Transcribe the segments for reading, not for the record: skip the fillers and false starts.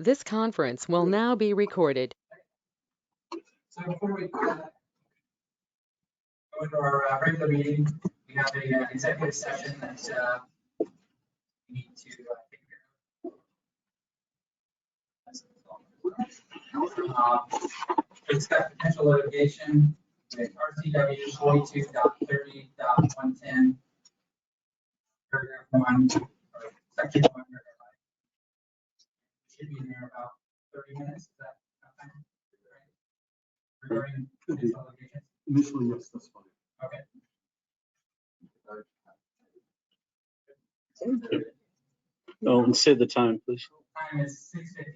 This conference will now be recorded. So before we go into our regular meeting, we have an executive session that we need to take care of. Discuss potential litigation with RCW 42.30.110, paragraph 1, or section 1, paragraph 5. Should be in there about 30 minutes. Is that time? Regarding potential litigation? Initially, yes, that's fine. Okay. Oh, and say the time, please. Time is 6:50.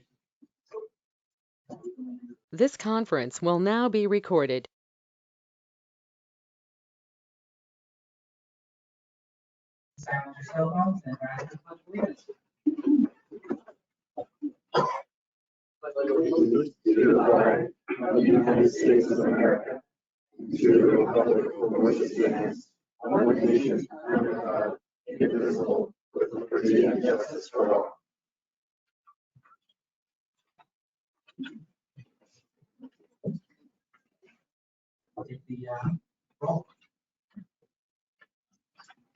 This conference will now be recorded. Silence your cell phones and rise to the pledge of allegiance. To the flag of the United States of America, to the republic for which it stands, one nation under God, indivisible, with liberty and justice for all. I'll take the roll.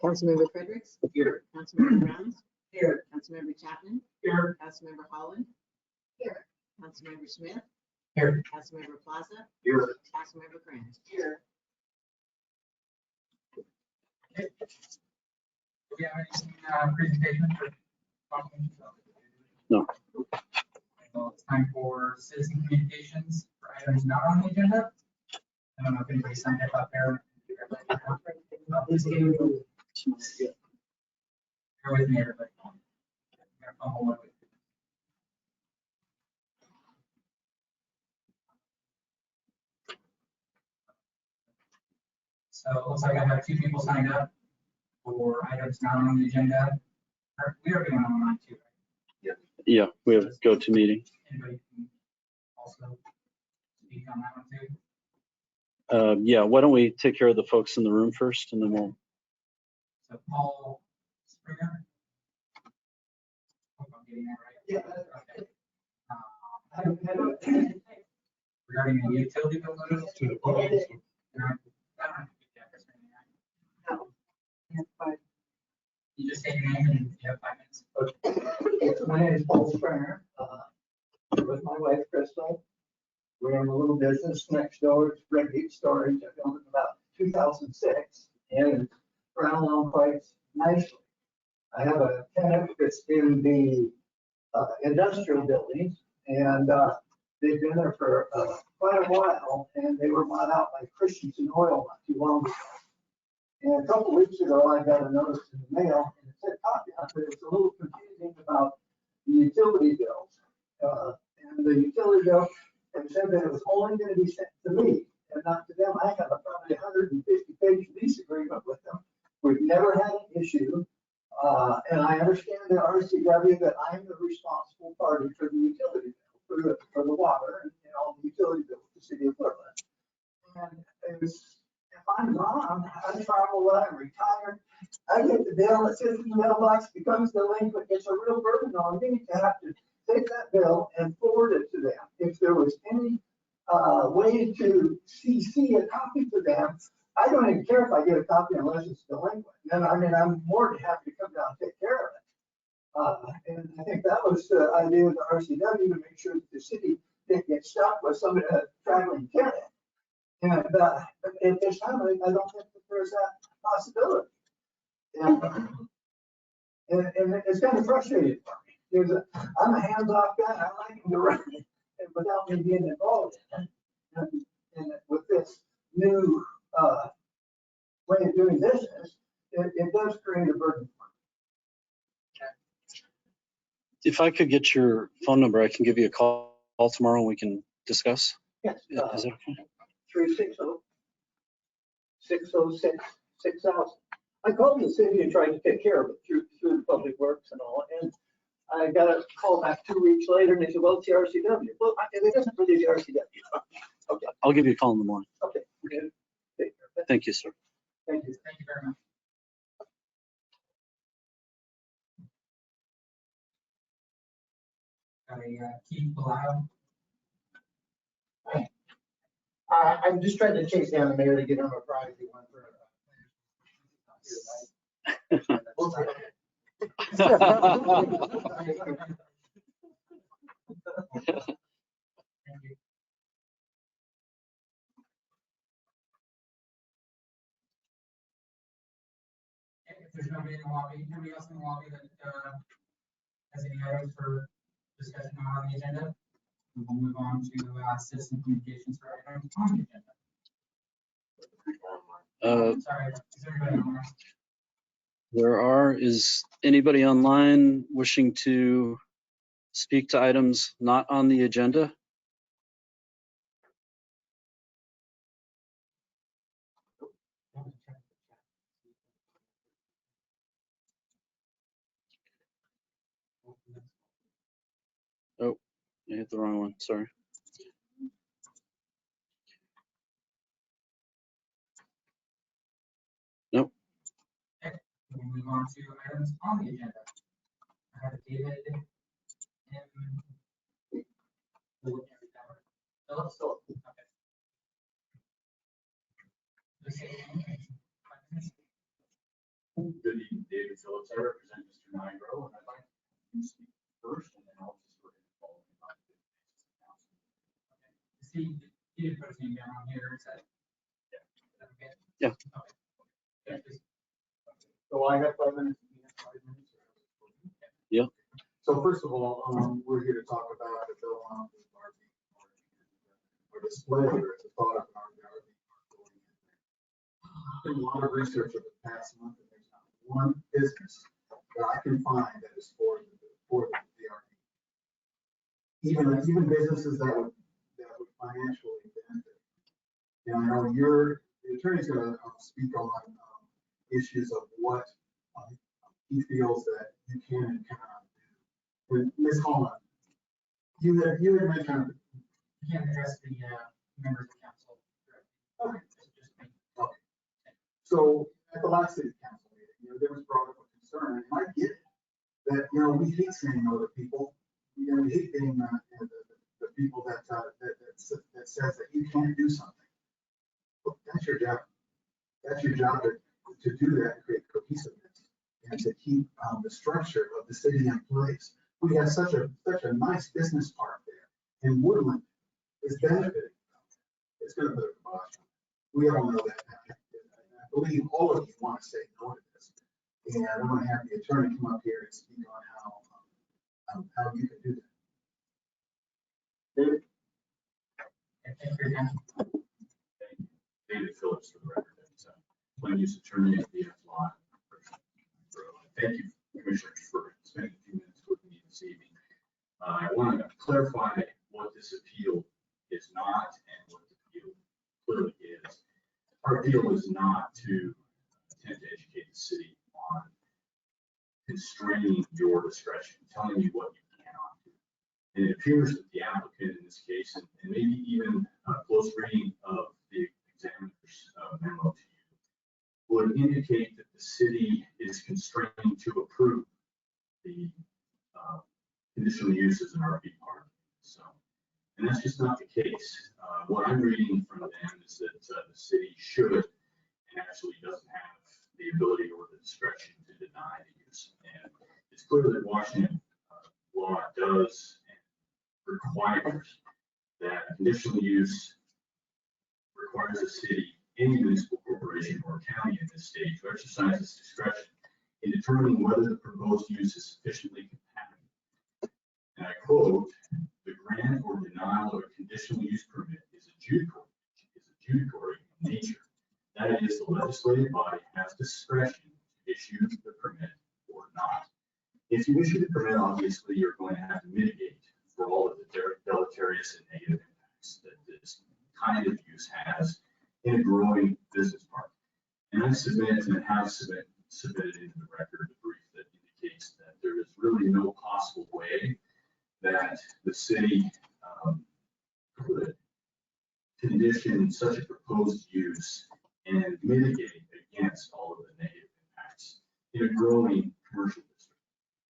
Councilmember Fredericks. Here. Councilmember Brown. Here. Councilmember Chapman. Here. Councilmember Holland. Here. Councilmember Smith. Here. Councilmember Plaza. Here. Councilmember Grant. Here. Okay. Do we have any presentation for? No. Well, it's time for citizen communications for items not on the agenda. I don't know if anybody signed up there. Please give me- Bear with me, everybody. I'm gonna fumble my way through. So it looks like I have 2 people signed up for items not on the agenda. We are doing online too, right? Yeah, we have go-to meeting. Anybody can also speak on that one too? Yeah, why don't we take care of the folks in the room first and then we'll, So Paul Springer. Hope I'm getting that right. Yeah. Okay. Regarding the utility bill notice. To the public. I don't have to get that, right? You just say your name and you have 5 minutes. My name is Paul Springer, with my wife Crystal. We own a little business next door, it's Red Heat Storage. I built it in about 2006 and it's run along quite nicely. I have a tenant that's in the industrial buildings and they've been there for quite a while and they were bought out by Christensen Oil not too long ago. And a couple weeks ago, I got a notice in the mail and it said copy on it, but it's a little confusing about the utility bills. And the utility bill, it said that it was only going to be sent to me and not to them. I have a probably 150-page lease agreement with them. We've never had an issue. And I understand the RCW that I'm the responsible party for the utility bill, for the water and all the utility bills to the city of Woodland. And it was, if I'm wrong, I travel, I'm retired. I get the bill, it sits in the mailbox, becomes delinquent. It's a real burden on me to have to take that bill and forward it to them. If there was any way to CC a copy to them, I don't even care if I get a copy unless it's delinquent. Then I'm more than happy to come down and take care of it. And I think that was the idea of the RCW to make sure that the city didn't get stuck with somebody traveling tenant. And at this time, I don't think that there's that possibility. And it's kind of frustrating for me. I'm a hands-off guy. I like him to run it without me being involved in it. And with this new way of doing business, it does create a burden for if I could get your phone number, I can give you a call tomorrow and we can discuss. me. Yes. Is that okay? 360-606-6000. I called the city and tried to take care of it through the public works and all, and I got a call back 2 weeks later and they said, well, it's the RCW. Well, it isn't really the RCW. Okay. I'll give you a call in the morning. Okay. Good. Take care. Thank you, sir. Thank you. Thank you very much. Got a Keith Blau. I'm just trying to chase down the mayor to get him a prize he won for. Thank you. If there's nobody in the lobby, anybody else in the lobby that has any items for discussion not on the agenda, we will move on to citizen communications for items on the agenda. Sorry, is everybody online? Is anybody online wishing to speak to items not on the agenda? Oh, I hit the wrong one, sorry. Nope. We'll move on to items on the agenda. I have David and Phillips. Okay. Good evening, David Phillips. I represent Mr. Nigro, and I'd like to speak first, and then I'll just sort of follow up. He did put his name down on here, is that? Okay. Yeah. Okay. Yeah, please. So I have 5 minutes. You have 5 minutes? Yeah. So first of all, we're here to talk about the bill on the RV or display or the thought of an RV. I've done a lot of research over the past month, and there's not one business that I can find that is for the RV. Even businesses that would financially benefit. And I know the attorney's going to speak on issues of what he feels that you can and cannot do. And Ms. Holland, you had mentioned. You can't address the members of council directly. Okay. Okay. So at the last city council meeting, there was brought up a concern, and I get it, that, we hate saying no to people. We hate being the people that says that you can't do something. But that's your job. That's your job to do that and create cohesiveness and to keep the structure of the city in place. We have such a nice business park there, and Woodland is benefiting from it. It's going to put a kibosh on it. We all know that. I believe all of you want to say no to this, and I'm going to have the attorney come up here and speak on how you can do that. David? David Phillips, for the record, land use attorney at BF Law. Thank you, Commissioners, for spending a few minutes with me this evening. I want to clarify what this appeal is not and what the appeal clearly is. Our appeal is not to attempt to educate the city on constraining your discretion, telling you what you cannot do. And it appears that the applicant in this case, and maybe even a close reading of the examiner's memo to you, would indicate that the city is constrained to approve the conditional use as an RV park. So, and that's just not the case. What I'm reading from them is that the city should and actually doesn't have the ability or the discretion to deny the use. And it's clear that Washington law does and requires that conditional use requires a city, any municipal corporation or county in this state to exercise its discretion in determining whether the proposed use is sufficiently compatible. And I quote, the grant or denial of a conditional use permit is adjudicatory in nature. That is, the legislative body has discretion to issue the permit or not. If you issue the permit, obviously you're going to have to mitigate for all of the deleterious and negative impacts that this kind of use has in a growing business park. And I submit and have submitted into the record a brief that indicates that there is really no possible way that the city could condition such a proposed use and mitigate against all of the negative impacts in a growing commercial district.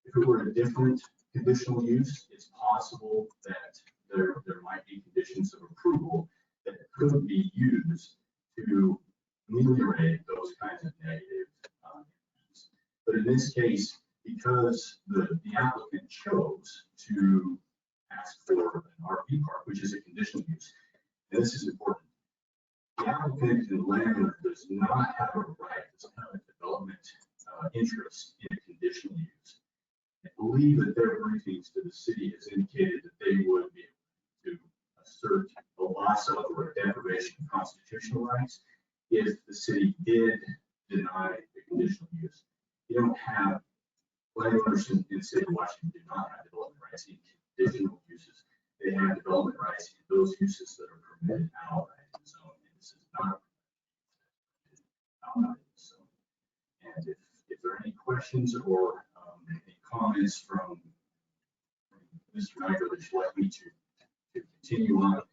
If it were a different conditional use, it's possible possible that there might be conditions of approval that could be used to ameliorate those kinds of negative impacts. But in this case, because the applicant chose to ask for an RV park, which is a conditional use, and this is important, the applicant and landowner does not have a right, doesn't have a development interest in a conditional use. I believe that their briefings to the city has indicated that they would be able to assert a loss of or a deprivation of constitutional rights if the city did deny the conditional use. You don't have, landowners in the state of Washington do not have development rights in conditional uses. They have development rights in those uses that are permitted outright in the zone. And this is not outright in the zone. And if there are any questions or any comments from Mr. Niger that you'd like me to continue on,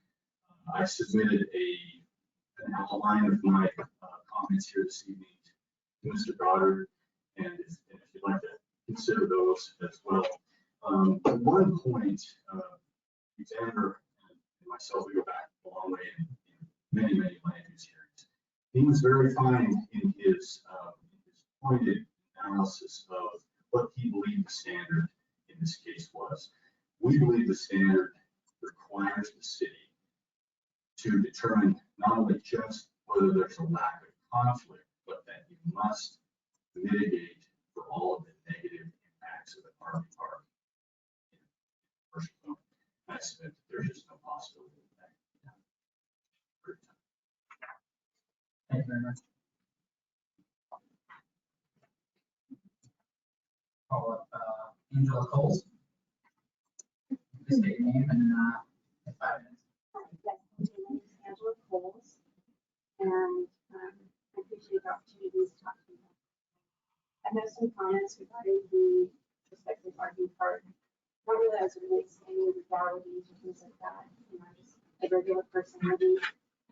I submitted an outline of my comments here this evening to Mr. Goddard, and if you'd like to consider those as well. At one point, the examiner and myself, we go back a long way in many land use hearings. He was very fine in his pointed analysis of what he believed the standard in this case was. We believe the standard requires the city to determine not only just whether there's a lack of conflict, but that you must mitigate for all of the negative impacts of an RV park in the commercial zone. I submit that there's just no possibility of that. Thank you very much. Call up Angela Coles. Please state your name and 5 minutes. Yes, my name is Angela Coles, and I appreciate the opportunity to talk to you. I have some comments regarding the prospective RV park, not really as it relates to any legalities or things like that. You know, just a regular person living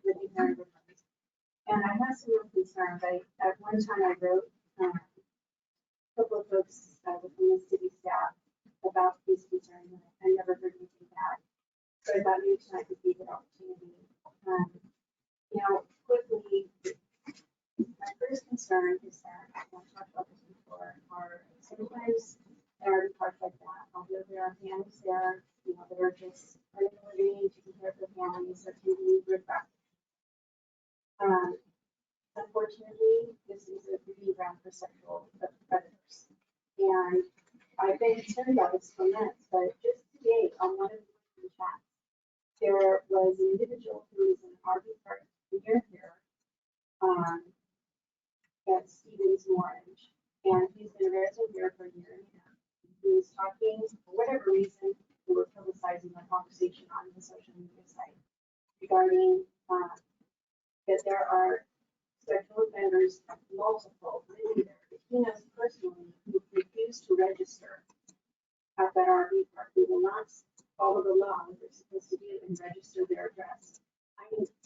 here in the country. And I have some real concerns. At one time I wrote a couple of folks within the city staff about these concerns, and I never heard anything back. So I thought maybe tonight would be a good opportunity. You know, quickly, my first concern is that, I've talked about this before, are sometimes there are parks like that, although there are families there, you know, that are just earning a living, taking care of their families, that can be regret. Unfortunately, this is a breeding ground for sexual predators. And I've been concerned about this for months, but just today, on one of the chats, there was an individual who is an RV park near here, at Stevens Orange, and he's been a resident here for a year and a half. He was talking, for whatever reason, we were publicizing my conversation on the social media site regarding that there are sexual offenders, multiple, many there, that he knows personally, who refuse to register at that RV park. They will not follow the law that they're supposed to do and register their address.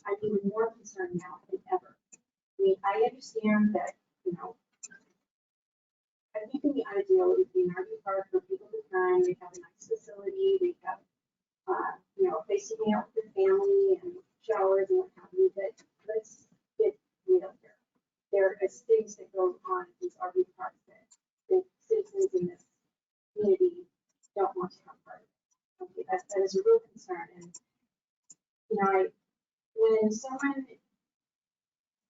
I'm even more concerned now than ever. I mean, I understand that, you know, I think in the ideal it would be an RV park for people to come, they have a nice facility, they have, you know, a place to hang out with their family and showers and what have you, but let's get real here. There is things that go on at these RV parks that the citizens in this community don't want to come part of it. Okay, that is a real concern. And, you know, when someone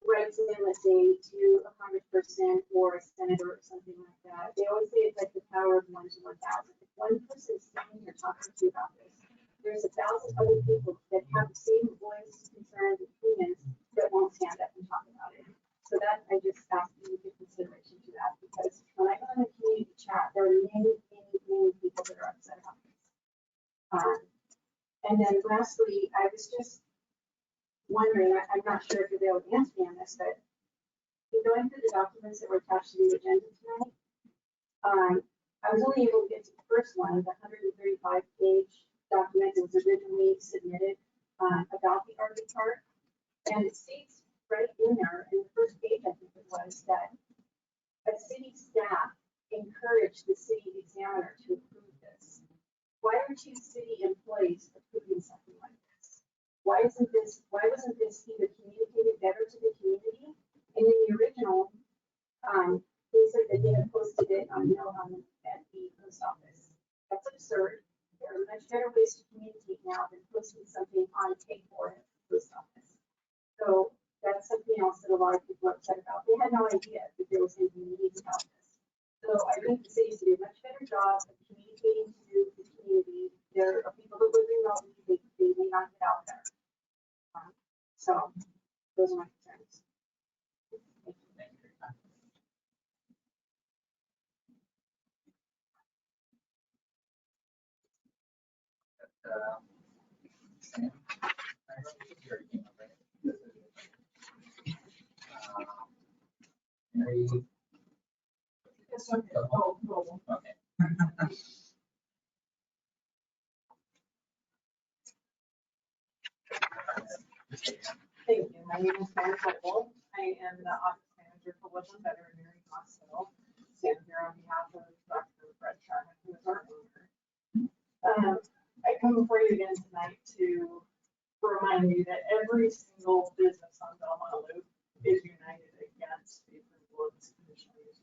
writes in, let's say, to a congressperson or a senator or something like that, they always say it's like the power of 1 to 1,000. If one person is standing here talking to you about this, there's 1,000 other people that have the same voice, concerns, opinions that won't stand up and talk about it. So that I just ask you to give consideration to that, because when I go in the community chat, there are many people that are upset about this. And then lastly, I was just wondering, I'm not sure if you'll be able to answer me on this, but in going through the documents that were attached to the agenda tonight, I was only able to get to the first one, the 135-page document that was originally submitted about the RV park. And it states right in there, in the first page, I think it was, that a city staff encouraged the city examiner to approve this. why are two city employees approving something like this? Why wasn't this either communicated better to the community? And in the original, they said that they had posted it on at the post office. That's absurd. There are much better ways to communicate now than posting something on pay for it at the post office. So that's something else that a lot of people are upset about. They had no idea that there was going to be meetings about this. So I think the cities do a much better job of communicating to the community. There are people that live remotely, they may not get out there. So those are my concerns. Thank you. Sam? I wrote your email, right? Mary? It's okay. Oh. Okay. Thank you. My name is Mary Cole. I am the office manager for Woodland Veterinary Hospital. Stand here on behalf of Dr. Brett Sharman, who is our owner. I come before you again tonight to remind you that every single business on Belmont Loop is united against the approval of this conditional use.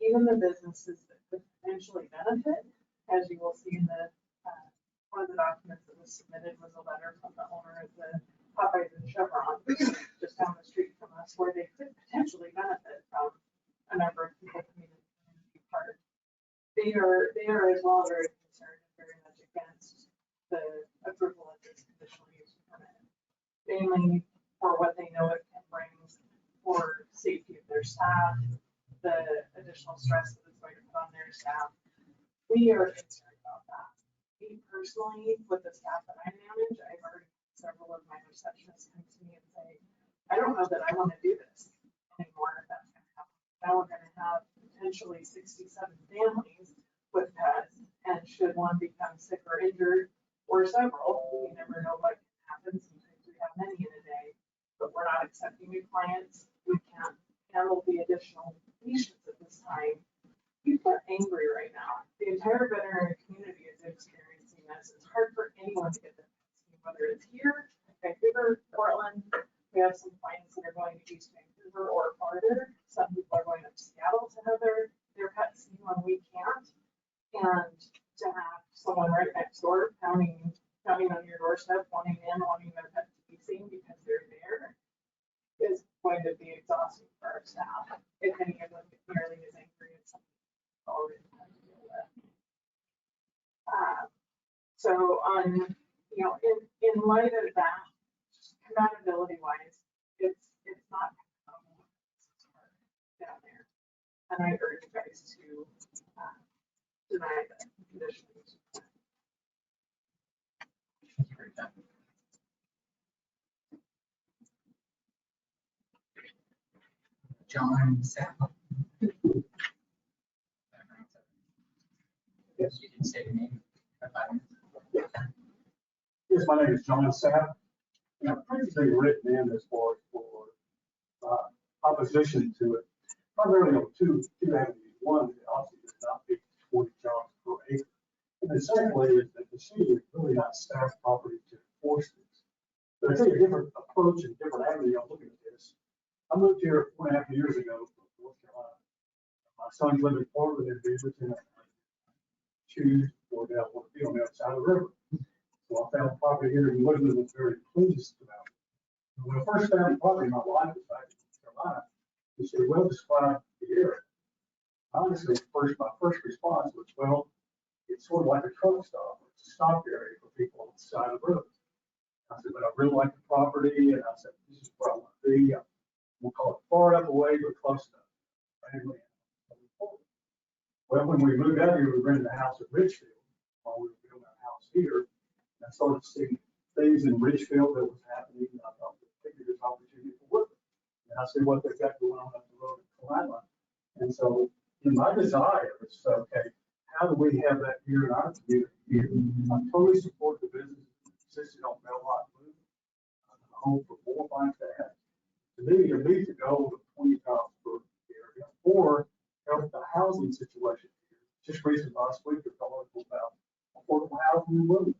Even the businesses that could potentially benefit, as you will see in the one of the documents that was submitted was a letter from the owner of the Popeyes and Chevron, just down the street from us, where they could potentially benefit from a number of people coming in and be part. They are as well very concerned and very much against the approval of this conditional use permit, mainly for what they know it can bring for safety of their staff, the additional stress that it's going to put on their staff. We are concerned about that. Me personally, with the staff that I manage, I've heard several of my receptionists come to me and say, I don't know that I want to do this anymore if that's going to happen. Now we're going to have potentially 67 families with pets, and should one become sick or injured, or several, you never know what can happen. Sometimes we have many in a day, but we're not accepting new clients. We can't handle the additional patients at this time. People are angry right now. The entire veterinary community is experiencing this. It's hard for anyone to get their vaccine, whether it's here, Vancouver, Portland. We have some clients that are going to East Vancouver or farther. Some people are going up to Seattle to have their pets seen when we can't. And to have someone right next door pounding on your doorstep, wanting their pet to be seen because they're there, is going to be exhausting for our staff. If any of them get nearly as angry as something already had to deal with. So on, in light of that, compatibility wise, it's not down there. And I urge you guys to deny the conditional use. John Sapp. Yes. You can say your name. Yes, my name is John Sapp. And I've previously written in as far as for opposition to it, primarily on two avenues. One, it obviously does not meet 40 jobs per acre. And then secondly, is that the city is really not staffed properly to enforce this. But I take a different approach and different avenue on looking at this. I moved here 4.5 years ago from North Carolina. My son's living in Portland and Beaverton. Choose or they want to be on the other side of the river. So I found property here in Woodland was very pleased about it. When I first found the property, my wife was back in North Carolina. She said, well, describe the area. Honestly, my first response was, well, it's sort of like a truck stop. It's a stop area for people on the side of the road. I said, but I really like the property. And I said, this is where I want to be. We'll call it far enough away, but close enough. Well, when we moved out here, we rented a house at Richfield while we were building our house here. And I started seeing things in Richfield that was happening. And I thought, maybe there's opportunity for work. And I see what they've got going on up the road in Kalama. And so in my desire was, okay, how do we have that here in our community here? I totally support the business that existed on Belmont Loop. I'm home for more like that. To me, it meets the goal of 20 jobs per area or help the housing situation here. Just recently last week, there's an article about affordable housing in Woodland.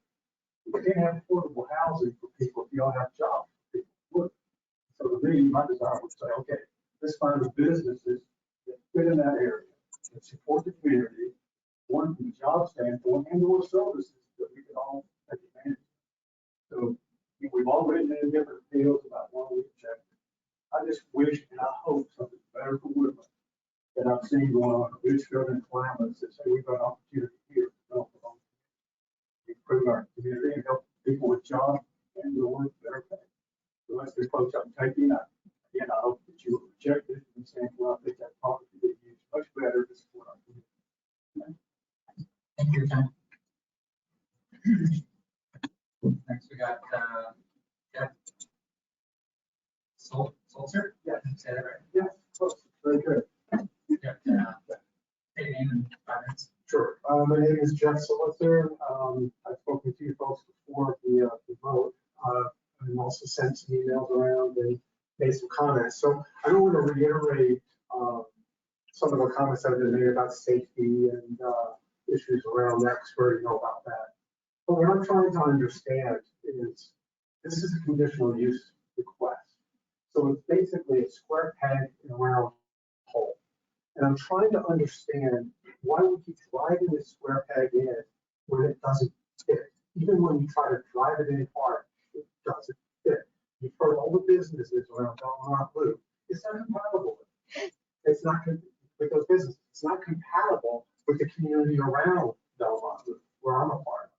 You can't have affordable housing for people if you don't have jobs for people in Woodland. So to me, my desire would say, okay, let's find the businesses that fit in that area, that support the community, one from a job standpoint and or services that we can all take advantage of. So we've all written in different fields about what we check. I just wish and I hope something better for Woodland that I've seen going on in Richfield and Columbus that say we've got an opportunity here to develop our own, improve our community and help people with jobs and or better pay. So that's the approach I'm taking. Again, I hope that you will reject it and say, well, I think that property could be used much better to support our community. Thank you, Ken. Next, we got, Jeff Sulzer? Yeah. Say that right? Yeah, close. Very good. You got, state name and 5 minutes. Sure. My name is Jeff Solitzer. I've spoken to you folks before the vote, and also sent some emails around and made some comments. So I don't want to reiterate some of the comments that have been made about safety and issues around that, because we already know about that. But what I'm trying to understand is this is a conditional use request. So it's basically a square peg in a round hole. And I'm trying to understand why we keep driving this square peg in when it doesn't fit. Even when you try to drive it in hard, it doesn't fit. You've heard all the businesses around Belmont Loop. It's not compatible with it. It's not with those businesses. It's not compatible with the community around Belmont Loop, where I'm a part of.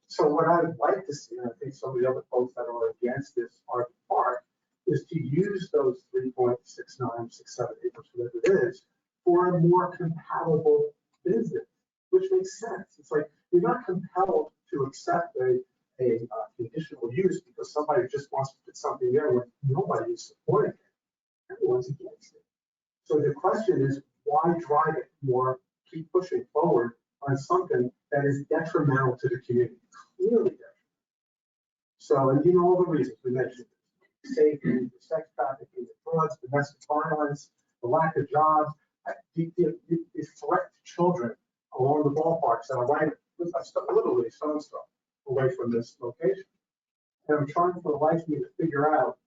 So what I'd like to see, and I think some of the other folks that are against this are part, is to use those 3.69, 67 acres, whatever it is, for a more compatible business, which makes sense. It's like you're not compelled to accept a conditional use because somebody just wants to put something there when nobody is supporting it. Everyone's against it. So the question is, why drive it more, keep pushing forward on something that is detrimental to the community, clearly detrimental. So, and you know all the reasons we mentioned. Safety, the sex trafficking, the drugs, domestic violence, the lack of jobs, the threat to children along the ballparks that are right, literally stone's throw away from this location. And I'm trying for the life of me to figure out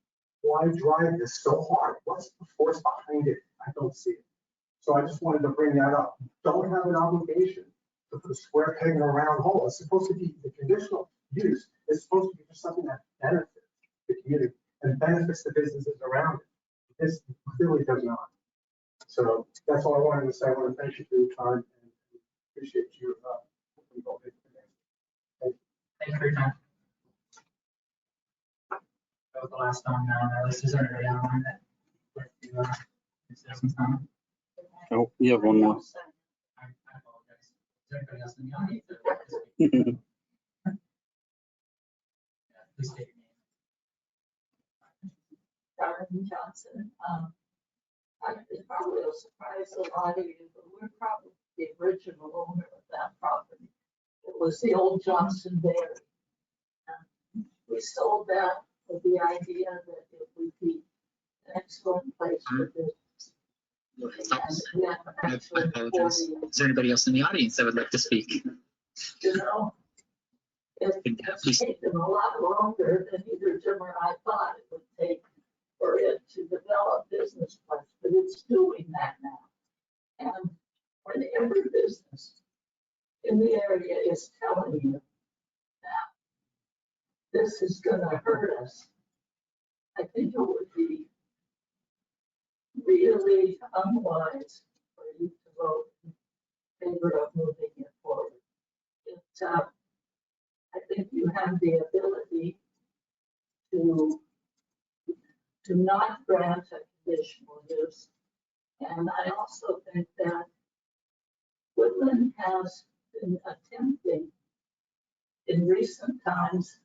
why drive this so hard? What's the force behind it? I don't see it. So I just wanted to bring that up. Don't have an obligation to put a square peg in a round hole. It's supposed to be the conditional use. It's supposed to be for something that benefits the community and benefits the businesses around it. This clearly does not. So that's all I wanted to say. I want to thank you for your time and appreciate you. Thank you for your time. That was the last one on our list. Is there anybody online that would like to say some comment? Oh, you have one more. I apologize. Is there anybody else in the audience that would like to speak? Yeah, please state your name. Darren Johnson. It probably will surprise a lot of you, but we're probably the original owner of that property. It was the old Johnson Dairy. We sold that with the idea that it would be an excellent place for business. And I apologize. Is there anybody else in the audience that would like to speak? You know, it's taken a lot longer than either Jim or I thought it would take for it to develop business plans, but it's doing that now. And when every business in the area is telling you that this is going to hurt us, I think it would be really unwise for you to vote in favor of moving it forward. I think you have the ability to not grant a conditional use. And I also think that Woodland has been attempting in recent times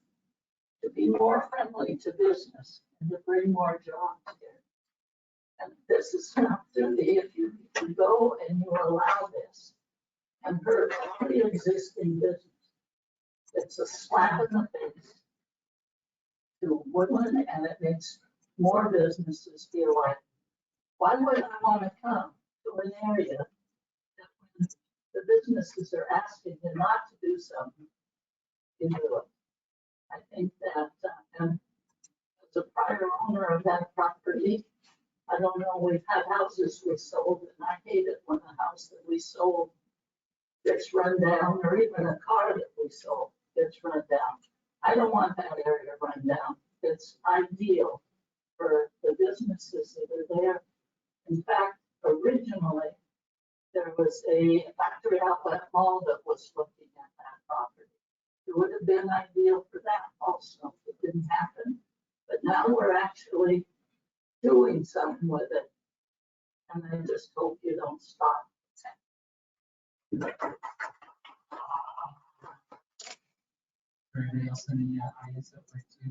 to be more friendly to business and to bring more jobs here. And this is an opportunity if you go and you allow this and hurt all the existing business. It's a slap in the face to Woodland, and it makes more businesses feel like, why would I want to come to an area that when the businesses are asking you not to do something, you do it. I think that, and as a prior owner of that property, I don't know, we've had houses we sold, and I hate it when a house that we sold gets run down, or even a car that we sold gets run down. I don't want that area run down. It's ideal for the businesses that are there. In fact, originally, there was a factory outlet mall that was looking at that property. It would have been ideal for that also. It didn't happen, but now we're actually doing something with it. And I just hope you don't stop. Or anybody else in the audience that would like to?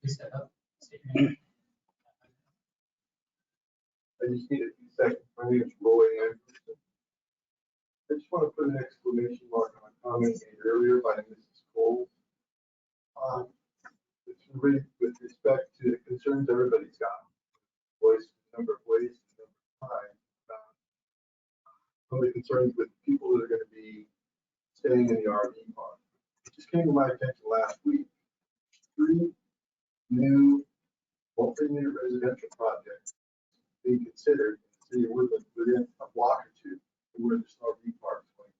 Please step up, state your name. I just need a few seconds. My name is Roy Anderson. I just want to put an exclamation mark on a comment made earlier by Mrs. Cole. It's really with respect to the concerns everybody's got. Voice, number of ways, number of times. Some of the concerns with people that are going to be staying in the RV park. It just came to my attention last week. 3 new multi-unit residential projects being considered in the city of Woodland within a block or two of where this RV park is going.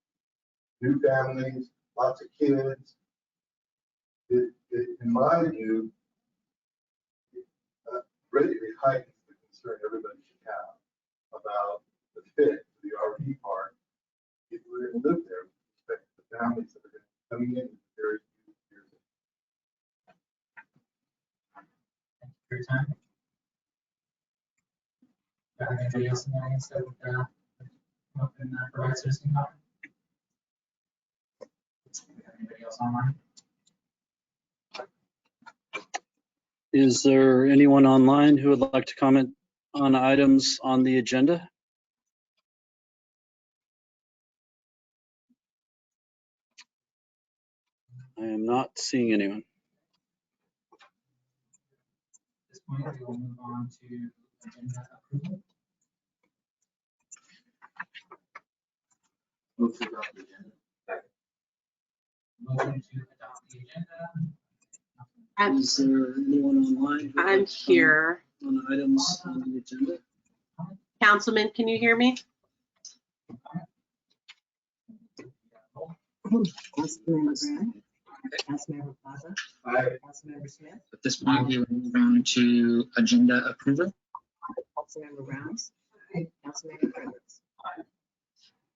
New families, lots of kids. In my view, greatly heightens the concern everybody should have about the fit of the RV park. If we're going to live there, with respect to the families that are going to be coming in very few years. Thank you for your time. Anybody else in the audience that would come up and provide citizen comment? Anybody else online? Is there anyone online who would like to comment on items on the agenda? I am not seeing anyone. At this point, we will move on to agenda approval. Move to adopt the agenda. Motion to adopt the agenda. Is there anyone online? who would I'm like to comment here. On items on the agenda? Councilman, can you hear me? Councilmember Graham. Councilmember Plaza. Aye. Councilmember Smith. At this point, we will move on to agenda approval. Councilmember Rounds. Councilmember Fredericks.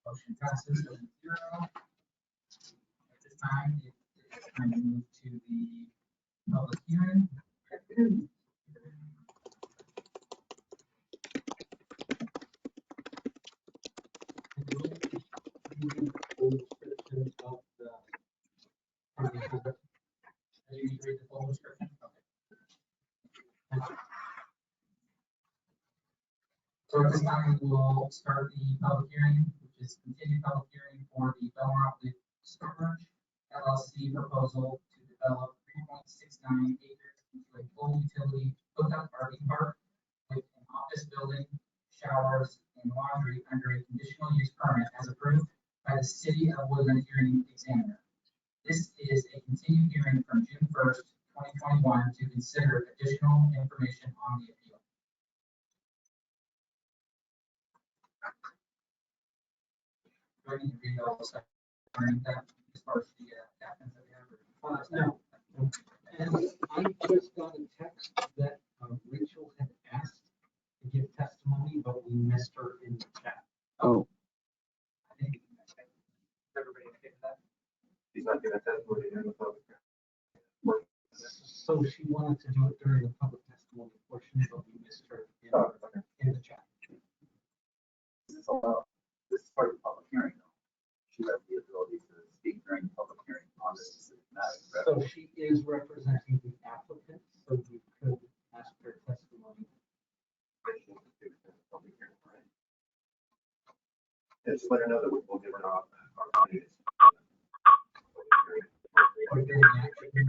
Motion passes 7-0. At this time, it is time to move to the public hearing. As you read the full description. Okay. So at this time, we will start the public hearing, which is continued public hearing for the Belmont Liquid Storage LLC proposal to develop 3.69 acres into a full utility hookup RV park with an office building, showers, and laundry under a conditional use permit as approved by the City of Woodland hearing examiner. This is a continued hearing from June 1st, 2021 to consider additional information on the appeal. Do I need to read all the stuff that as far as the captains that we have? No. And I just got a text that Rachel had asked to give testimony, but we missed her in the chat. Oh. I think everybody okay with that? He's not going to testimony in the public. So she wanted to do it during the public testimony portion, but we missed her in the chat. This is allowed, this is part of the public hearing though. She has the ability to speak during the public hearing on this specific matter. correct? So she is representing the applicant, so we could ask her testimony. Just let her know that we'll give her our opportunities. Or during the action,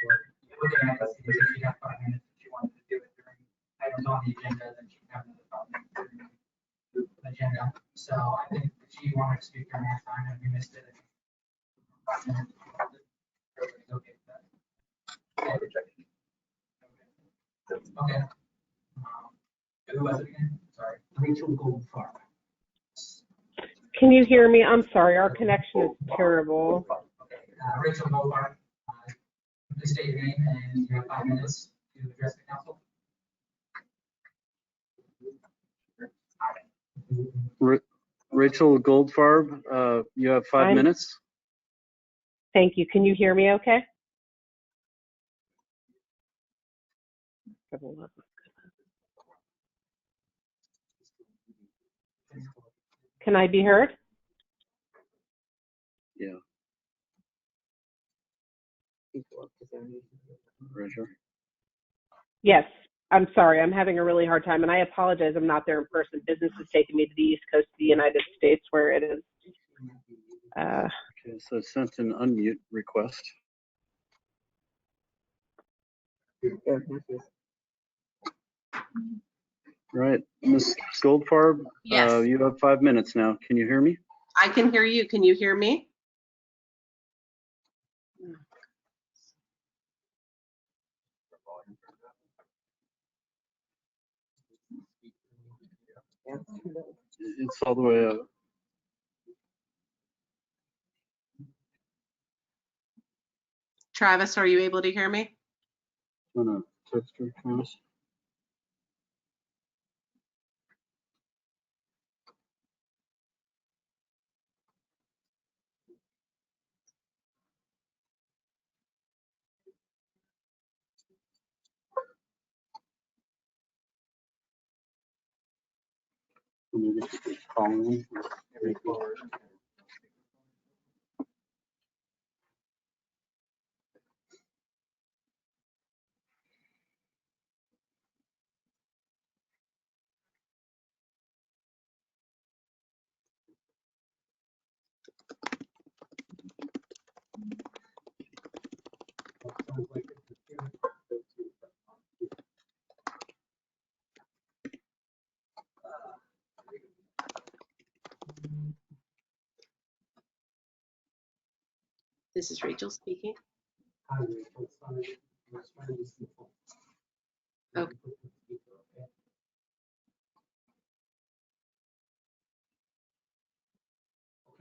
or looking at this, if she had 5 minutes, if she wanted to do it during items on the agenda, then she can have another 5 minutes during the agenda. So I wanted to speak during that time and we missed it. Everybody's okay with that? Okay. Who was it again? Sorry. Rachel Goldfarb. Can you hear me? I'm sorry, our connection is terrible. Rachel Goldfarb, please state your name and you have 5 minutes to address the council. Rachel Goldfarb, you have 5 minutes. Thank you. Can you hear me okay? Can I be heard? Yeah. Roger. Yes. I'm sorry. I'm having a really hard time, and I apologize. I'm not there in person. Business is taking me to the East Coast of the United States, where it is. Okay, so I sent an unmute request. Right, Ms. Goldfarb, Yes. you have 5 minutes now. Can you hear me? I can hear you. Can you hear me? It's all the way up. Travis, are you able to hear me? Want to text her, Travis? Calling. This is Rachel speaking. Okay.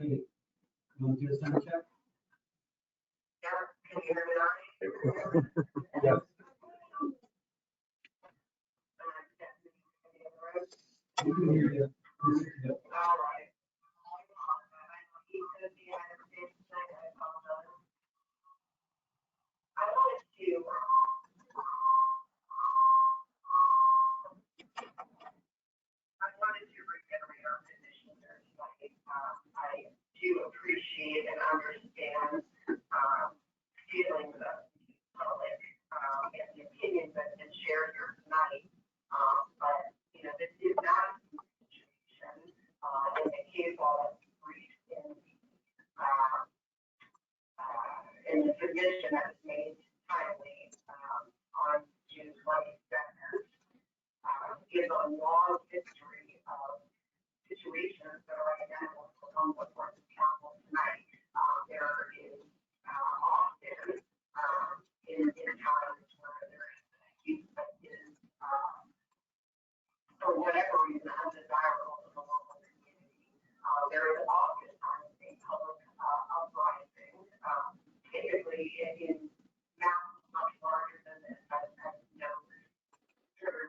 Okay, you want to do the sound check? Can you hear me now? Yes. We can hear you. All right. I wanted to. I wanted to reiterate our position here tonight. I do appreciate and understand feelings of the public and the opinions that have been shared here tonight. But you know, this is not a situation in the case law that's briefed in the submission that was made timely on June 22nd. Gives a long history of situations that are identical to the one before the council tonight. There is often in times where there is an use that is, for whatever reason, undesirable in the local community. There is oftentimes a public uprising, typically in maps much larger than this, as you know,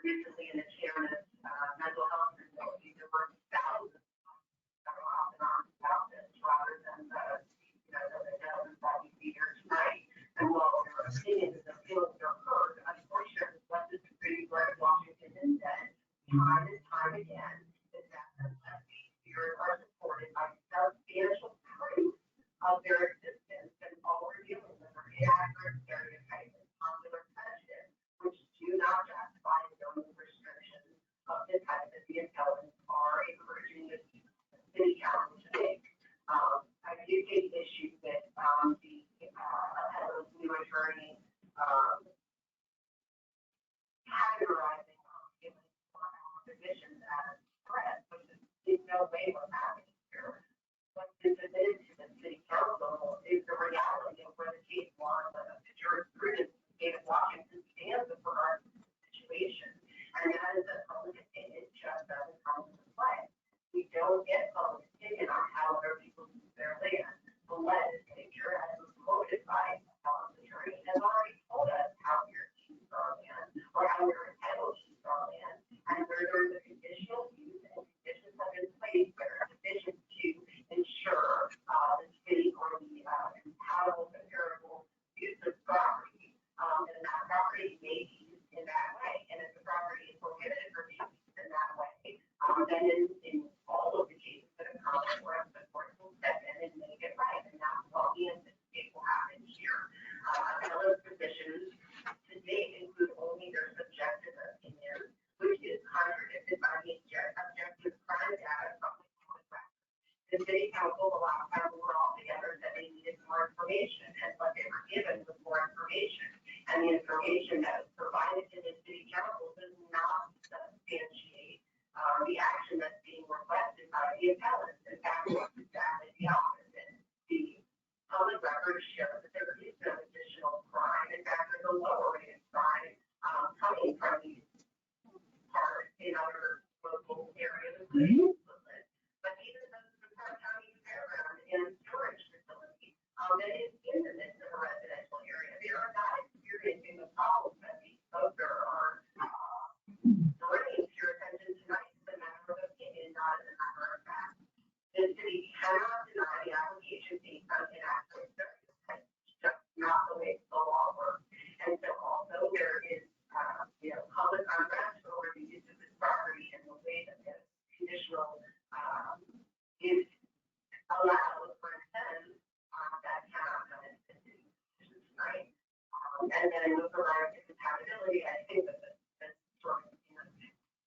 recently in the chairman's mental health facility, there were thousands that were off and on about this rather than the, you know, the dozens that we see here tonight. And while their opinions and feelings are heard, unfortunately, what this Supreme Court of Washington has said time and time again is that unless these fears are supported by substantial proof of their existence, and all we're dealing with are inaccurate stereotypes and popular prejudice, which do not justify zoning restrictions of the type that the intelligence are encouraging the city council to make. I do take issue with the new attorney categorizing positions as threats, which is in no way what's happening here. What information, and what they were given was more information. And the information that was provided to the city council does not substantiate the action that's being requested by the appellants. In fact, it's exactly the opposite. The public records show that there is no additional crime. In fact, there's a lower rate of crime coming from these parks in other local areas, including Woodland. But even though the Park County Fairground and storage facility that is in the midst of a residential area, they are not experiencing the problems that these folks are bringing to your attention tonight. It's a matter of opinion, not as a matter of fact. The city cannot deny the application based on inaccurate services. That's just not the way the law works. And so also there is, public unrest over the use of this property and the way that this conditional is allowed for instance, that cannot come into the decision tonight. And then with regard to compatibility, I think that this sort of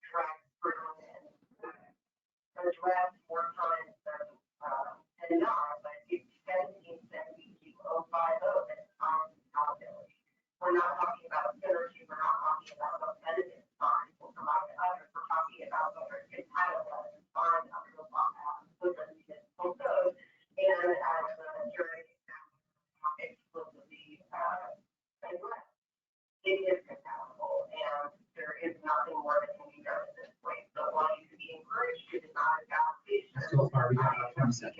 tracks through and address more times than not, but it's 1772-050 that's on compatibility. We're not talking about synergy, we're not talking about what benefits fines will provide to others, we're talking about whether it's compatible and fines under the law, Woodland Municipal Code, and as the jury explicitly addressed, it is compatible, and there is nothing more that can be done at this point. So while you could be encouraged to deny the application, So far, we got about 20 seconds.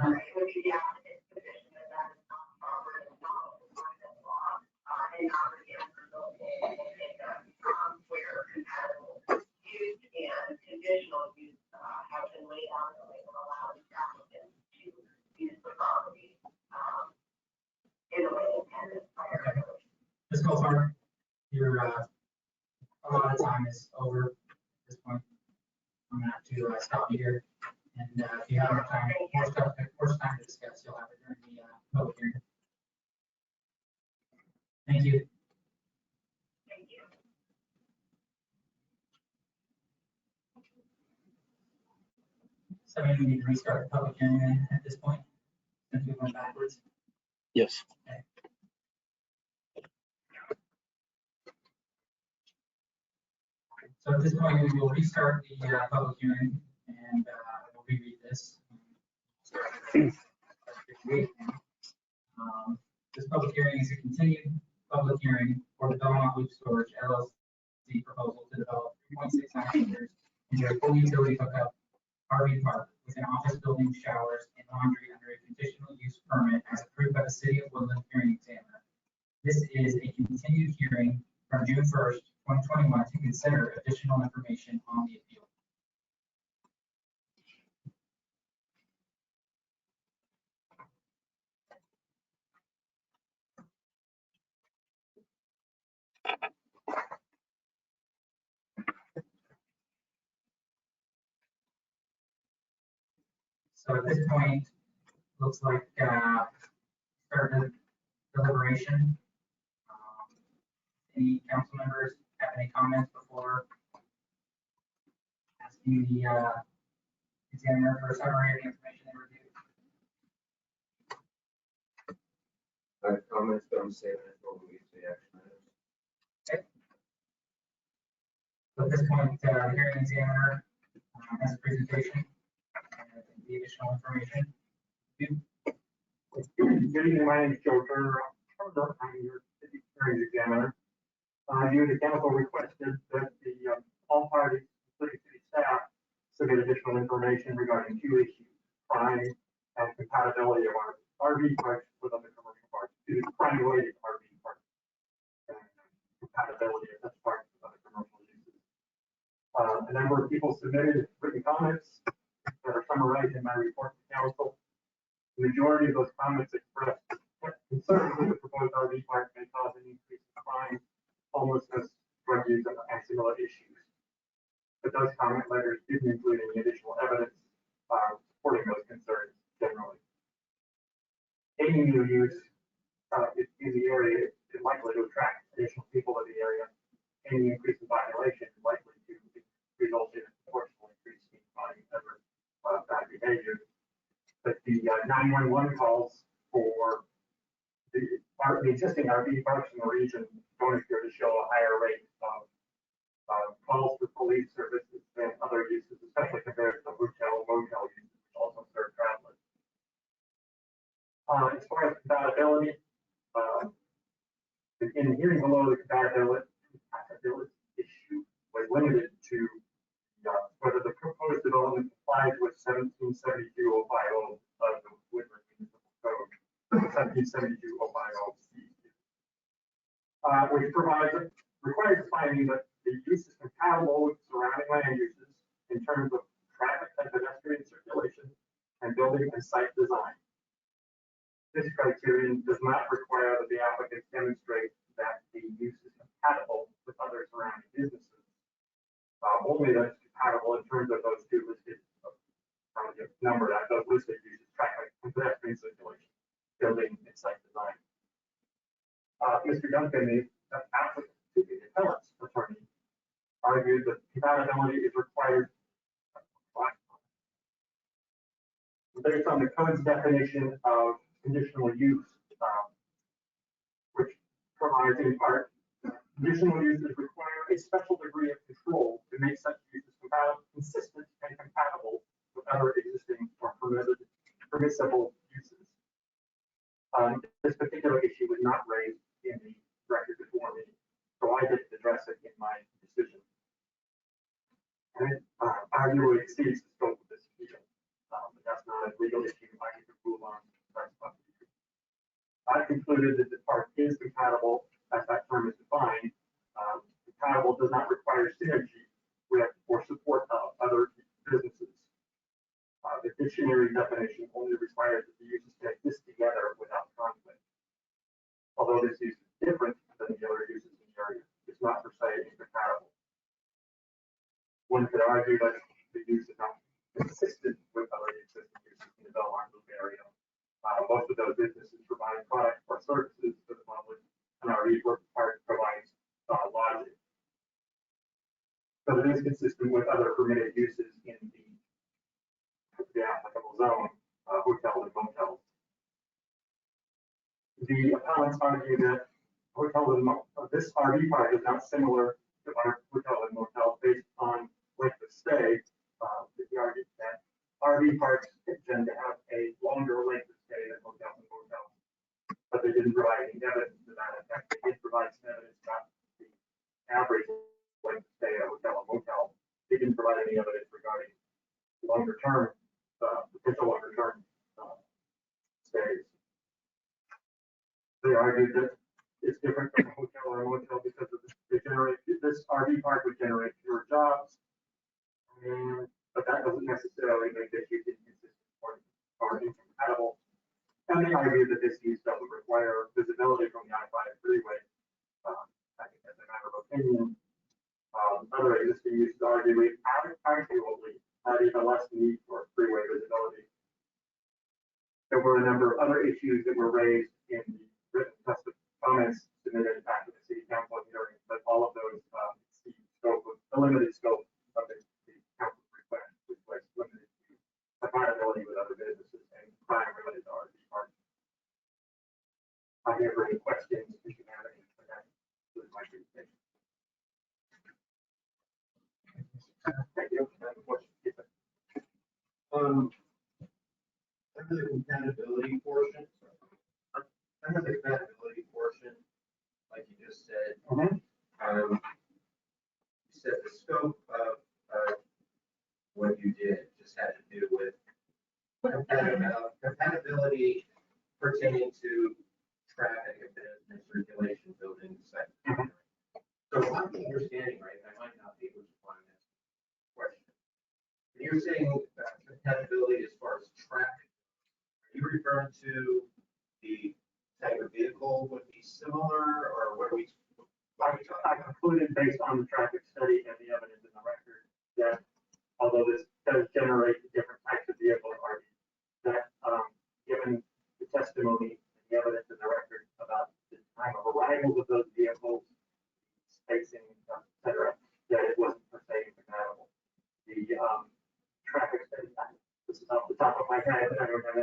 It would be the applicant's position that that is not proper and not according to law, and not really result in where compatible use and conditional use have been laid out in a way that allows the applicant to use the property in a way intended by our regulation. Ms. Goldfarb, your allotted time is over at this point. I'm gonna have to stop you here. And if you have more time to discuss, you'll have it during the public hearing. Thank you. Thank you. So maybe we need to restart the public hearing then at this point, since we went backwards. Yes. Okay. So at this point, we will restart the public hearing and we'll reread this. This public hearing is a continued public hearing for the Belmont Loop Storage LLC proposal to develop 3.69 acres into a full utility hookup RV park with an office building, showers, and laundry under a conditional use permit as approved by the City of Woodland hearing examiner. This is a continued hearing from June 1st, 2021 to consider additional information on the appeal. So at this point, looks like start the deliberation. Any council members have any comments before asking the examiner for a summary of the information they reviewed? I have comments, but I'm saving it for when we get to the action items. Okay. So at this point, the hearing examiner has a presentation and the additional information. Good evening, my name is Joe Turner. I'm your city hearing examiner. You, the council, requested that all parties, including city staff, submit additional information regarding two issues: crime and compatibility of our RV parks with other commercial parks, crime-related RV parks, and compatibility of such parks with other commercial uses. A number of people submitted written comments that are summarized in my report to council. The majority of those comments expressed concerns that the proposed RV park may cause an increase in crime, homelessness, drug use, and similar issues. But those comment letters didn't include any additional evidence supporting those concerns generally. Any new use in the area is likely to attract additional people to the area. Any increase in population is likely to result in a proportional increase in crime and other bad behavior. but the 911 calls for the existing RV parks in the region don't appear to show a higher rate of calls for police services than other uses, especially compared to hotel, motel uses, which also serve travelers. As far as compatibility, in the hearing below, the compatibility issue was limited to whether the proposed development complies with 1772-050 of the Woodland Municipal Code, 1772-050C, which requires finding that the use is compatible with surrounding land uses in terms of traffic and pedestrian circulation and building and site design. This criterion does not require that the applicant demonstrate that the use is compatible with other surrounding businesses. Only that it's compatible in terms of those two listed, number that those listed uses, traffic and pedestrian circulation, building and site design. Mr. Duncan, the applicant, the appellant's attorney, argued that compatibility is required based on the code's definition of conditional use, which provides in part conditional uses require a special degree of control to make such uses consistent and compatible with other existing or permissible uses. This particular issue was not raised in the record before me, so I didn't address it in my decision. And it arguably exceeds the scope of this appeal, but that's not a legal issue I need to rule on. I concluded that the park is compatible as that term is defined. Compatible does not require synergy with or support of other businesses. The dictionary definition only requires that the uses can exist together without conflict. Although this use is different than the other uses in the area, it's not per se incompatible. One could argue that the use is not consistent with other existing uses in the Belmont Loop area. Most of those businesses provide products or services to the public, and our park provides lodging. So it is consistent with other permitted uses in the applicable zone, hotels and motels. The appellants argue that this RV park is not similar to our hotel and motel based on length of stay. They argued that RV parks tend to have a longer length of stay than hotels and motels, but they didn't provide any evidence to that effect. They did provide some evidence about the average length of stay at a hotel and motel. They didn't provide any evidence regarding longer term, potential longer term stays. They argued that it's different from a hotel or a motel because of this RV park would generate fewer jobs, but that doesn't necessarily make this use inconsistent or incompatible. And they argue that this use doesn't require visibility from the I-5 freeway. I think that's a matter of opinion. Other existing uses arguably had even less need for freeway visibility. There were a number of other issues that were raised in the written comments submitted after the city council hearing, but all of those exceed the limited scope of the council request, which was limited to compatibility with other businesses and crime related to RV parks. I'm here for any questions if you have any. That was my presentation. Thank you. Under the compatibility portion, like you just said, you said the scope of what you did just had to do with compatibility pertaining to traffic and business circulation, building, site. So if I'm understanding right, I might not be able to find this question. When you're saying compatibility as far as traffic, are you referring to the type of vehicle would be similar, or what are we? I concluded based on the traffic study and the evidence in the record that although this does generate different types of vehicles, that given the testimony and the evidence in the record about the time of arrival of those vehicles, spacing, etc., that it wasn't per se compatible. The traffic study, this is off the top of my head, I don't have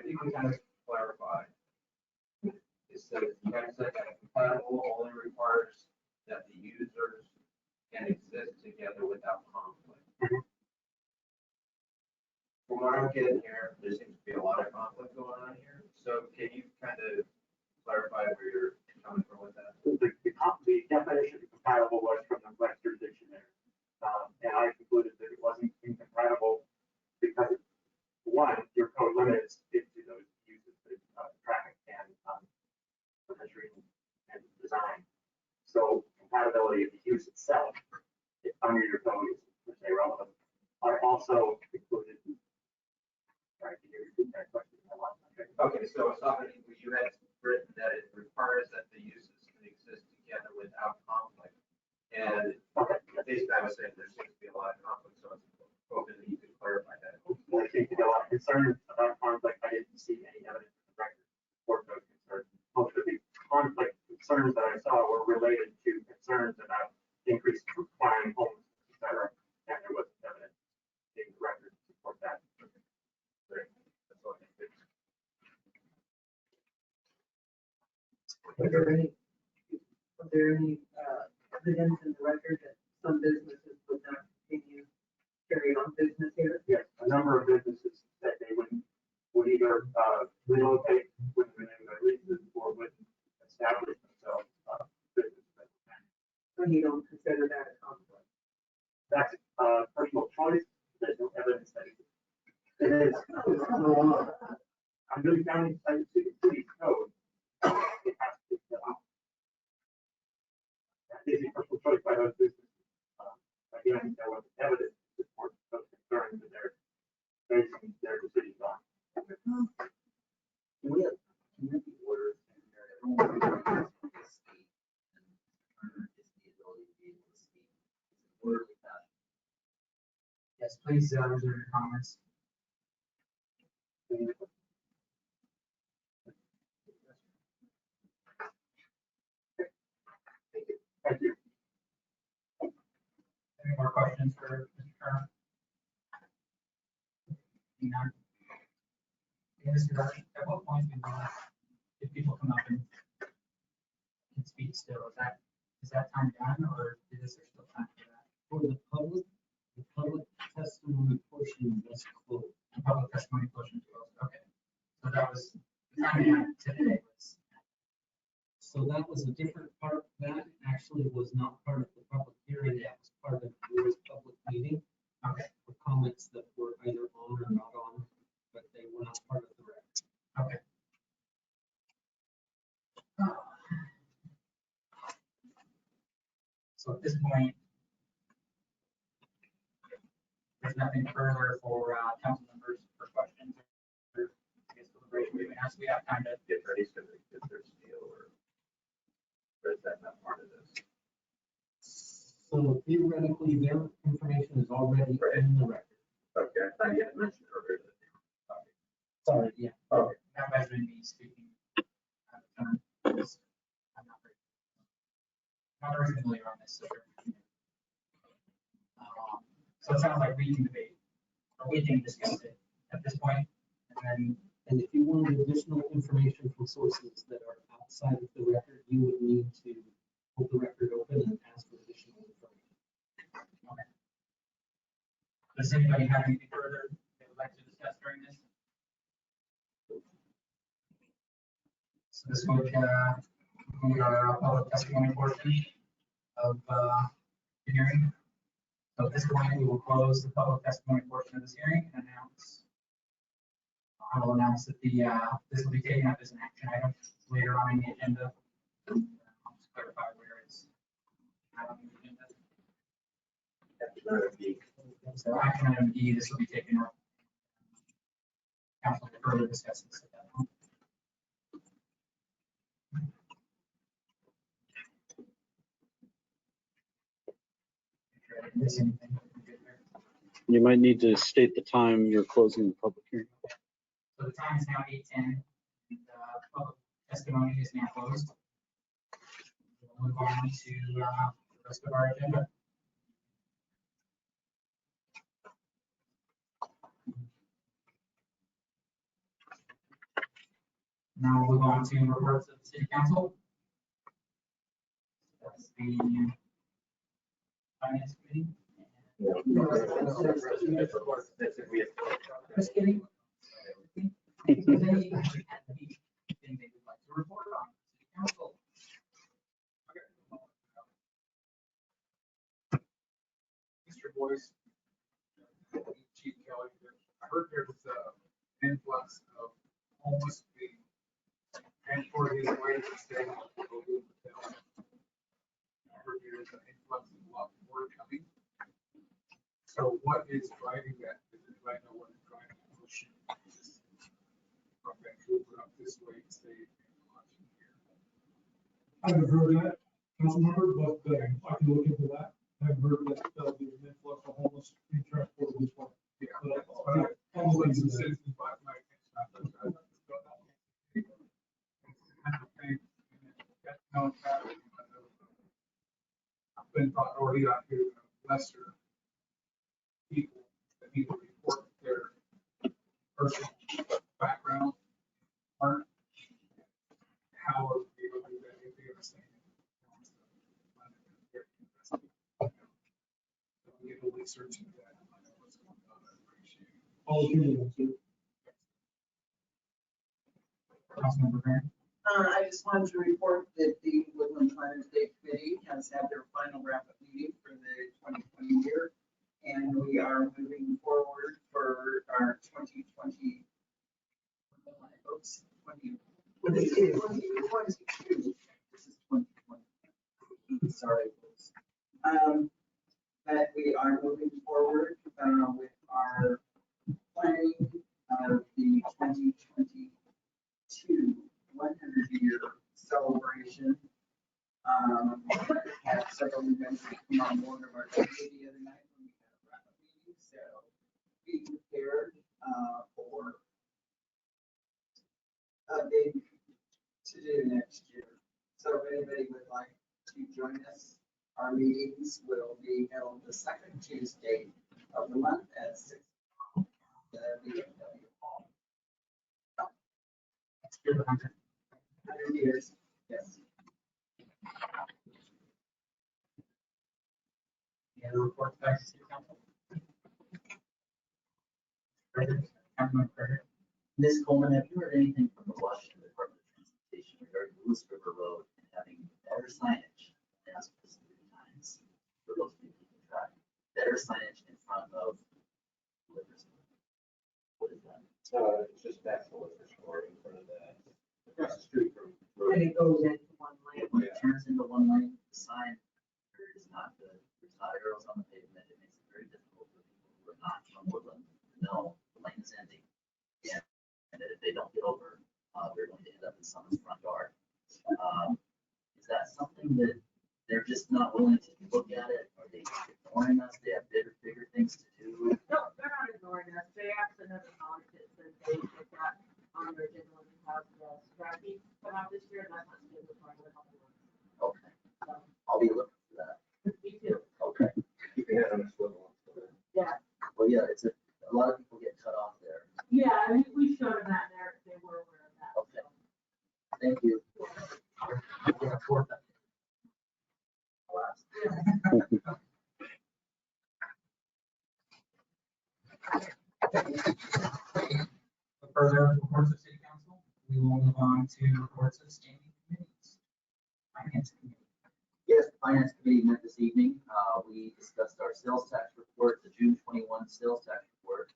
think we kind of clarified. It says the text that compatible only requires that the users can exist together without conflict. From what I'm getting here, there seems to be a lot of conflict going on here. So can you kind of clarify where you're coming from with that? The definition of compatible was from the Webster Dictionary. And I concluded that it wasn't incompatible because, one, your code limits it to those uses of traffic and measuring and design. So compatibility of the use itself under your code is per se relevant. I also concluded. Sorry, can you repeat that question? Okay, so it's not, you had written that it requires that the uses can exist together without conflict. And basically I was saying there seems to be a lot of conflict, so I was hoping that you could clarify that. There seems to be a lot of concern about conflict. I didn't see any evidence in the record for those concerns. Most of the conflict concerns that I saw were related to concerns about increased crime, homes, et cetera. And there was evidence in the record to support that. Great. That's all I think. Was there any evidence in the record that some businesses would not continue carry on business here? Yes, a number of businesses said they would either relocate, wouldn't renew their leases, or wouldn't establish themselves businesses. So you don't consider that a conflict? That's personal choice. There's no evidence that it is. I'm really counting city code. It has to be set up. That is a personal choice by those businesses. Again, there was evidence to support those concerns that they're basing their decisions on. Can we have the orders in there? Everyone can speak, and the ability to be able to speak. It's an orderly fashion. Yes, please reserve your comments. Thank you. Any more questions for Mr. Kerr? None. Mr. Rush, at what point do we, if people come up and can speak still, is that time done, or is there still time for that? For the public testimony portion was closed. The public testimony portion is closed, okay. So that was, the time we had today was. So that was a different part. That actually was not part of the public hearing. That was part of your public meeting. Okay. For comments that were either on or not on, but they were not part of the record. Okay. So at this point, there's nothing further for council members for questions or I guess deliberation. We have time to Get ready to get their steel or is that not part of this? So theoretically, their information is already in the record. Okay, I had mentioned earlier that they were talking. Sorry, yeah. Okay. that might be me speaking out of turn. I'm not very familiar on this. So it sounds like we can debate, or we can discuss it at this point, And if you wanted additional information from sources that are outside of the record, you would need to hold the record open and ask for additional information. Okay. Does anybody have anything further they would like to discuss during this? So this would conclude our public testimony portion of the hearing. So at this point, we will close the public testimony portion of this hearing and I will announce that this will be taken up as an action item later on in the agenda. I'll just clarify where it's not on the agenda. So action item E, this will be taken up. Council will further discuss this at that point. Miss anything? You might need to state the time you're closing the public hearing. So the time is now 8:10. And public testimony is now closed. We'll move on to the rest of our agenda. Now we'll move on to reports of the city council. That's the finance committee. Just kidding. Anything they would like to report on city council? Mr. Boyce, Chief Kelly, I heard there's an influx of homeless being transported his way to stay in the Woodland hotel. I heard there's an influx of a lot more coming. So what is driving that? Does anybody know what is driving that push from Vancouver up this way to stay in the lodging here? I haven't heard that, council member, but I can look into that. I haven't heard that there's an influx of homeless being transported this way. Yeah, I'll let some citizens by my attention. I've been thought already out here, lesser people that need to report their personal background, aren't, how are we able to do that if they are staying in? We get a research into that. And find out what's going on. I appreciate it. All the people, too. Councilmember Grant. I just wanted to report that the Woodland Planners Day Committee has had their final wrap-up meeting for the 2020 year. And we are moving forward for our 2020. Oops, 2022. This is 2020. Sorry, folks. But we are moving forward with our planning of the 2022 100-year celebration. Had several events that come on board of our committee the other night when we had a wrap-up meeting. So be prepared for a big to-do next year. So if anybody would like to join us, our meetings will be held the second Tuesday of the month at 6 o'clock. The BMW Hall. 100 years, yes. Any other reports back to city council? Councilmember Craig. Ms. Coleman, have you heard anything from the Washington Department of Transportation regarding Lewis River Road and having better signage? I asked this 3 times for those people keeping track. Better signage in front of liquor store. What is that? It's just back to the liquor store in front of that, across the street from. And it goes into one lane. When it turns into one lane, the sign is not good. There's not arrows on the pavement. It makes it very difficult for people who are not from Woodland to know the lane is ending. Yeah. And that if they don't get over, they're going to end up in someone's front yard. Is that something that they're just not willing to look at it? Are they ignoring us? They have bigger things to do? No, they're not ignoring us. They actually have acknowledged it, since they put that on their agenda when we have the strategy come out this year, and that's not scheduled for another couple of months. Okay. I'll be looking for that. Me too. Okay. Keep your head on a swivel. Yeah. Well, yeah, it's a lot of people get cut off there. Yeah, I mean, we showed them that there, they were aware of that. Okay. Thank you. Further reports of city council, we will move on to reports of standing committees. Finance committee. Yes, the Finance Committee met this evening. We discussed our sales tax report, the June 21 sales tax report.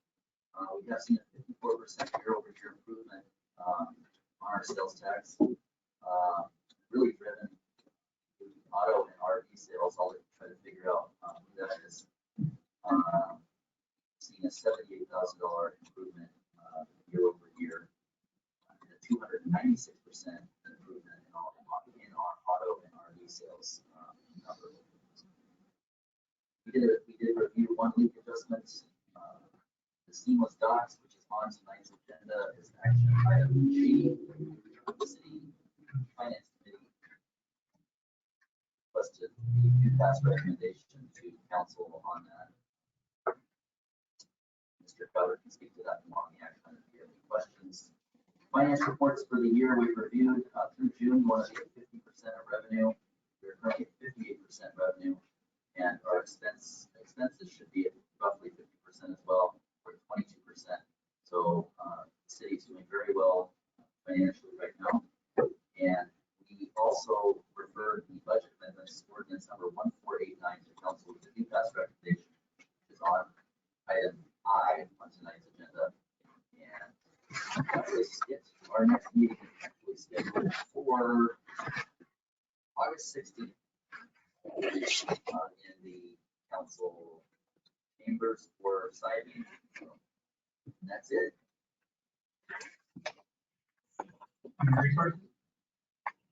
We have seen a 54% year-over-year improvement on our sales tax. Really driven auto and RV sales. I'll try to figure out who that is. Seeing a $78,000 improvement year over year, and a 296% improvement in our auto and RV sales number. We did review 1 leak adjustments. The seamless docks, which is on tonight's agenda, is action item G. The city finance committee requested the pass recommendation to council on that. Mr. Crowder can speak to that more on the action item if you have any questions. Finance reports for the year we've reviewed through June, want to be at 50% of revenue. We're currently at 58% revenue, and our expenses should be at roughly 50% as well, or 22%. So the city's doing very well financially right now. And we also referred the budget amendments ordinance number 1489 to council with the new pass recommendation, which is on item I on tonight's agenda. And that is it. Our next meeting is actually scheduled for August 16th in the council chambers for side meeting. So that's it.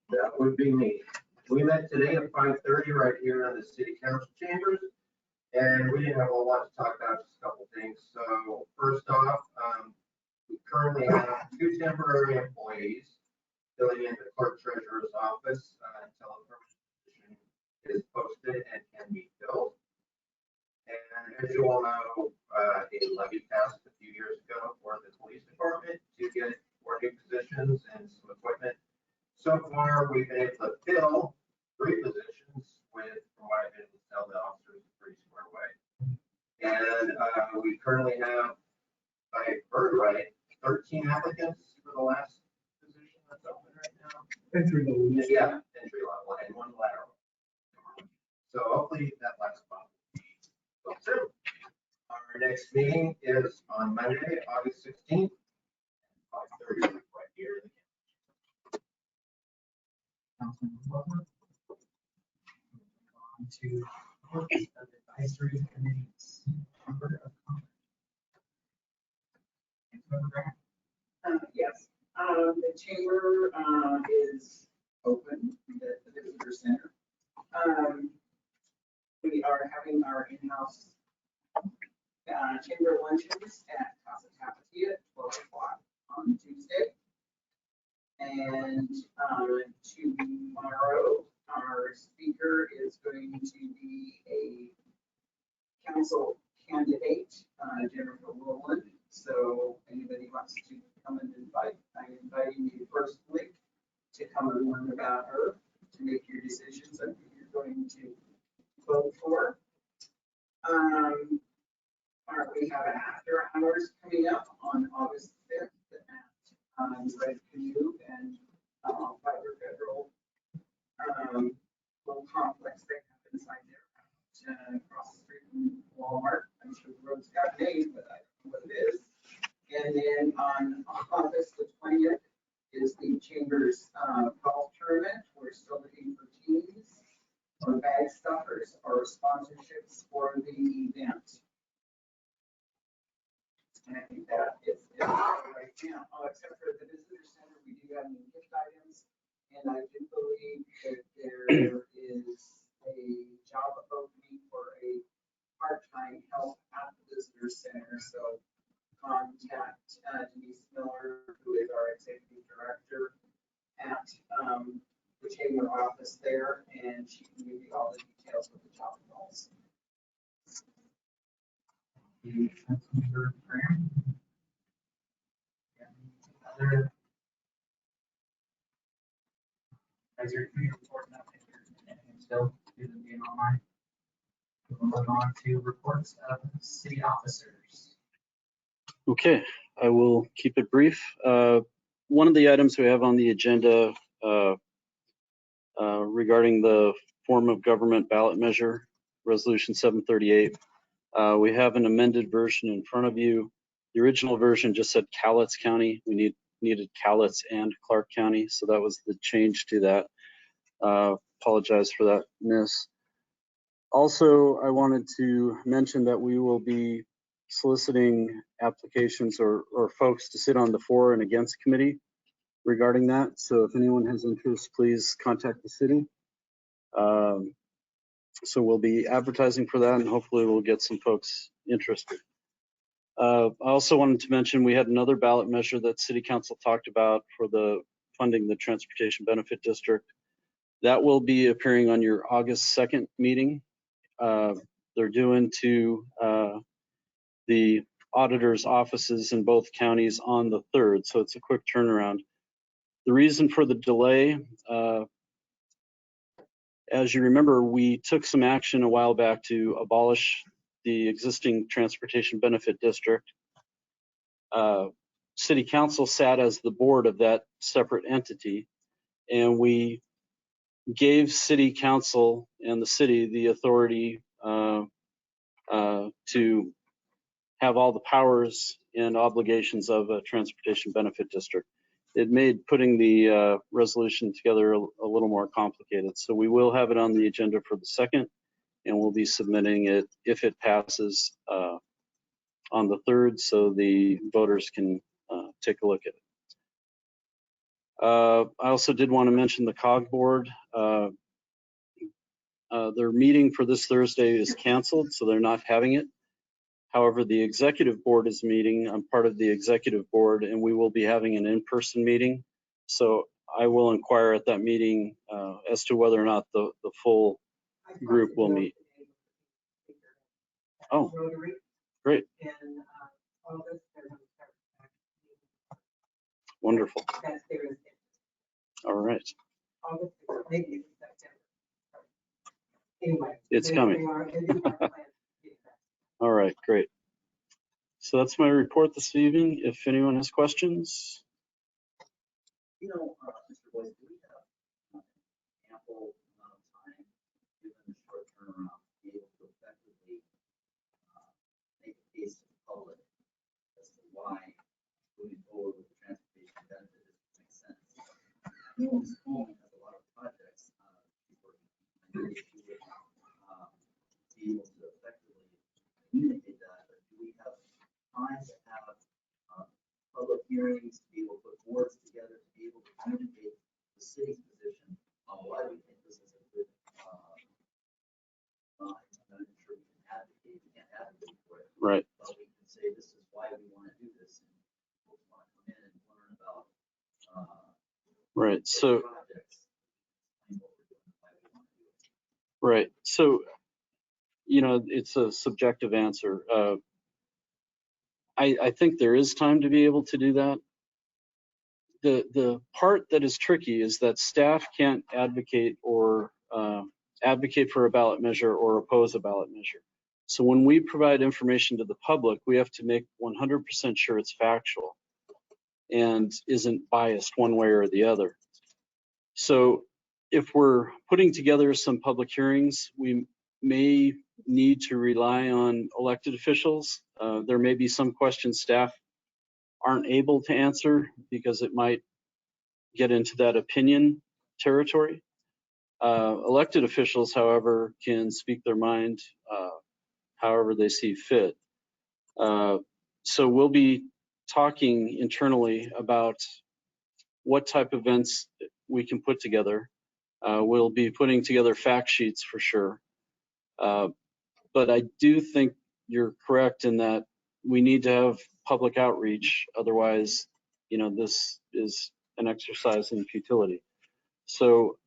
That would be me. We met today at 5:30 right here in the city council chambers, and we didn't have a lot to talk about, just a couple things. So first off, we currently have 2 temporary employees filling in the clerk treasurer's office until a permanent position is posted and can be filled. And as you all know, a levy passed a few years ago for the police department to get 4 new positions and some equipment. So far, we've been able to fill 3 positions with, from what I've been able to tell the officers, a pretty square way. And we currently have, if I heard right, 13 applicants for the last position that's open right now. Entry level. Yeah, entry level and 1 lateral. So hopefully that last spot will be filled soon. Our next meeting is on Monday, August 16th, 5:30 right here. Councilman Woodland. On to reports of advisory committees. Chamber of Commerce. Councilmember Grant. Yes, the chamber is open at the visitor center. We are having our in-house chamber luncheons at Casa Tapatía at 12 o'clock on Tuesday. And tomorrow, our speaker is going to be a council candidate, Jennifer Woodland. So anybody wants to come and I'm inviting you personally to come and learn about her, to make your decisions on who you're going to vote for. We have an after hours coming up on August 5th at Red Canoe and Fiber Federal little complex they have inside there across the street from Walmart. I'm sure the road's got a name, but I don't know what it is. And then on August the 20th is the Chamber's golf tournament. We're still looking for teams or bag stuffers or sponsorships for the event. And I think that is it right now. Except for the visitor center, we do have any gift items. And I do believe that there is a job opening for a part-time help at the visitor center. So contact Denise Miller, who is our executive director at the chamber office there, and she can give you all the details of the job roles. Councilmember Graham. Other advisory committee report, nothing. And still, due to being online. We'll move on to reports of city officers. Okay, I will keep it brief. One of the items we have on the agenda regarding the form of government ballot measure, Resolution 738. We have an amended version in front of you. The original version just said Cowlitz County. We needed Cowlitz and Clark County, so that was the change to that. Apologize for that miss. Also, I wanted to mention that we will be soliciting applications or folks to sit on the for and against committee regarding that. So if anyone has interest, please contact the city. So we'll be advertising for that, and hopefully we'll get some folks interested. I also wanted to mention we had another ballot measure that City Council talked about for the funding the Transportation Benefit District. That will be appearing on your August 2nd meeting. They're due into the auditor's offices in both counties on the 3rd, so it's a quick turnaround. The reason for the delay, as you remember, we took some action a while back to abolish the existing transportation benefit district. City Council sat as the board of that separate entity, and we gave City Council and the city the authority to have all the powers and obligations of a transportation benefit district. It made putting the resolution together a little more complicated. So we will have it on the agenda for the 2nd, and we'll be submitting it if it passes on the 3rd, so the voters can take a look at it. I also did want to mention the COG board. Their meeting for this Thursday is canceled, so they're not having it. However, the executive board is meeting. I'm part of the executive board, and we will be having an in-person meeting. So I will inquire at that meeting as to whether or not the full group will meet. Oh, great. Wonderful. All right. It's coming. All right, great. So that's my report this evening. If anyone has questions. You know, Mr. Boyce, do we have ample amount of time, given the short turnaround, to be able to effectively make a case to the public as to why moving forward with the transportation benefit makes sense? This home has a lot of projects she's working on. I know that she would be able to effectively communicate that, but do we have time to have public hearings, to be able to put boards together, to be able to communicate the city's position on why we think this is a good I'm not sure we can advocate, we can't advocate for it. Right. But we can say this is why we want to do this, and folks want to come in and learn about right. So projects. right. So, you know, it's a subjective answer. I think there is time to be able to do that. The part that is tricky is that staff can't advocate or advocate for a ballot measure or oppose a ballot measure. So when we provide information to the public, we have to make 100% sure it's factual and isn't biased one way or the other. So if we're putting together some public hearings, we may need to rely on elected officials. There may be some questions staff aren't able to answer because it might get into that opinion territory. Elected officials, however, can speak their mind however they see fit. So we'll be talking internally about what type of events we can put together. We'll be putting together fact sheets for sure. But I do think you're correct in that we need to have public outreach. Otherwise, you know, this is an exercise in futility. So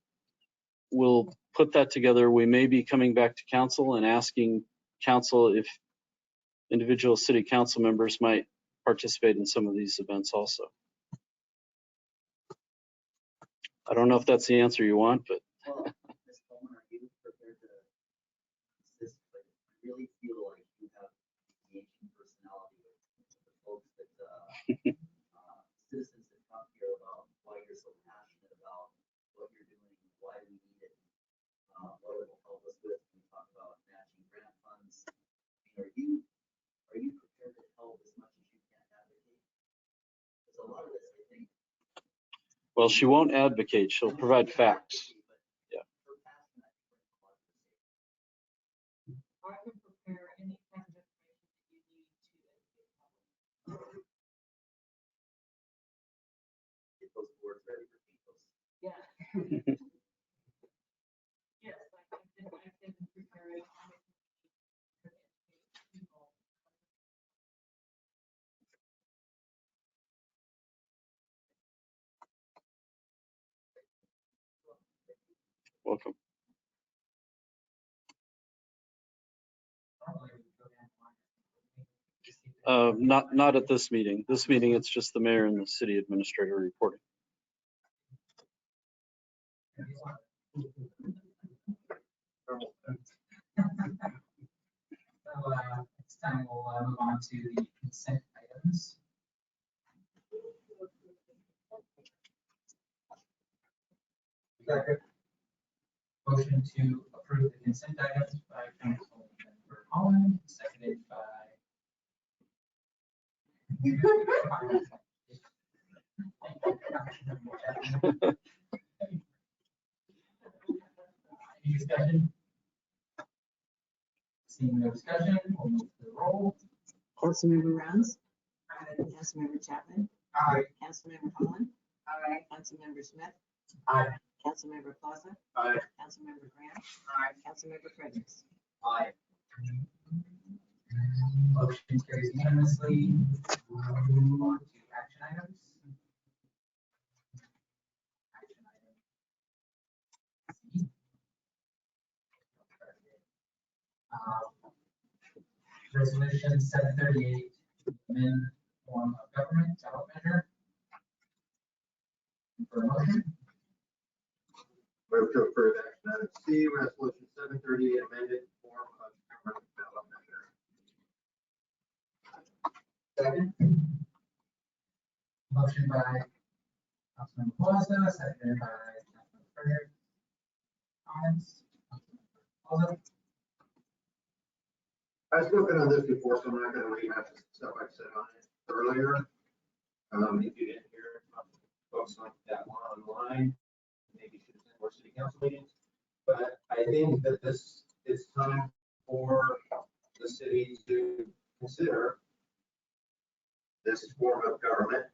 we'll put that together. We may be coming back to council and asking council if individual city council members might participate in some of these events also. I don't know if that's the answer you want, but. Well, Ms. Coleman, are you prepared to assist? But I really feel like you have engaging personality with the folks that citizens that come here about why you're so passionate about what you're doing, why we need it, what it will help us with when we talk about matching grant funds. I mean, are you prepared to help as much as you can advocate? Because a lot of this, I think. Well, she won't advocate. She'll provide facts. Yeah. I can prepare any kind of information that you need to educate public. Get those boards ready for people. Yeah. Yes, I can prepare it. Welcome. Not at this meeting. This meeting, it's just the mayor and the city administrator reporting. So, next time we'll move on to the consent items. Motion to approve the consent items by Councilmember Holland, seconded by. Any discussion? Seeing no discussion, we'll move to the roll. Councilmember Rounds. Councilmember Chapman. Aye. Councilmember Holland. Aye. Councilmember Smith. Aye. Councilmember Plaza. Aye. Councilmember Graham. Aye. Councilmember Fredericks. Aye. Motion carries unanimously. We'll move on to action items. Action item C. Resolution 738, amend form of government ballot measure. For a motion, Move to approve action item C, resolution 738, amended form of government ballot measure. second. Motion by Councilmember Plaza, seconded by Councilmember Fredericks. Comments? Councilmember Plaza? I've spoken on this before, so I'm not going to rehash the stuff I said on it earlier. If you didn't hear folks on that one online, maybe should attend more city council meetings. But I think that this is time for the city to consider this form of government.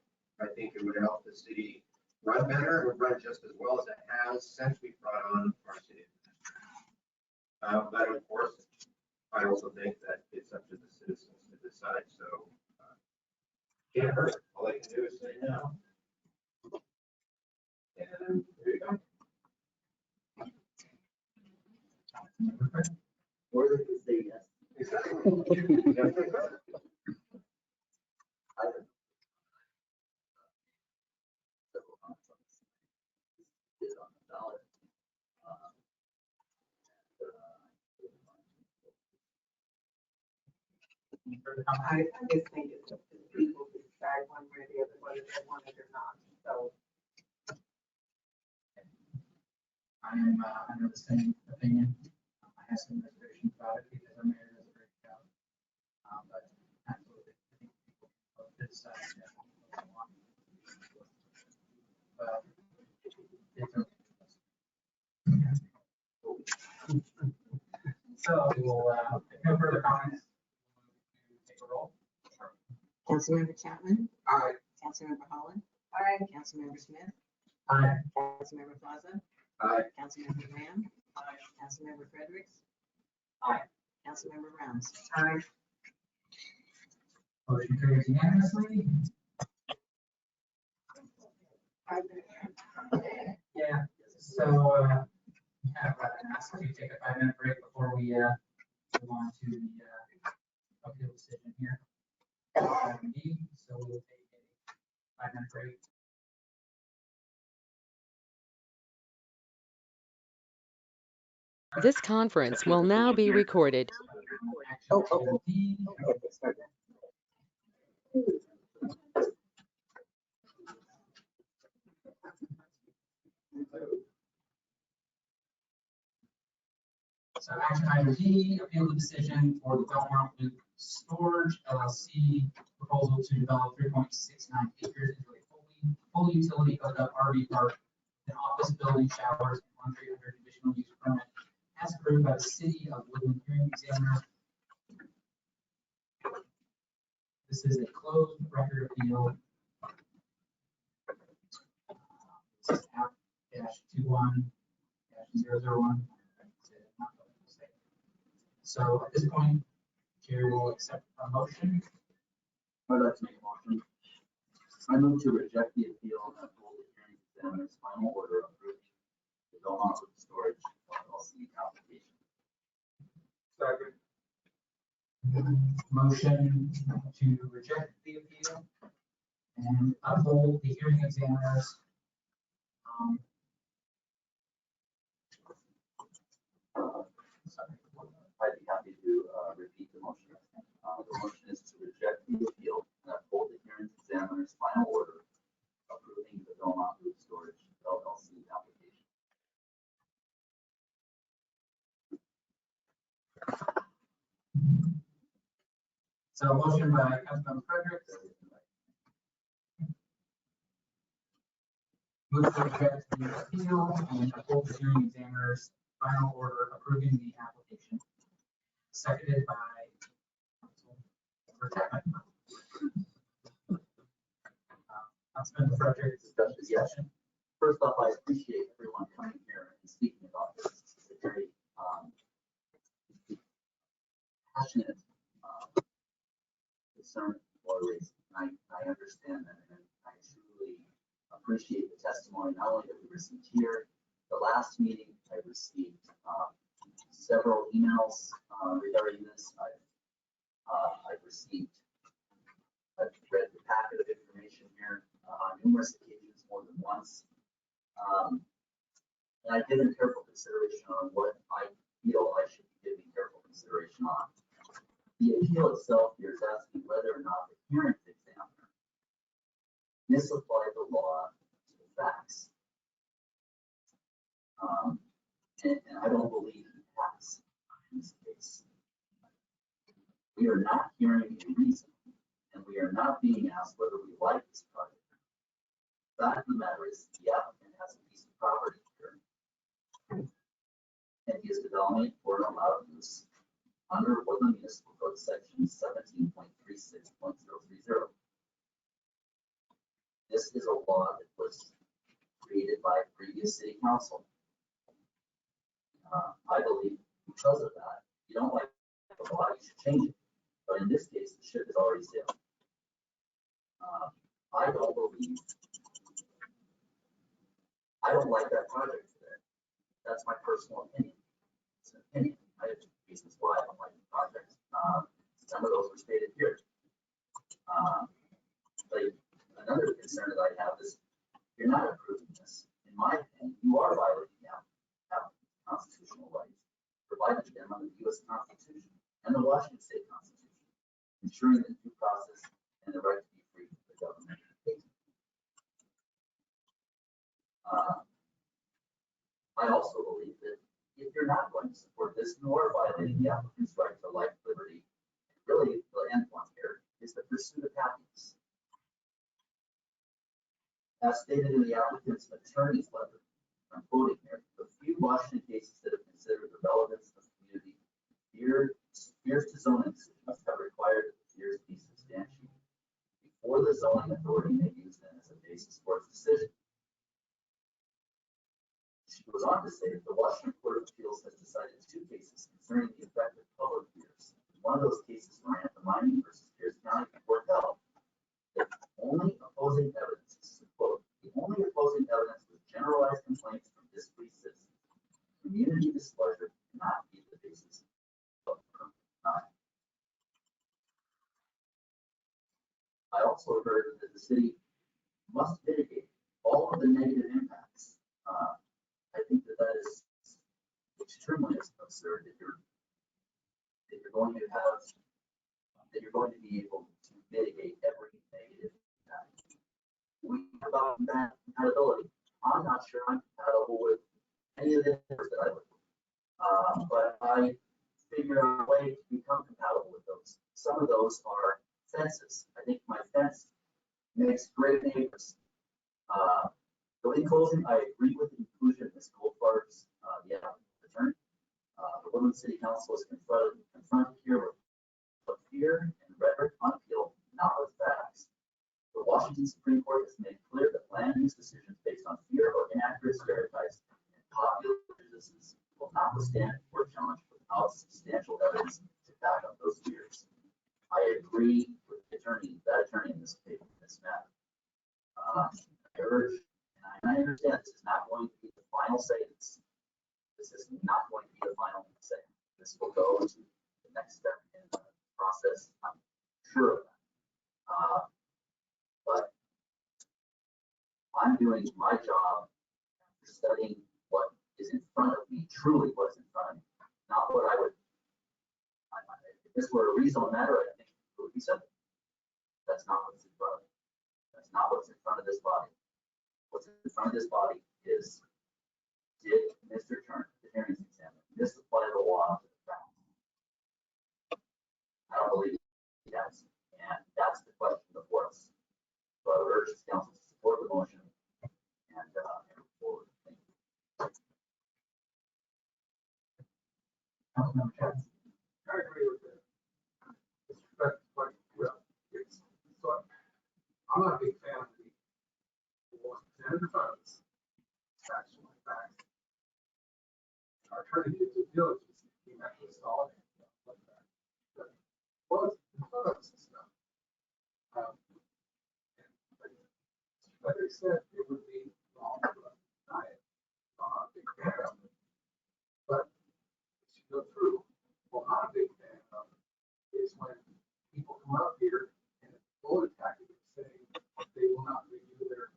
I think it would help the city run better. It would run just as well as it has since we brought on our city administrator. But of course, I also think that it's up to the citizens to decide, so can't hurt. All they can do is say no. And there you go. Or they can say yes. Exactly. Is on the ballot. I just think it's up to the people to decide one way or the other, whether they want it or not, so. I am under the same opinion. I have some reservations about it because our mayor does a great job. But absolutely, I think people can decide that what they want. But it's okay. So we will, if no further comments, take a roll. Councilmember Chapman. Aye. Councilmember Holland. Aye. Councilmember Smith. Aye. Councilmember Plaza. Aye. Councilmember Graham. Aye. Councilmember Fredericks. Aye. Councilmember Rounds. Aye. Motion carries unanimously. Yeah, so, have an ask to take a 5-minute break before we, move on to the, appeal decision here. Item D, so we'll take a 5-minute break. This conference will now be recorded. Action item D. So action item D, appeal the decision for the Belmont Loop Storage LLC proposal to develop 3.69 acres into a fully utility hookup RV park, an office building, showers, and laundry under conditional use permit as approved by the city of Woodland hearing examiner. This is a closed record appeal. This is app -21-001. So at this point, Chair will accept a motion. I'd like to make a motion. I move to reject the appeal and uphold the hearing examiner's final order approving the Belmont Loop Storage LLC application. Second. motion to reject the appeal and uphold the hearing examiner's I'd be happy to repeat the motion. The motion is to reject the appeal and uphold the hearing examiner's final order approving the Belmont Food Storage LLC application. So motion by Councilmember Fredericks. Move to reject the appeal and uphold the hearing examiner's final order approving the application. Seconded by Councilmember Chapman. Councilmember Fredericks. Discussion. First off, I appreciate everyone coming here and speaking about this. It's a very passionate concern for race. I understand that, and I truly appreciate the testimony not only that we received here, the last meeting I received several emails regarding this. I've read the packet of information here on numerous occasions, more than once. And I've given careful consideration on what I feel I should be giving careful consideration on. The appeal itself here is asking whether or not the hearing examiner misapplied the law to the facts. And I don't believe he has in this case. We are not hearing a reason, and we are not being asked whether we like this project. The fact of the matter is, the applicant has a piece of property here, and he is developing for an allowed use under Woodland Municipal Code Section 17.36.030. This is a law that was created by a previous city council. I believe because of that, you don't like the law, you should change it. But in this case, the ship is already sailed. I don't like that project today. That's my personal opinion. It's an opinion. I have reasons why I don't like the project. Some of those were stated here. But another concern that I have is you're not approving this. In my opinion, you are violating constitutional rights provided to them under the U.S. Constitution and the Washington State Constitution, ensuring the due process and the right to be free from the government. I also believe that if you're not going to support this, you are violating the applicant's right to life, liberty. Really, the end point here is the pursuit of happiness. As stated in the applicant's attorney's letter, I'm quoting here, the few Washington cases that have considered the relevance of community fears to zoning decisions have required that the fears be substantiated before the zoning authority may use them as a basis for its decision. She goes on to say that the Washington Court of Appeals has decided 2 cases concerning the effect of public fears. One of those cases, Miranda Mining versus Pierce County Court held that only opposing evidence, quote, the only opposing evidence was generalized complaints from displeased citizens. Community displeasure cannot be the basis of permanent denial. I also heard that the city must mitigate all of the negative impacts. I think that is extremely absurd that you're going to be able to mitigate every negative impact. We talk about compatibility. I'm not sure I'm compatible with any of the neighbors that I live with, but I figure out a way to become compatible with those. Some of those are fences. I think my fence makes great neighbors. So in closing, I agree with the inclusion of Ms. Goldfar's, the applicant's attorney. The Woodland City Council is confronted here with fear and rhetoric on appeal, not with facts. The Washington Supreme Court has made clear that land use decisions based on fear or inaccurate stereotypes and popular prejudices will not withstand court challenge without substantial evidence to back up those fears. I agree with the attorney, in this case, in this matter. I urge, and I understand this is not going to be the final say. This is not going to be the final say. This will go to the next step in the process. I'm sure of that. But I'm doing my job after studying what is in front of me, truly what's in front of me, not what I would. If this were a reasonable matter, I think it would be simple. That's not what's in front of me. That's not what's in front of this body. What's in front of this body is, did Mr. Turner, the hearings examiner, misapply the law to the facts? I don't believe he has. And that's the question before us. So I would urge this council to support the motion and move forward. Thank you. Councilmember Chapman. I agree with that. But, well, so I'm not a big fan of what's presented in front of us. Factual facts. Our attorney did due diligence, he actually saw it. But what's in front of us is stuff. Like I said, it would be wrong for us to deny it. I'm not a big fan of it. But it should go through. Well, I'm not a big fan of is when people come up here and bullet attacking and saying they will not renew their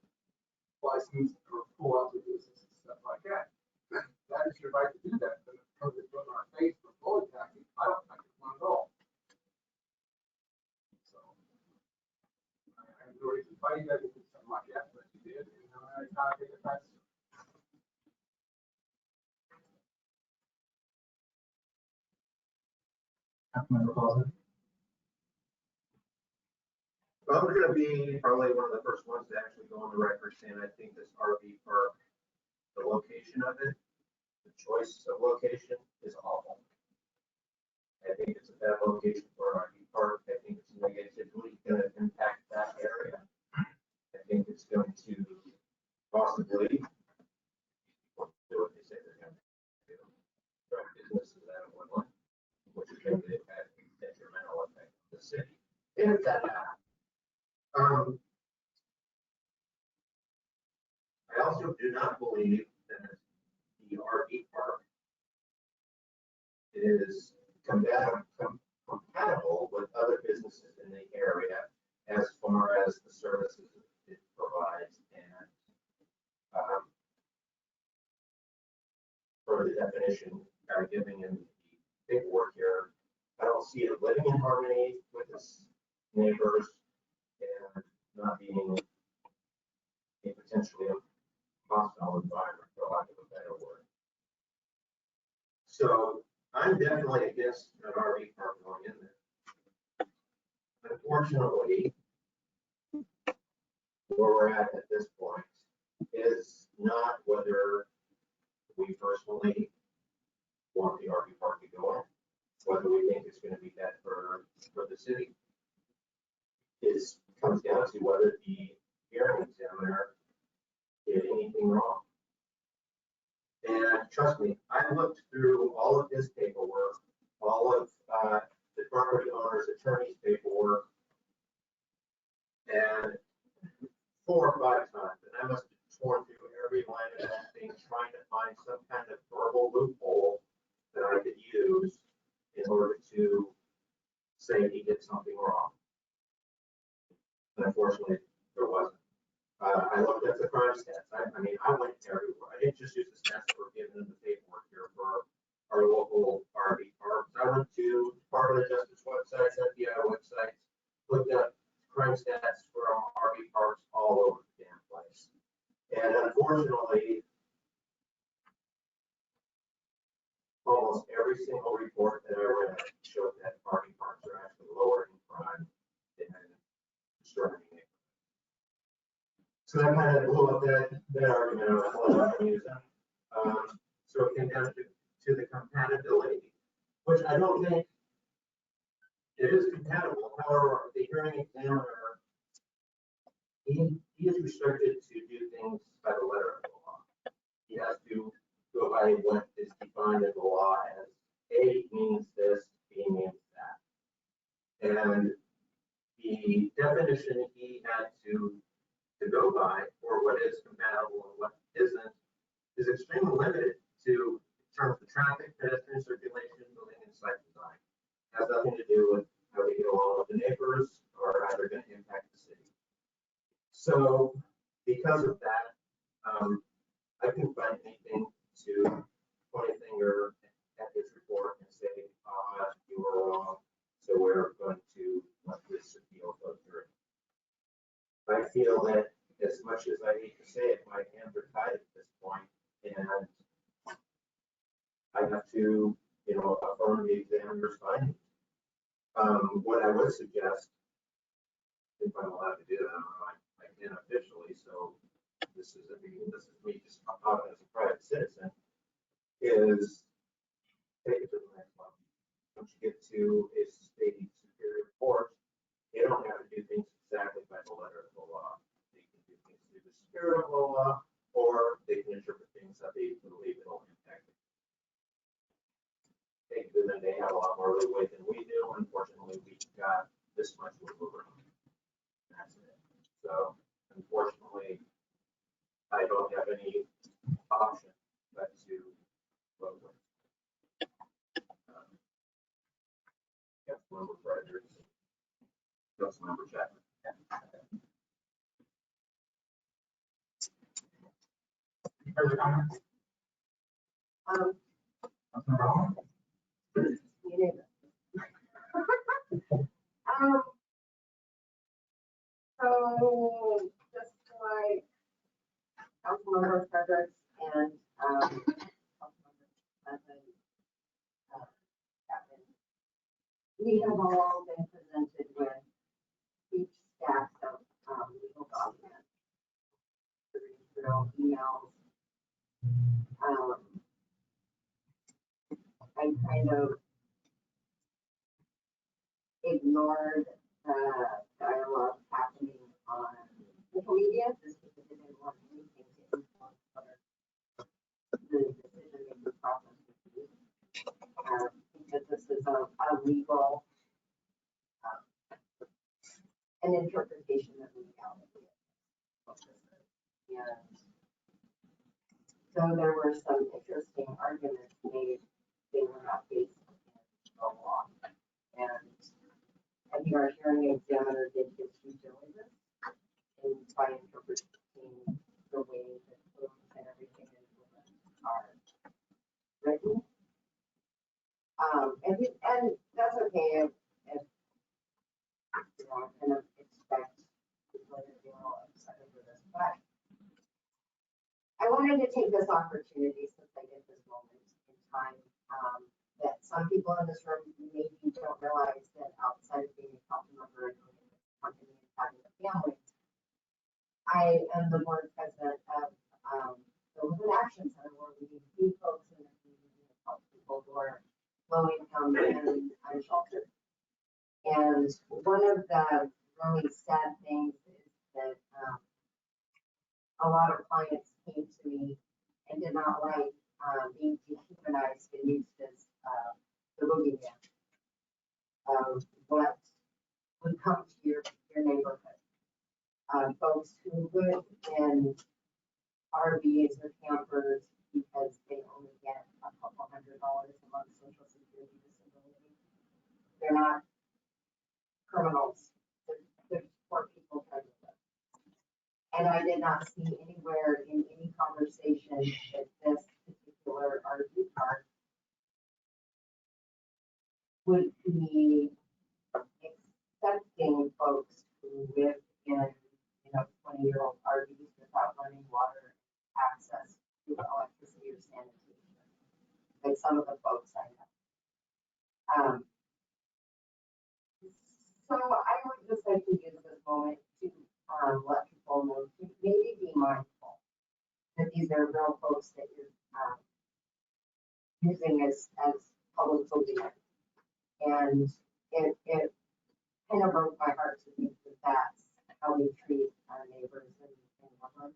license or pull out their business and stuff like that. That is your right to do that, but because it's on our face for bullet attacking, I don't think it's one at all. So I have no reason to fight you guys if it's something like that, but you did, and I kind of think that that's. Councilmember Plaza. I'm going to be probably one of the first ones to actually go on the record saying I think this RV park, the location of it, the choice of location is awful. I think it's a bad location for an RV park. I think it's negatively going to impact that area. I think it's going to possibly do what they say they're going to do. Drive businesses out of Woodland, which is going to have a detrimental effect on the city. If that happens. I also do not believe that the RV park is compatible with other businesses in the area as far as the services it provides and for the definition giving in the paperwork here, I don't see it living in harmony with its neighbors and not being a potentially hostile environment, for lack of a better word. So I'm definitely against an RV park going in there. Unfortunately, where we're at this point is not whether we personally want the RV park to go in, whether we think it's going to be bad for the city. It comes down to whether the hearing examiner did anything wrong. And trust me, I looked through all of his paperwork, all of the property owner's attorney's paperwork, and 4 or 5 times, and I must have torn through every line of that thing trying to find some kind of verbal loophole that I could use in order to say he did something wrong. And unfortunately, there wasn't. I looked at the crime stats. I mean, I went everywhere. I didn't just use the stats that were given in the paperwork here for our local RV parks. I went to Department of Justice websites, FBI websites, looked up crime stats for our RV parks all over the damn place. And unfortunately, almost every single report that I read showed that RV parks are actually lower in crime than destroying it. So that kind of blew up that argument I was going to use. So it came down to the compatibility, which I don't think it is compatible. However, the hearing examiner, he is restricted to do things by the letter of the law. He has to go by what is defined in the law as A means this, B means that. And the definition he had to go by for what is compatible and what isn't is extremely limited to in terms of traffic, pedestrian circulation, building and site design. It has nothing to do with the neighbors or how they're gonna impact the city. So because of that, I couldn't find anything to point a finger at this report and say, you were wrong, so we're going to let this appeal go through. I feel that as much as I hate to say it, my hands are tied at this point, and I have to, affirm the examiner's findings. What I would suggest, if I'm allowed to do that, I can officially, so this is me just talking as a private citizen, is take it to the next level. Once you get to a state superior court, they don't have to do things exactly by the letter of the law. They can do things through the spirit of the law, or they can interpret things that they believe it'll impact. Then they have a lot more leeway than we do. Unfortunately, we've got this much wiggle room. That's it. So unfortunately, I don't have any option but to vote with. Councilmember Fredericks, Councilmember Chapman. Further comments? Councilmember Hall? So just like Councilmember Fredericks and Councilmember Chapman, we have all been presented with huge stacks of legal documents, through emails. I kind of ignored the dialogue happening on social media just because I didn't want anything to influence the decision-making process. Because this is a legal, an interpretation of legality. And so there were some interesting arguments made. They were not based in the law. And I think our hearing examiner did his due diligence in by interpreting the way that codes and everything in Woodland are written. And that's okay if I kind of expect people to be all excited for this, but I wanted to take this opportunity since I get this moment in time, that some people in this room maybe don't realize that outside of being a council member and owning a company and having a family, I am the board president of the Woodland Action Center, where we feed folks in the community and help people who are low income and unsheltered. And one of the really sad things is that a lot of clients came to me and did not like being dehumanized and used as the boogeyman of what would come to your neighborhood. Folks who live in RVs or campers because they only get a couple $100 a month social security disability. They're not criminals. They're poor people trying to live. And I did not see anywhere in any conversation that this particular RV park would be accepting folks who live in, 20-year-old RVs without running water, access to electricity or sanitation, like some of the folks I know. So I would just like to use this moment to let people know to maybe be mindful that these are real folks that you're using as public boogeymen. And it kind of broke my heart to think that that's how we treat our neighbors in Woodland,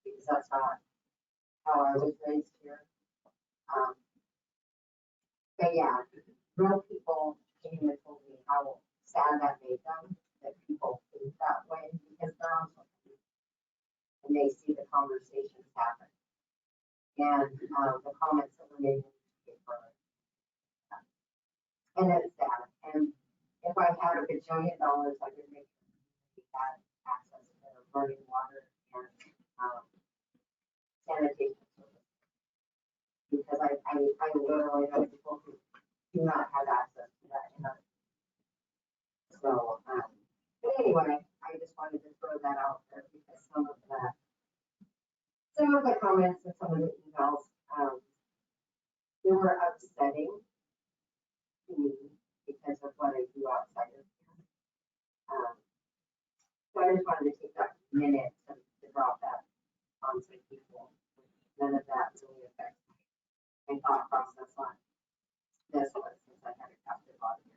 because that's not how I was raised here. But yeah, real people came and told me how sad that made them, that people think that way because they're on social media and they see the conversations happen and the comments that were made in the paper. And it's sad. And if I $1 million, I could make sure we had access to running water and sanitation service. Because I literally know people who do not have access to that. So, but anyway, I just wanted to throw that out there because some of the comments and some of the emails, they were upsetting to me because of what I do outside of here. So I just wanted to take that minute to drop that on some people. None of that really affects my thought process on this one since I had a captive audience.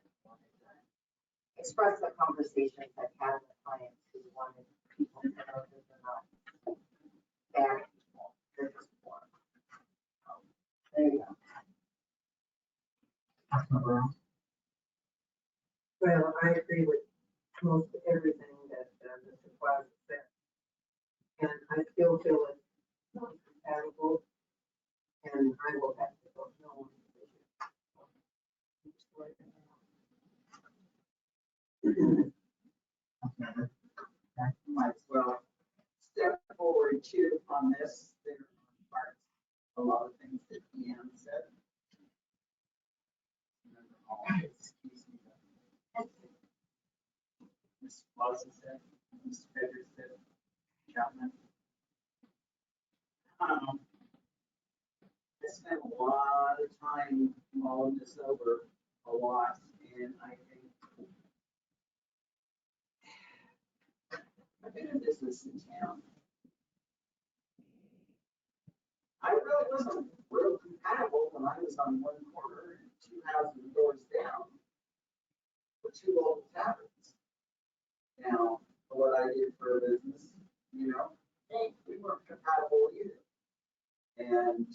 Express the conversations I've had with clients who wanted people to know that they're not bad people, they're just poor. There you go. Well, I agree with most everything that Mr. Plaza said. And I still feel it's not compatible, and I will have to vote no on the issue. Might as well step forward too on this. There are a lot of things that Deanne said. Excuse me. Ms. Plaza said, Ms. Feather said, Chapman. I spent a lot of time mulling this over a lot, and I think I've been in business in town. I really wasn't real compatible when I was on one corner and 2,000 doors down with two local taverns. Now, for what I did for a business, hey, we weren't compatible either. And,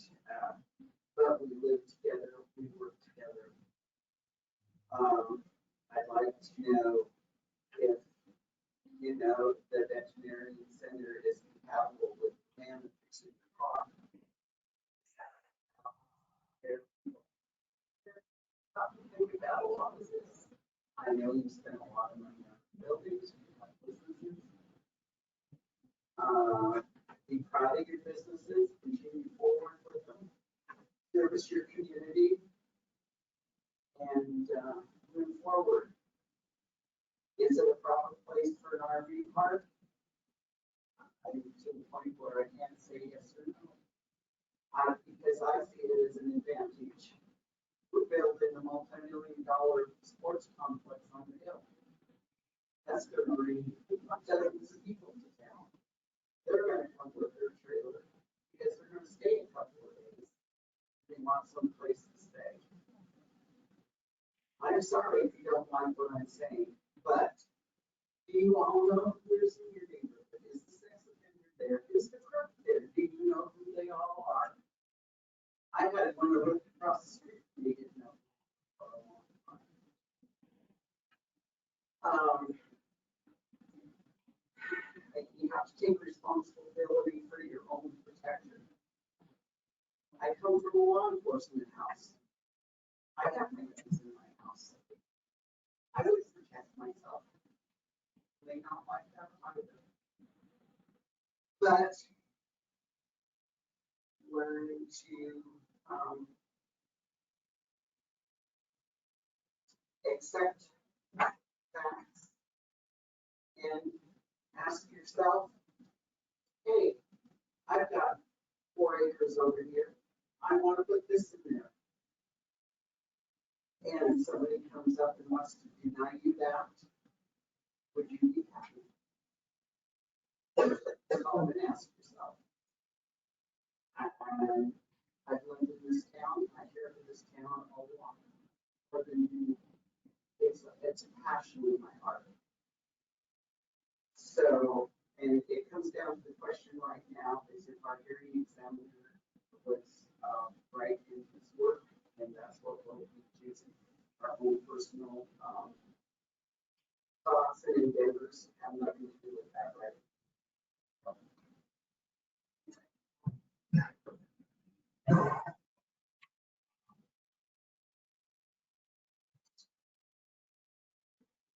but we lived together, we worked together. I'd like to know if, the veterinarian center is compatible with the man that fixes the car. Think about a lot of this. I know you spent a lot of money on buildings, businesses. Be proud of your businesses, continue forward with them, service your community, and move forward. Is it a proper place for an RV park? I'm to the point where I can't say yes or no. Because I see it as an advantage. We're building a multi-million-dollar sports complex on the hill. That's going to bring dozens of people to town. They're going to come with their trailer because they're going to stay a couple of days. They want some place to stay. I'm sorry if you don't like what I'm saying, but do you all know who lives in your neighborhood? Is the sex offender there? Is the crook there? Do you know who they all are? I had one who lived across the street. They didn't know. You have to take responsibility for your own protection. I come from a law enforcement house. I have my guns in my house. I always protect myself. They not like that either. But learn to accept facts and ask yourself, hey, I've got 4 acres over here. I want to put this in there. And somebody comes up and wants to deny you that, would you be happy? Call and ask yourself. I've lived in this town. I care for this town a lot. More than you. It's a passion in my heart. So, and it comes down to the question right now is if our hearing examiner was right in his work, and that's what we'll be choosing. Our own personal thoughts and endeavors have nothing to do with that, right?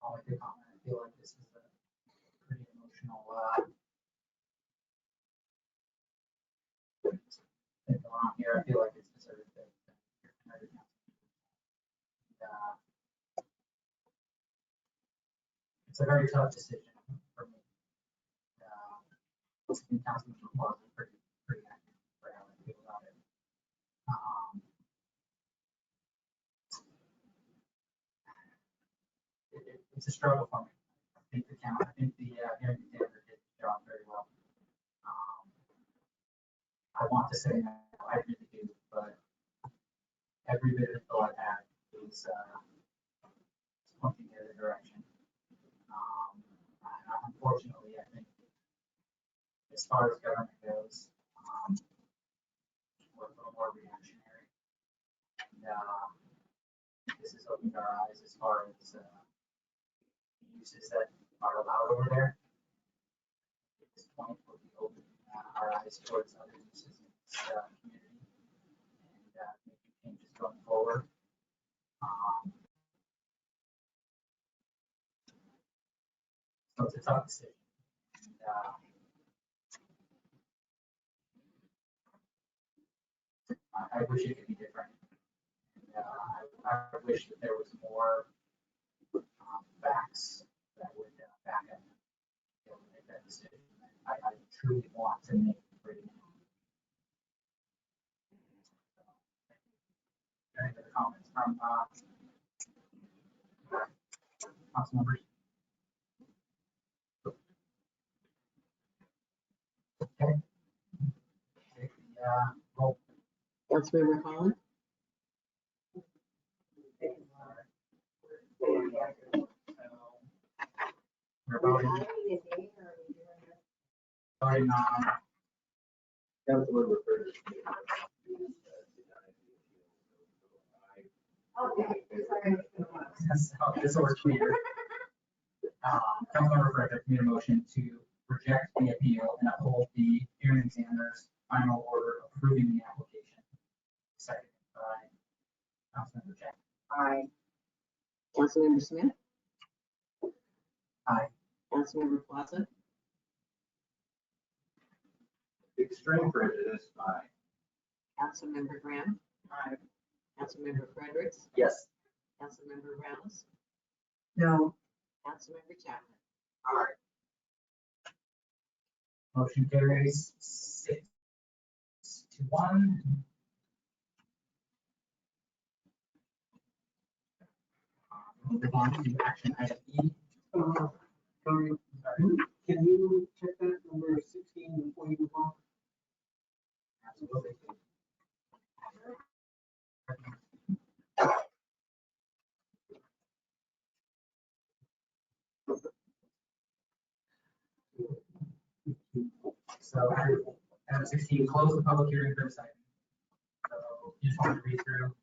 I'll make a comment. Going on here, I feel like it's deserved that. It's a very tough decision for me. Councilman was pretty active for how I feel about it. It's a struggle for me. I think the hearing examiner did the job very well. I want to say that I really do, but every bit of thought I had is pointing in the other direction. Unfortunately, I think as far as government goes, we're a little more reactionary. And this has opened our eyes as far as uses that are allowed over there. At this point, we'll be opening our eyes towards other uses in this community and making changes going forward. So it's a tough decision. I wish it could be different. I wish that there was more facts that would back up be able to make that decision. I truly want to make it pretty. Any other comments from council members? Okay. Take the roll. Councilmember Holland? We're voting on Councilmember Frederick. this over clear. Councilmember Frederick made a motion to reject the appeal and uphold the hearing examiner's final order approving the application. Seconded by Councilmember Jack. Aye. Councilmember Smith? Aye. Councilmember Plaza? Extreme prejudice, aye. Councilmember Graham? Aye. Councilmember Fredericks? Yes. Councilmember Rounds? No. Councilmember Chapman? Aye. Motion carries 6-1. Moving on to action item E. Sorry, can you check that number 16 before you move on? Absolutely. So item 16, close the public hearing for this item. So you just want to read through.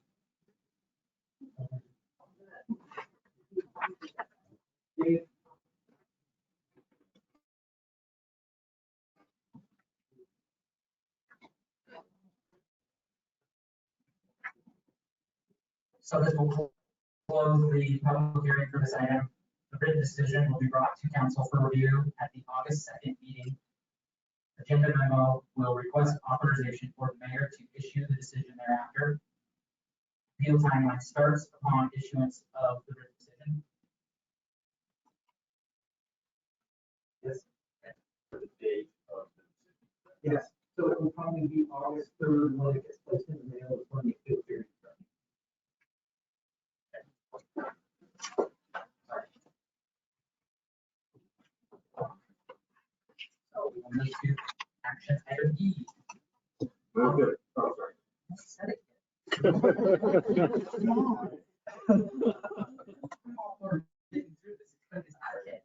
So this will close the public hearing for this item. The written decision will be brought to council for review at the August 2nd meeting. Agenda memo will request authorization for the mayor to issue the decision thereafter. Appeal timeline starts upon issuance of the written decision. Yes. For the date of the decision. Yes, so it will probably be August 3rd when it gets placed in the mail, when the appeal period starts. So we will move to action item E. Move it. Oh, sorry. I said it. Come on. We're getting through this. It's out of it.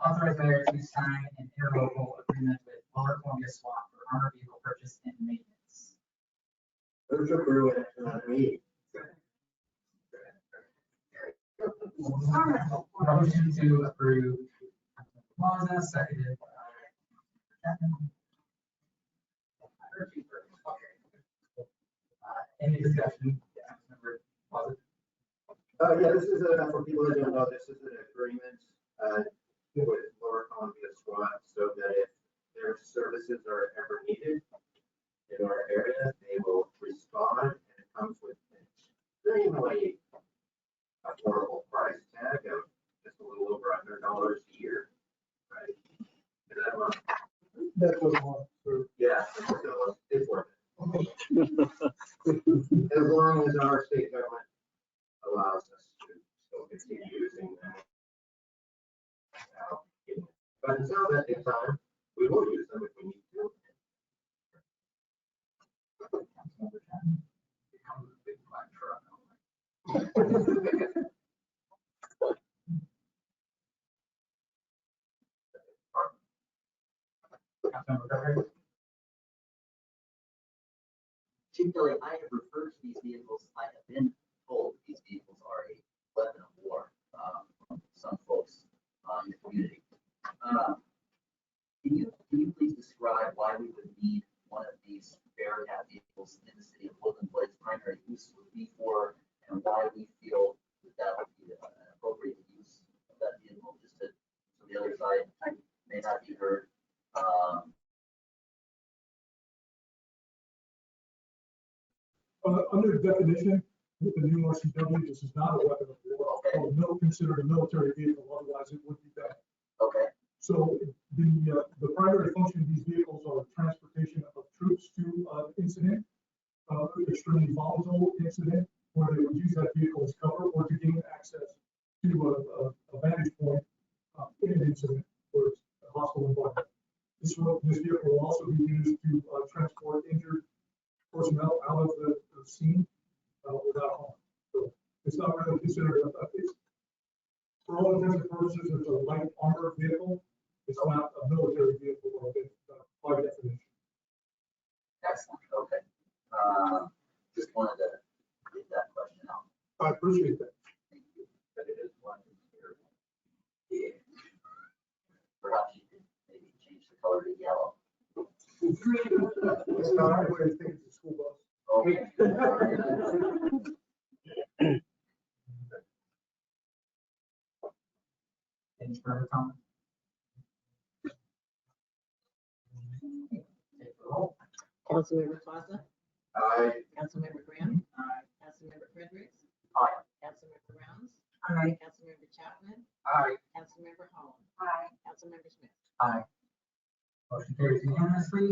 Authorize mayor to sign an interlocal agreement with Lower Columbia Swap for armor vehicle purchase and maintenance. Move to approve action item E. Motion to approve. Plaza, seconded by Chapman. Any discussion? Councilmember Plaza? Yeah, this is for people that don't know, this is an agreement with services are ever needed in our area, they will respond, and it comes with an extremely affordable price tag of just a little over $100 a year, right? Is that much? That was one. Yeah, so it's worth it. As long as our state government allows us to still continue using that. But until that time, we will use them if we need to. Becomes a big black truck. Councilmember Frederick? Chief Kelly, I have referred to these vehicles, I have been told these vehicles are a weapon of war from some folks in the community. Can you please describe why we would need one of these Bearcat vehicles in the city of Woodland, what its primary use would be for, and why we feel that that would be an appropriate use of that vehicle, just to, so the other side may not be heard. Under the definition, with the new RCW, this is not a weapon of war, or considered a military vehicle, otherwise it would be banned. Okay. So the primary function of these vehicles are transportation of troops to incident, extremely volatile incident, where they would use that vehicle as cover or to gain access to a vantage point in an incident where it's a hostile environment. This vehicle will also be used to transport injured personnel out of the scene without harm. So it's not really considered for all intents and purposes, it's a light armored vehicle. It's not a military vehicle by definition. Excellent. Okay. Just wanted to get that question out. I appreciate that. Thank you. But it is one here. Yeah. Perhaps you could maybe change the color to yellow. It's not our way to think it's a school bus. Okay. Any further comment? Take the roll. Councilmember Plaza, Aye. Councilmember Graham, Aye. Councilmember Fredericks, Aye. Councilmember Rounds, Aye. Councilmember Chapman, Aye. Councilmember Holland, Aye. Councilmember Smith. Aye. Motion carries unanimously.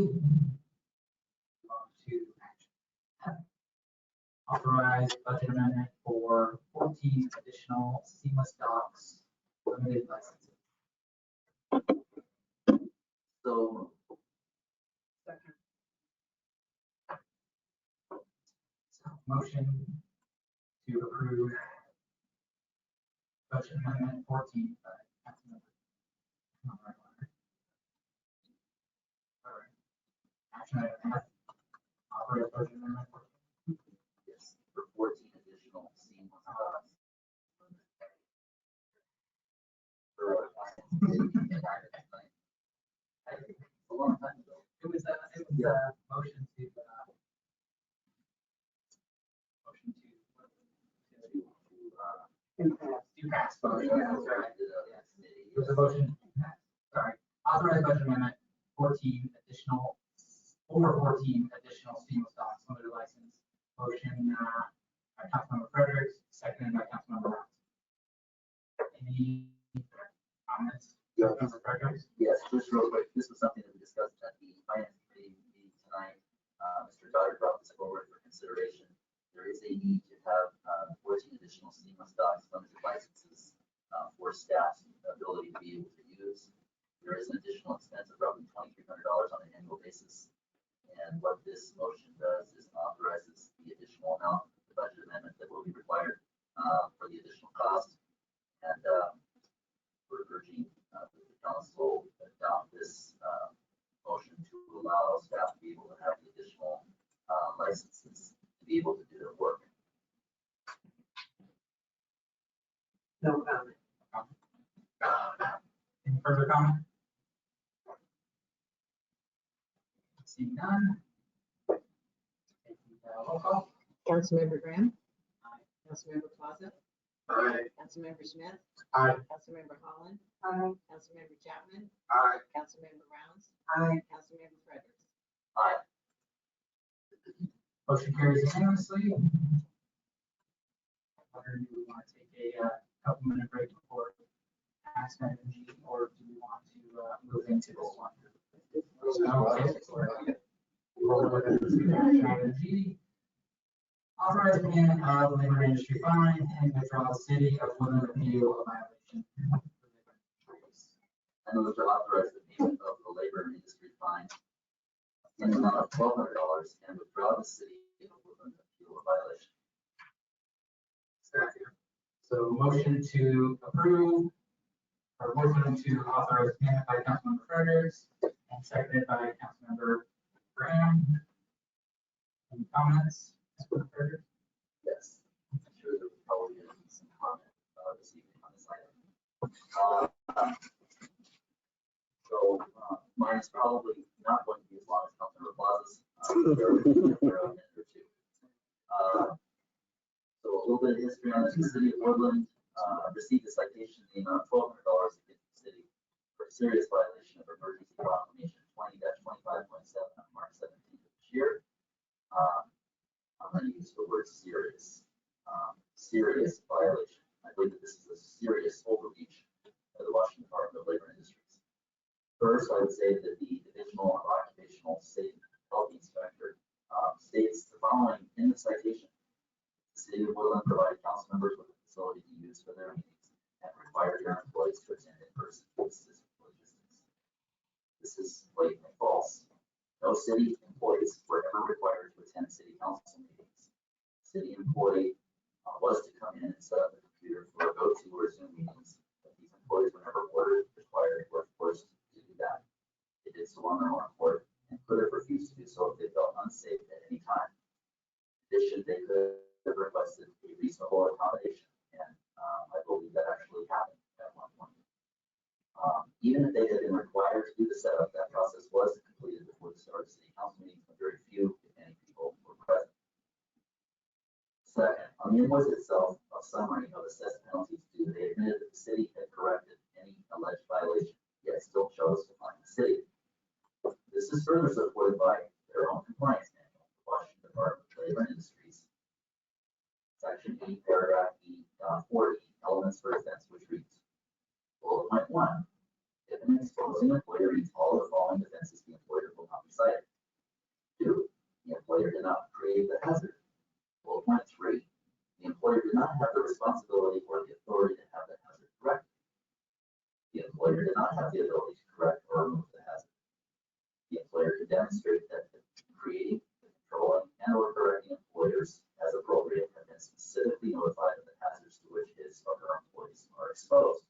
On to action. Authorize budget amendment for 14 additional seamless docks, limited licenses. So Motion to approve budget amendment 14 by Councilmember. All right. Action item F, authorize budget amendment 14. yes, for 14 additional seamless docks. A long time ago. It was a motion to do pass. Motion, that's right. Yes. It was a motion, sorry, authorize budget amendment 14 additional seamless docks limited license. Motion by Councilmember Fredericks, seconded by Councilmember Rounds. Any comments? Councilmember Fredericks? Yes, just real quick, this was something that we discussed at the finance committee meeting tonight. Mr. Goddard brought this forward for consideration. There is a need to have 14 additional seamless docks limited licenses for staff's ability to be able to use. There is an additional expense of roughly $2,300 on an annual basis. And what this motion does is authorizes the additional amount of the budget amendment that will be required for the additional cost. And we're urging the council to adopt this motion to allow staff to be able to have the additional licenses to be able to do their work. No comment. Any further comment? Seeing none. Roll call. Councilmember Graham, Councilmember Plaza, Aye. Councilmember Smith. Aye. Councilmember Holland. Aye. Councilmember Chapman. Aye. Councilmember Rounds. Aye. Councilmember Fredericks. Aye. Motion carries unanimously. Whether you want to take a couple minute break before ask item G, or do you want to move into this one? Okay, so we're roll with action item G. Authorize payment of labor industry fine and withdraw the city of Woodland appeal of violation. I move to authorize the payment of the labor and industry fine in the amount of $1,200 and withdraw the city of Woodland appeal of violation. Second. So motion to approve, or motion to authorize payment by Councilmember Fredericks and seconded by Councilmember Graham. Any comments? Councilmember Fredericks? Yes. I'm sure there will probably be some comment this evening on this item. Mine is probably not going to be as long as Councilmember Plaza's. For a minute or two. So a little bit of history on this. The city of Woodland received a citation in the amount of $1,200 against the city for a serious violation of emergency proclamation 20-25.7 on March 17th of this year. I'm going to use the word serious. Serious violation. I believe that this is a serious overreach of the Washington Department of Labor and Industries. First, I would say that the Divisional of Occupational Safety Health Inspector states the following in the citation. The city of Woodland provided council members with a facility to use for their meetings and required their employees to attend in person to assist with logistics. This is blatantly false. No city employees were ever required to attend city council meetings. City employee was to come in and set up the computer for go-to or Zoom meetings, but these employees were never ordered, required, or forced to do that. They did so on their own accord and could have refused to do so if they felt unsafe at any time. In addition, they could have requested a reasonable accommodation, and I believe that actually happened at one point. Even if they had been required to do the setup, that process was completed before the start of city council meetings, when very few, if any, people were present. Second, on the invoice itself, a summary of assessed penalties due, they admitted that the city had corrected any alleged violation, yet still chose to fine the city. This is further supported by their own compliance manual, the Washington Department of Labor and Industries, Section 8, Paragraph E.40, elements for offense, which reads, bullet point 1, if an exposing employer meets all the following offenses, the employer will not be cited. 2, the employer did not create the hazard. Bullet point 3, the employer did not have the responsibility or the authority to have the hazard corrected. The employer did not have the ability to correct or remove the hazard. The employer could demonstrate that the creating, controlling, and or correcting employers as appropriate have been specifically notified of the hazards to which his or her employees are exposed.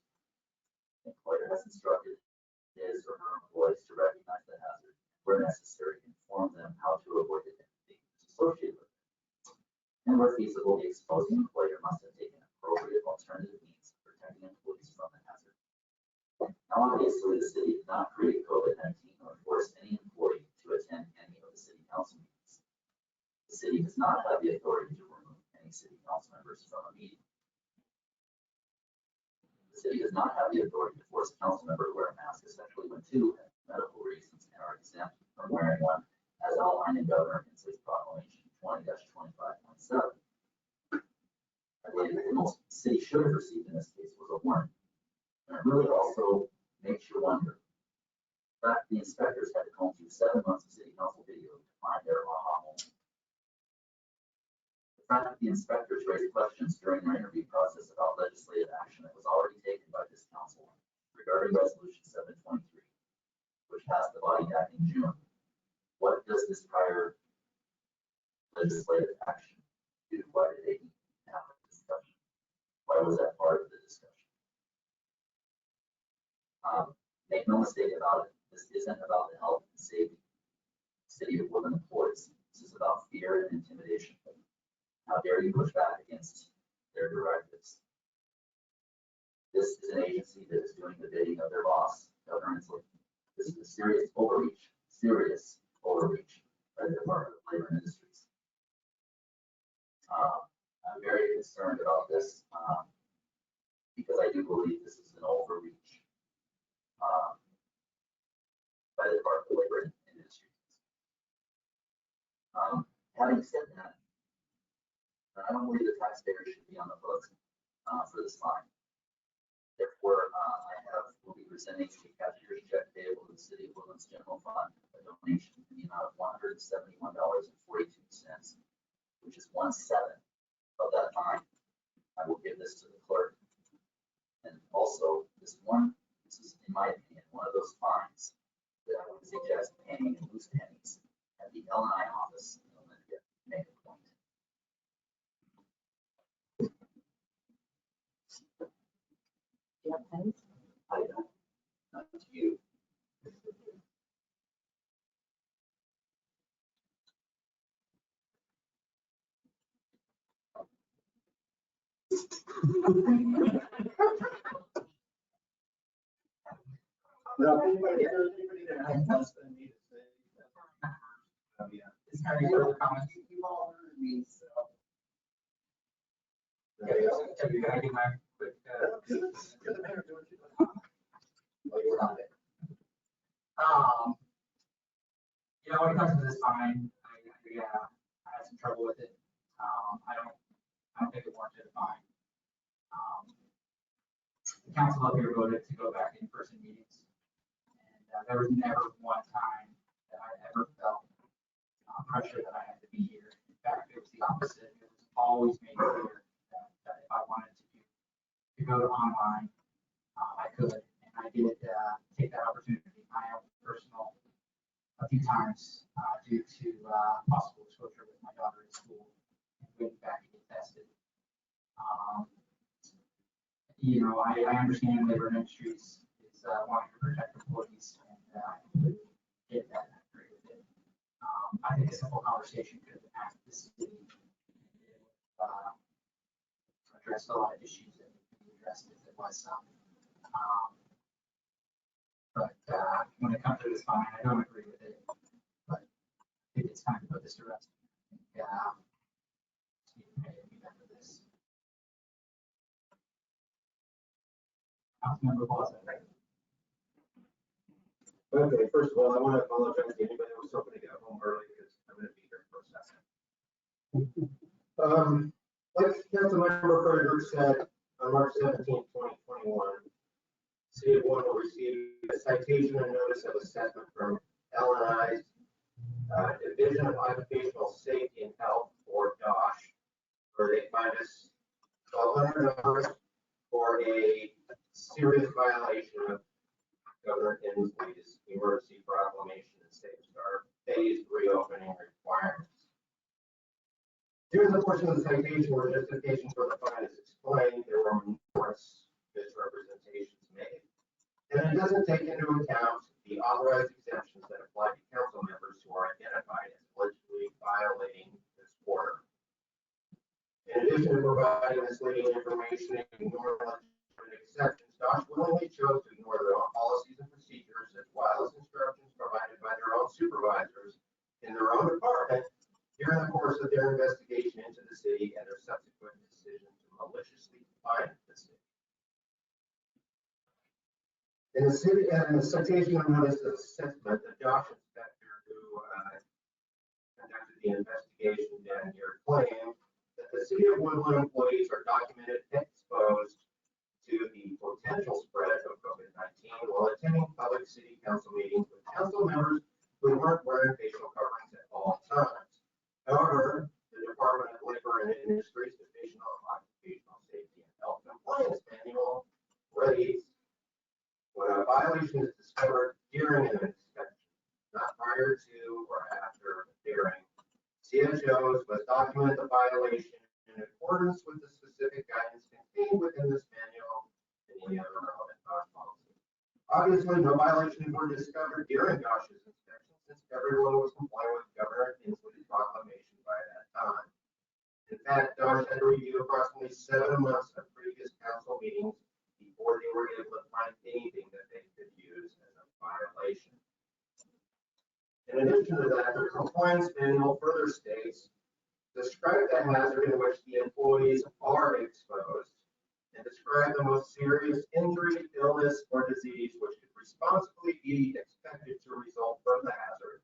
The employer has instructed his or her employees to recognize the hazard, where necessary, inform them how to avoid it and dangers associated with it. And where feasible, the exposing employer must have taken appropriate alternative means of protecting employees from the hazard. Now, obviously, the city did not create COVID-19 or force any employee to attend any of the city council meetings. The city does not have the authority to remove any city council members from a meeting. The city does not have the authority to force a council member to wear a mask, especially when two have medical reasons and are exempt from wearing one, as outlined in Governor Inslee's proclamation 20-25.7. I believe that the most the city should have received in this case was a warning. And it really also makes you wonder. In fact, the inspectors had to comb through 7 months of city council video to find their aha moment. The fact that the inspectors raised questions during their interview process about legislative action that was already taken by this council regarding Resolution 723, which passed the body back in June. What does this prior legislative action do? Why did they need to have a discussion? Why was that part of the discussion? Make no mistake about it, this isn't about the health and safety of city of Woodland employees. This is about fear and intimidation. How dare you push back against their directives? This is an agency that is doing the bidding of their boss, Governor Inslee. This is a serious overreach by the Department of Labor and Industries. I'm very concerned about this. because I do believe this is an overreach by the Department of Labor and Industries. Having said that, I don't believe the taxpayer should be on the hook for this fine. Therefore, will be presenting a cashier's check payable to the City of Woodland's General Fund, a donation in the amount of $171.42, which is 1/7 of that fine. I will give this to the clerk. And also, this is, in my opinion, one of those fines that I would suggest paying in loose pennies at the L&I office in Olympia to make a point. Do you have pens? I don't, not to you. Is there any further comments? You all heard me, so. Okay, so can I give my quick, you know, when it comes to this fine, I had some trouble with it. I don't think it warranted a fine. The council up here voted to go back to in-person meetings. And there was never one time that I ever felt pressure that I had to be here. In fact, it was the opposite. It was always made clear that if I wanted to go to online, I could. And I did take that opportunity. My own personal, a few times due to possible exposure with my daughter in school and waiting back to get tested. You know, I understand labor and industries is wanting to protect employees, and I completely get that and agree with it. I think a simple conversation could have asked the city address a lot of issues that need to be addressed if it was some. But when it comes to this fine, I don't agree with it. But I think it's time to put this to rest. Yeah. This. Councilmember Plaza. Okay, first of all, I want to apologize to anybody who was hoping to get home early because I'm going to be here for a second. Like Councilmember Frederick said, on March 17, 2021, City of Woodland received a citation and notice of assessment from L&I's Division of Occupational Safety and Health, or DOSH, where they fined us $1,200 for a serious violation of Governor Inslee's emergency proclamation and safeguard phased reopening requirements. Here's a portion of the citation where justification for the fine is explained. There were numerous misrepresentations made. And it doesn't take into account the authorized exemptions that apply to council members who are identified as allegedly violating this order. In addition to providing misleading information and ignoring legitimate exceptions, DOSH willingly chose to ignore their own policies and procedures as well as instructions provided by their own supervisors in their own department during the course of their investigation into the city and their subsequent decision to maliciously fine the city. In the citation of notice of assessment, the DOSH inspector who conducted the investigation down here claimed that the City of Woodland employees are documented exposed to the potential spread of COVID-19 while attending public city council meetings with council members who weren't wearing facial coverings at all times. However, the Department of Labor and Industries Division of Occupational Safety and Health Compliance Manual reads, when a violation is discovered during an inspection, not prior to or after during, CHOs must document the violation in accordance with the specific guidance contained within this manual and any other relevant DOSH policy. Obviously, no violations were discovered during DOSH's inspection since everyone was complying with Governor Inslee's proclamation by that time. In fact, DOSH had to review approximately 7 months of previous council meetings before they were able to find anything that they could use as a violation. In addition to that, the compliance manual further states, describe the hazard in which the employees are exposed and describe the most serious injury, illness, or disease which could responsibly be expected to result from the hazard.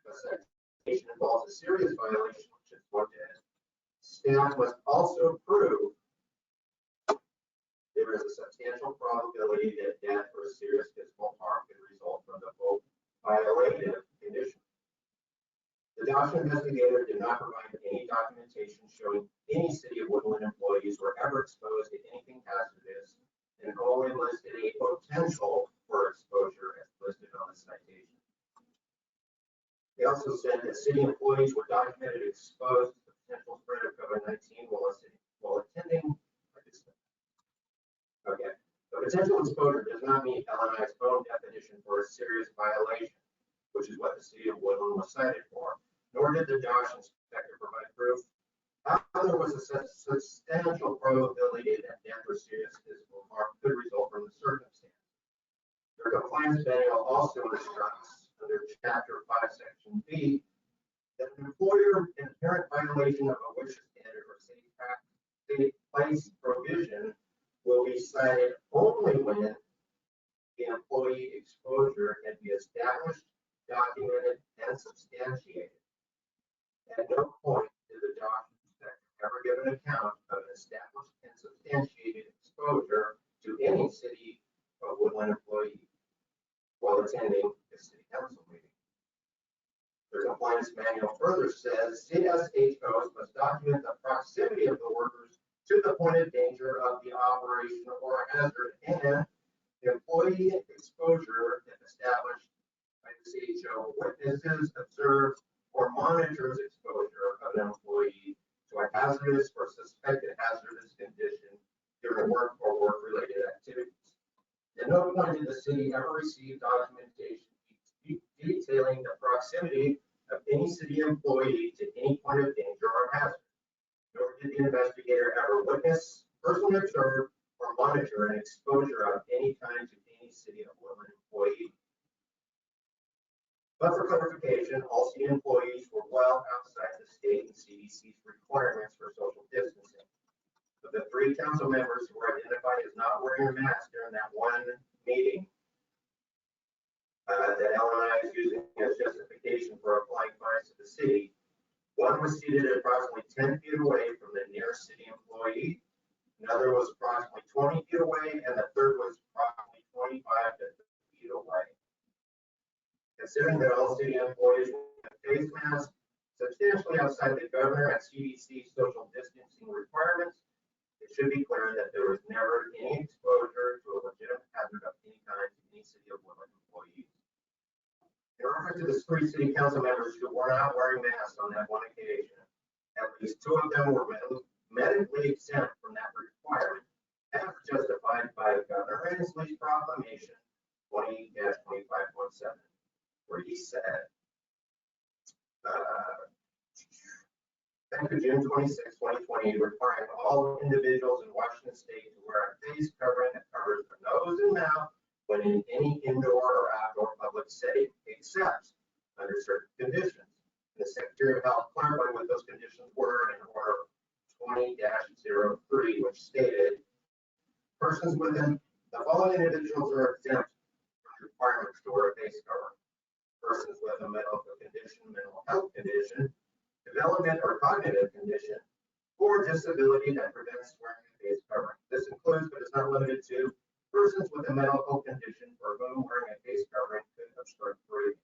If a citation involves a serious violation, which is what it is, staff must also prove there is a substantial probability that death or serious physical harm could result from the violative condition. The document investigator did not provide any documentation showing any City of Woodland employees were ever exposed to anything hazardous, and only listed a potential for exposure as listed on the citation. They also said that city employees were documented exposed to the potential spread of COVID-19 while attending. Okay, the potential exposure does not meet LNI's own definition for a serious violation, which is what the City of Woodland was cited for, nor did the Dodge inspector provide proof how there was a substantial probability that death or serious physical harm could result from the circumstance. Their compliance manual also instructs under Chapter 5, Section B, that an employer inherent violation of a WISH standard or safe place provision will be cited only when the employee exposure can be established, documented, and substantiated. At no point did the document inspector ever give an account of an established and substantiated exposure to any City of Woodland employee while attending a city council meeting. The compliance manual further says CSHOs must document the proximity of the workers to the point of danger of the operation or hazard, and the employee exposure if established by the CHO witnesses, observes, or monitors exposure of an employee to a hazardous or suspected hazardous condition during work or work-related activities. At no point did the city ever receive documentation detailing the proximity of any city employee to any point of danger or hazard, nor did the investigator ever witness, personally observe, or monitor an exposure of any kind to any City of Woodland employee. But for clarification, all city employees were well outside the state and CDC's requirements for social distancing. Of the 3 council members who were identified as not wearing a mask during that one meeting, that LNI is using as justification for applying fines to the city, one was seated at approximately 10 feet away from the nearest city employee, another was approximately 20 feet away, and the third was approximately 25 to 30 feet away. Considering that all city employees wear face masks substantially outside the governor and CDC social distancing requirements, it should be clear that there was never any exposure to a legitimate hazard of any kind to any City of Woodland employees. In reference to the 3 city council members who were not wearing masks on that one occasion, at least 2 of them were medically exempt from that requirement, as justified by Governor Inslee's proclamation 20-25.7, where he said, back to June 26, 2020, requiring all individuals in Washington state to wear a face covering that covers their nose and mouth when in any indoor or outdoor public setting, except under certain conditions. The Secretary of Health clarified what those conditions were in Order 20-03, which stated, persons within the following individuals are exempt from the requirements to wear a face covering. Persons with a medical condition, mental health condition, development or cognitive condition, or disability that prevents wearing a face covering. This includes, but is not limited to, persons with a medical condition for whom wearing a face covering could obstruct breathing.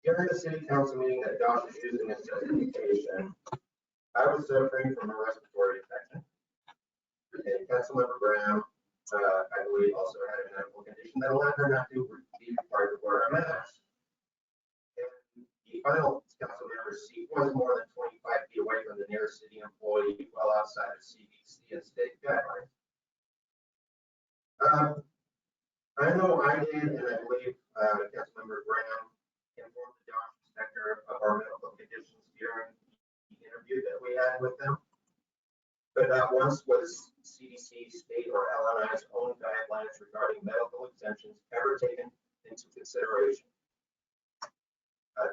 During the city council meeting that Josh is using as justification, I was suffering from a respiratory infection. And Councilmember Graham, I believe, also had a medical condition that allowed her not to be required to wear a mask. And the final council member's seat was more than 25 feet away from the nearest city employee, well outside of CDC and state guidelines. I know I did, and I believe Councilmember Graham informed the Dodge inspector of our medical conditions during the interview that we had with them. But not once was CDC, state, or LNI's own guidelines regarding medical exemptions ever taken into consideration.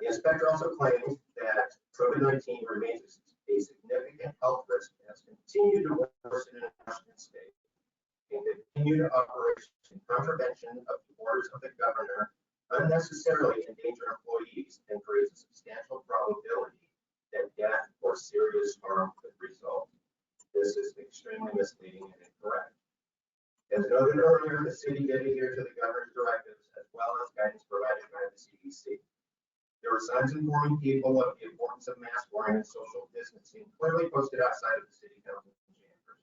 The inspector also claims that COVID-19 remains a significant health risk and has continued to worsen in Washington state. continued operations in contravention of the orders of the governor unnecessarily endanger employees and creates a substantial probability that death or serious harm could result. This is extremely misleading and incorrect. As noted earlier, the city did adhere to the governor's directives as well as guidance provided by the CDC. There were signs informing people of the importance of mask wearing and social distancing clearly posted outside of the city council chambers.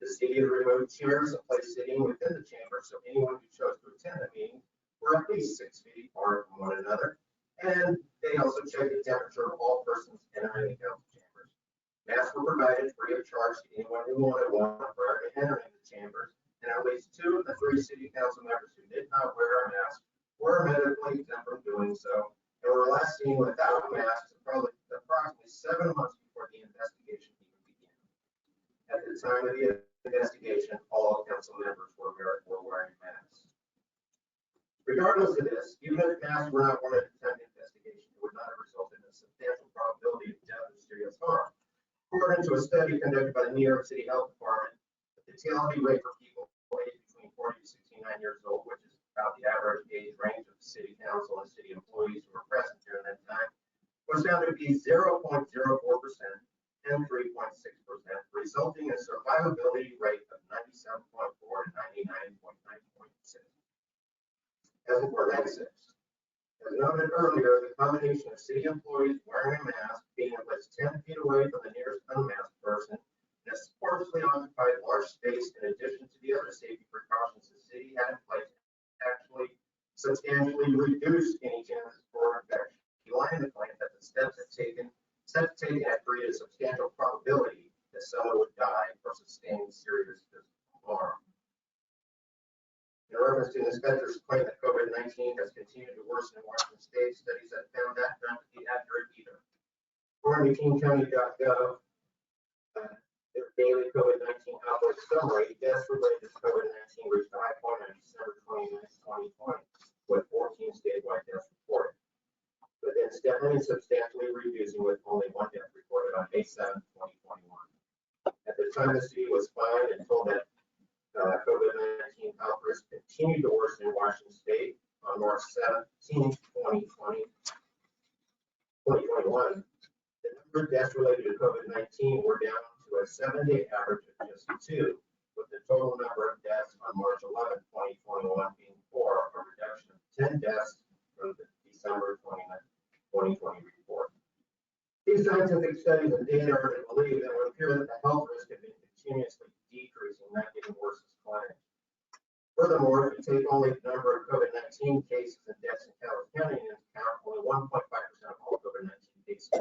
The city had removed chairs and placed seating within the chamber so anyone who chose to attend the meeting were at least 6 feet apart from one another. And they also checked the temperature of all persons entering the council chambers. Masks were provided free of charge to anyone who wanted one prior to entering the chambers, and at least 2 of the 3 city council members who did not wear a mask were medically exempt from doing so, and were last seen without masks approximately 7 months before the investigation even began. At the time of the investigation, all council members were wearing masks. Regardless of this, even if masks were not worn at the time of the investigation, it would not have resulted in a substantial probability of death or serious harm. According to a study conducted by the New York City Health Department, the fatality rate for people aged between 40 to 69 years old, which is about the average age range of the city council and city employees who were present during that time, was found to be 0.04% and 3.6%, resulting in a survivability rate of 97.4 to 99.9.6. As for 96. As noted earlier, the combination of city employees wearing a mask, being at least 10 feet away from the nearest unmasked person, and a sparsely occupied large space in addition to the other safety precautions the city had in place actually substantially reduced any chances for infection. Relying the claim that the steps taken had created a substantial probability that someone would die or sustain serious physical harm. In reference to the inspector's claim that COVID-19 has continued to worsen in Washington State, studies have found that not to be accurate either. According to kingcounty.gov, their daily COVID-19 outbreak summary, deaths related to COVID-19 reached a high point on December 29, 2020, with 14 statewide deaths reported. But then steadily and substantially reducing with only 1 death reported on May 7, 2021. At the time, the city was fined and told that COVID-19 outbreaks continued to worsen in Washington State on March 17, 2021. The number of deaths related to COVID-19 were down to a 7-day average of just 2, with the total number of deaths on March 11, 2021 being 4, a reduction of 10 deaths from the December 2020 report. These scientific studies and data are to believe that it would appear that the health risk had been continuously decreasing, not getting worse as climbing. Furthermore, if you take only the number of COVID-19 cases and deaths in Calhoun County into account, only 1.5% of all COVID-19 cases.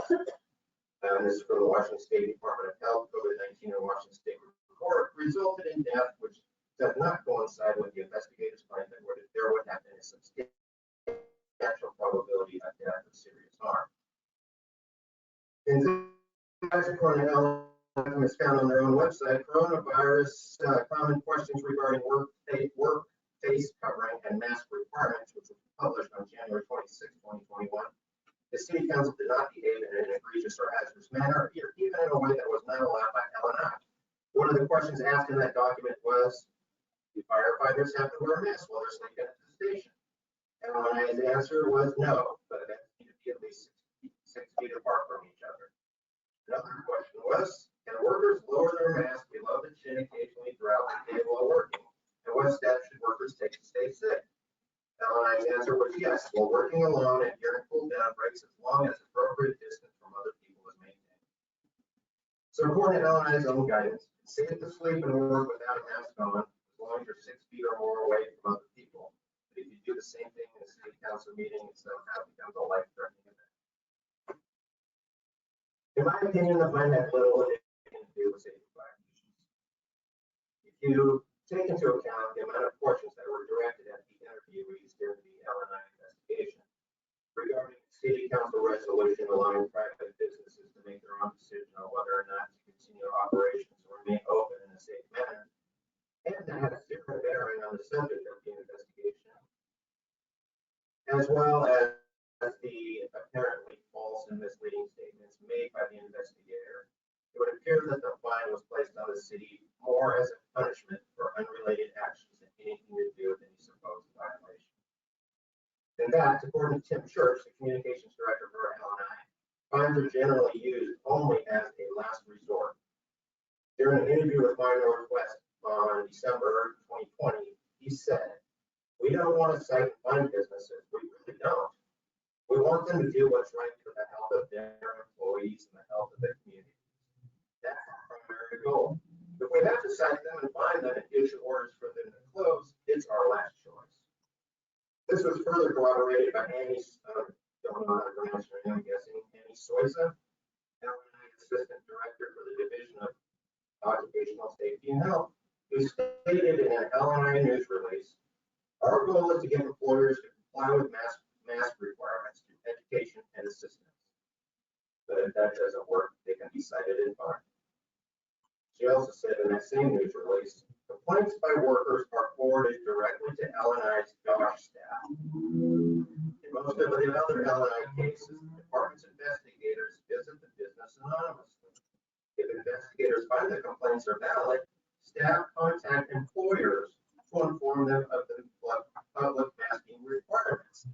And this is from the Washington State Department of Health. COVID-19 in Washington State report resulted in death, which does not coincide with the investigators' claim that there would have been a substantial probability of death or serious harm. In according to is found on their own website, coronavirus common questions regarding work face covering and mask requirements, which was published on January 26, 2021. The city council did not behave in an egregious or hazardous manner, even in a way that was not allowed by LNI. One of the questions asked in that document was, do firefighters have to wear masks while they're sleeping at the station? LNI's answer was no, but it needed to be at least 6 feet apart from each other. Another question was, can workers lower their masks below the chin occasionally throughout the day while working? And what steps should workers take to stay safe? LNI's answer was yes, while working alone and during cool down breaks as long as appropriate distance from other people is maintained. So according to LNI's own guidance, it's safe to sleep and work without a mask on as long as you're 6 feet or more away from other people. But if you do the same thing in a city council meeting, it somehow becomes a life-threatening event. In my opinion, the plan had little to do with safety violations. If you take into account the amount of questions that were directed at the interviewees during the LNI investigation regarding the city council resolution allowing private businesses to make their own decision on whether or not to continue operations or remain open in a safe manner, and that has zero bearing on the subject of the investigation, as well as the apparently false and misleading statements made by the investigator, it would appear that the fine was placed on the city more as a punishment for unrelated actions to Tim Church, the communications director for LNI, fines are generally used only as a last resort. During an interview with My Northwest on December 2020, he said, "We don't want to cite and fine businesses. We really don't. We want them to do what's right for the health of their employees and the health of their community. That's our primary goal. If we have to cite them and fine them and issue orders for them to close, it's our last choice." This was further corroborated by Amy, don't know how to pronounce her name, I'm guessing, Amy Soisa, LNI Assistant Director for the Division of Occupational Safety and Health, who stated in an LNI news release, "Our goal is to get employers to comply with mask requirements through education and assistance. But if that doesn't work, they can be cited and fined." She also said in that same news release, "Complaints by workers are forwarded directly to LNI's DOSH staff. In most of the other LNI cases, the department's investigators visit the business anonymously. If investigators find the complaints are valid, staff contact employers to inform them of the public masking requirements.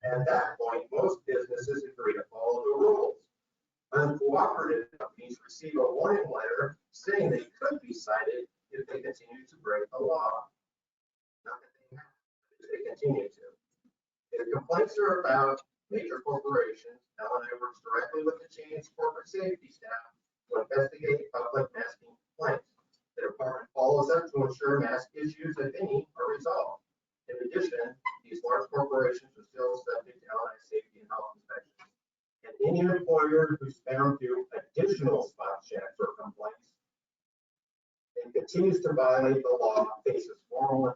At that point, most businesses agree to follow the rules. Uncooperative companies receive a warning letter saying they could be cited if they continue to break the law. Not that they have, but they continue to. If complaints are about major corporations, LNI works directly with the chain's corporate safety staff to investigate public masking complaints. The department follows up to ensure mask issues, if any, are resolved. In addition, these large corporations are still subject to LNI safety and health inspections. And any employer who's found to additional spot checks or complaints and continues to violate the law faces formal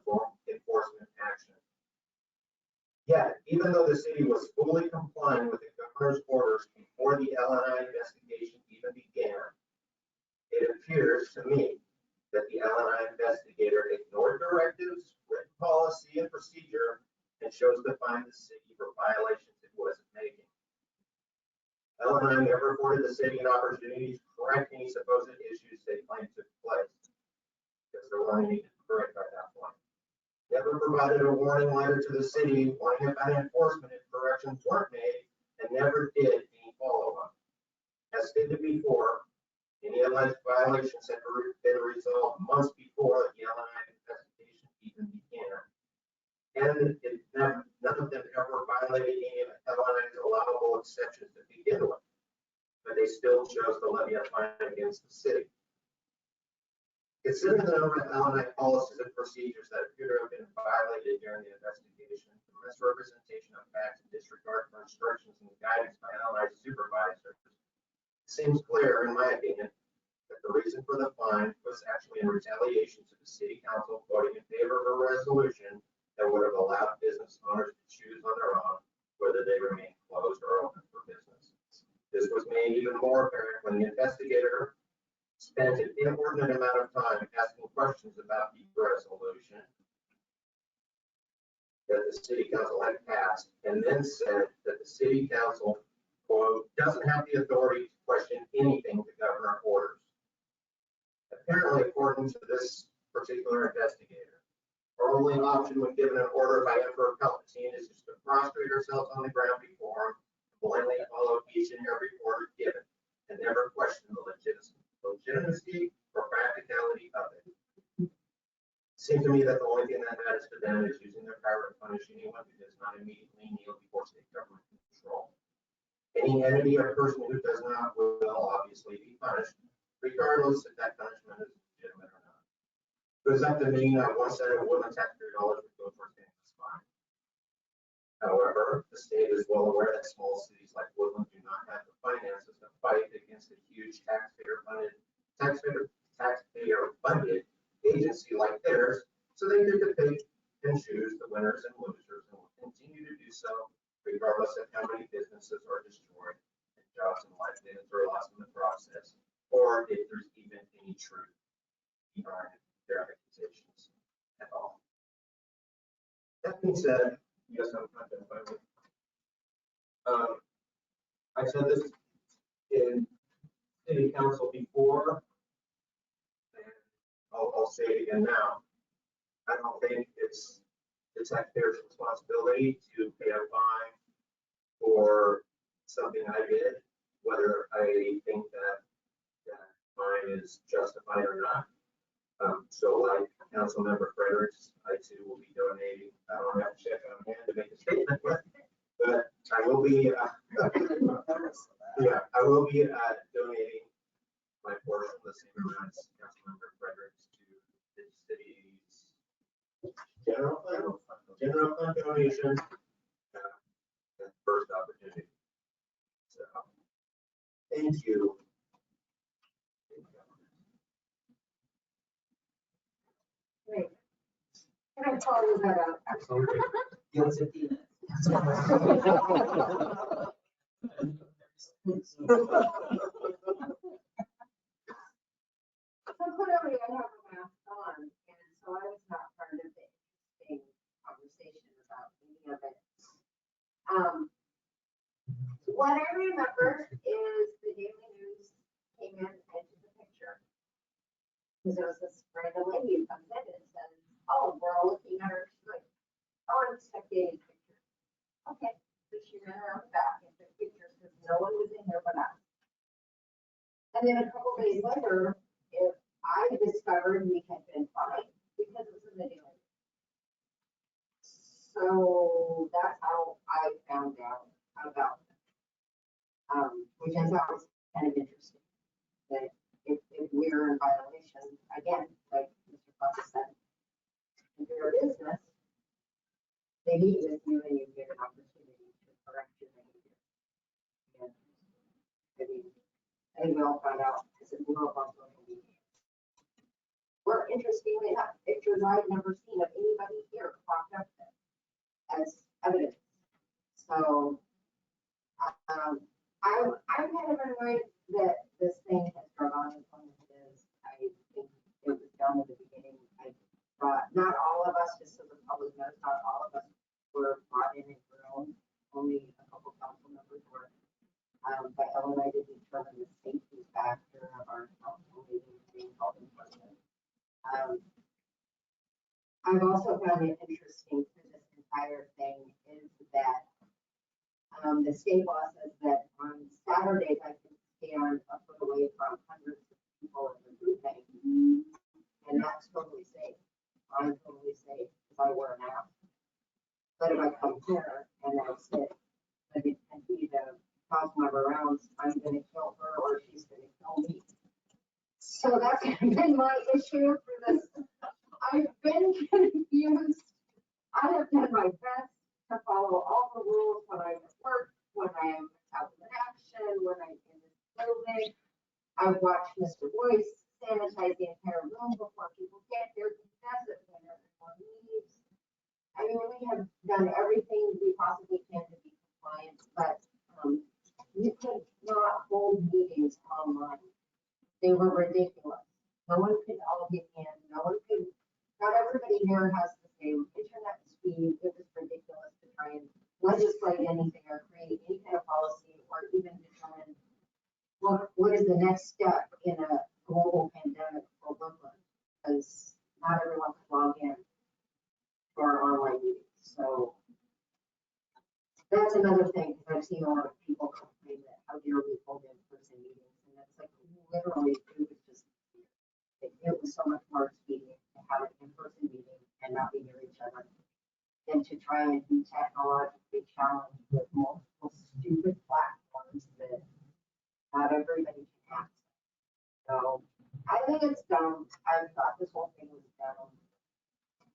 enforcement action. Yet, even though the city was fully complying with the governor's orders before the LNI investigation even began, it appears to me that the LNI investigator ignored directives, written policy and procedure, and chose to fine the city for violations it wasn't making. LNI never afforded the city an opportunity to correct any supposed issues they claimed took place, because there weren't any to correct by that point. Never provided a warning letter to the city warning about enforcement if corrections weren't made, and never did any follow-up. As stated before, any alleged violations had been resolved months before the LNI investigation even began. And none of them ever violated any of LNI's allowable exceptions to begin with, but they still chose to levy a fine against the city. Considering the number of LNI policies and procedures that appear to have been violated during the investigation, the misrepresentation of facts and disregard for instructions and guidance by LNI supervisors, it seems clear, in my opinion, that the reason for the fine was actually in retaliation to the city council voting in favor of a resolution that would have allowed business owners to choose on their own whether they remain closed or open for business. This was made even more apparent when the investigator spent an inordinate amount of time asking questions about the resolution that the city council had passed, and then said that the city council, quote, "doesn't have the authority to question anything the governor orders." Apparently, according to this particular investigator, our only option when given an order by Emperor Palpatine is just to prostrate ourselves on the ground before him, blindly follow each and every order given, and never question the legitimacy or practicality of it. It seems to me that the only thing that matters to them is using their power to punish anyone who does not immediately kneel before state government control. Any entity or person who does not will obviously be punished, regardless if that punishment is legitimate or not. If it was up to me, not one cent of Woodland taxpayer dollars would go towards paying this fine. However, the state is well aware that small cities like Woodland do not have the finances to fight against a huge taxpayer-funded agency like theirs, so they need to pick and choose the winners and losers, and will continue to do so regardless of how many businesses are destroyed and jobs and livelihoods are lost in the process, or if there's even any truth behind their accusations at all. That being said, yes, I'm identified with. I said this in city council before, and I'll say it again now. I don't think it's the taxpayer's responsibility to pay a fine for something I did, whether I think that fine is justified or not. So like Councilmember Fredericks, I too will be donating. I don't have a check on hand to make a statement with, but I will be, yeah, I will be donating my portion, the same amount as Councilmember Fredericks, to the city's general fund donation. That first opportunity. So, thank you. Great. Can I call you that out? Absolutely. You have 15 minutes. So clearly I have a mask on, and so I was not part of the interesting conversation about any of it. What I remember is the Daily News came in and took a picture. Because there was this random lady who comes in and says, oh, we're all looking at her. She's like, oh, I'm spectating picture. Okay, so she ran around the back and took pictures because no one was in here but us. And then a couple days later, I discovered we had been fined because it was in the Daily News. So that's how I found out about it. Which I thought was kind of interesting. That if we're in violation, again, like Mr. Fox said, if you're a business, they meet with you and you get an opportunity to correct your behavior. And I mean, I think we all found out because it blew up on social media. Where interestingly enough, pictures I've never seen of anybody here popped up as evidence. So I'm kind of annoyed that this thing has drug on as long as it is. I think it was done at the beginning. I thought not all of us, just so the public knows, not all of us were brought in and grown. Only a couple council members were. But Ellen and I did determine the safety factor of our council meeting being called in person. I've also found it interesting for this entire thing is that the state law says that on Saturdays I can stand a foot away from hundreds of people in the grouping, and that's totally safe. I'm totally safe because I wear a mask. But if I come here and I sit and continue to cause my rounds, I'm going to kill her or she's going to kill me. So that's been my issue for this. I've been confused. I have done my best to follow all the rules when I'm at work, when I am out in action, when I'm in this building. I've watched Mr. Boyce sanitize the entire room before people get there, confess it when everyone leaves. I mean, we have done everything we possibly can to be compliant, but you could not hold meetings online. They were ridiculous. No one could all get in. No one could. Not everybody here has the same internet speed. It was ridiculous to try and legislate anything or create any kind of policy or even determine what is the next step in a global pandemic for Woodland, because not everyone could log in to our online meetings. So that's another thing, because I've seen a lot of people complain that how dare we hold in-person meetings, and that's like literally it was so much more expedient to have an in-person meeting and not be near each other than to try and be technologically challenged with multiple stupid platforms that not everybody can access. So I think it's dumb. I thought this whole thing was dumb.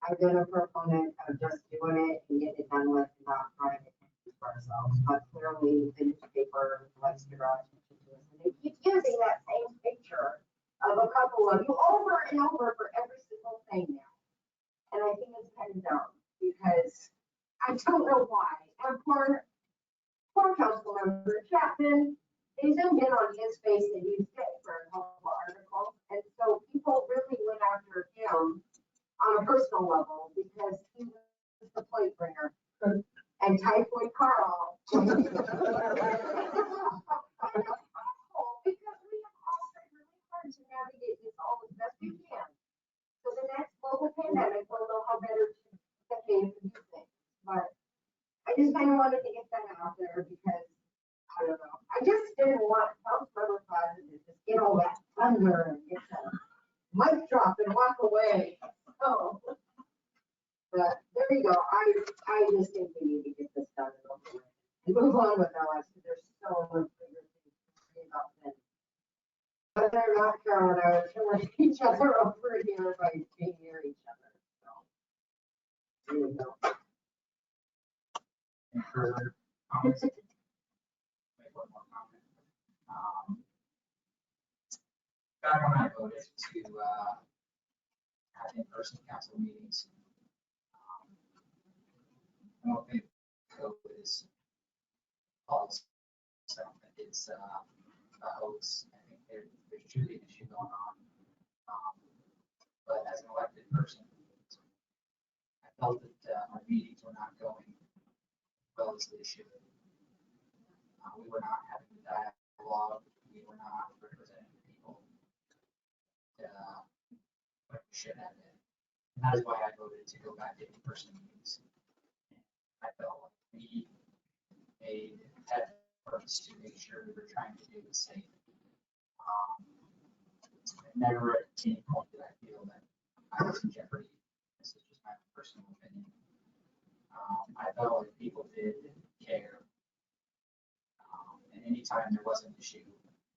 I've been a proponent of just doing it and getting it done with and not trying to confuse ourselves. But clearly the newspaper likes to draw attention to us. And they keep using that same picture of a couple of you over and over for every single thing now. And I think it's kind of dumb because I don't know why. And poor council member Chapman, they zoomed in on his face and used it for a couple of articles. And so people really went after him on a personal level because he was the plate bringer. And Typhoid Carl. Because we have all tried really hard to navigate this all as best we can. So the next global pandemic, we'll know how better to behave and do things. But I just kind of wanted to get that out. out there because, I don't know, I just didn't want House Member Closet to just get all that thunder and get the mic drop and walk away. So, but there you go. I just think we need to get this done and over with and move on with our lives because there's so much bigger things to worry about than whether or not Carol and I are killing each other over here by being near each other. So, there you go. Any further comments? Make one more comment. Back when I voted to have in-person council meetings, I don't think COVID is false. I don't think it's a hoax. I think there's truly an issue going on. But as an elected person, I felt that our meetings were not going well as they should. We were not having the dialogue. We were not representing the people what we should have been. And that is why I voted to go back to in-person meetings. I felt like we made efforts to make sure we were trying to do the same. Never at any point did I feel that I was in jeopardy. This is just my personal opinion. I felt like people did care. And anytime there was an issue,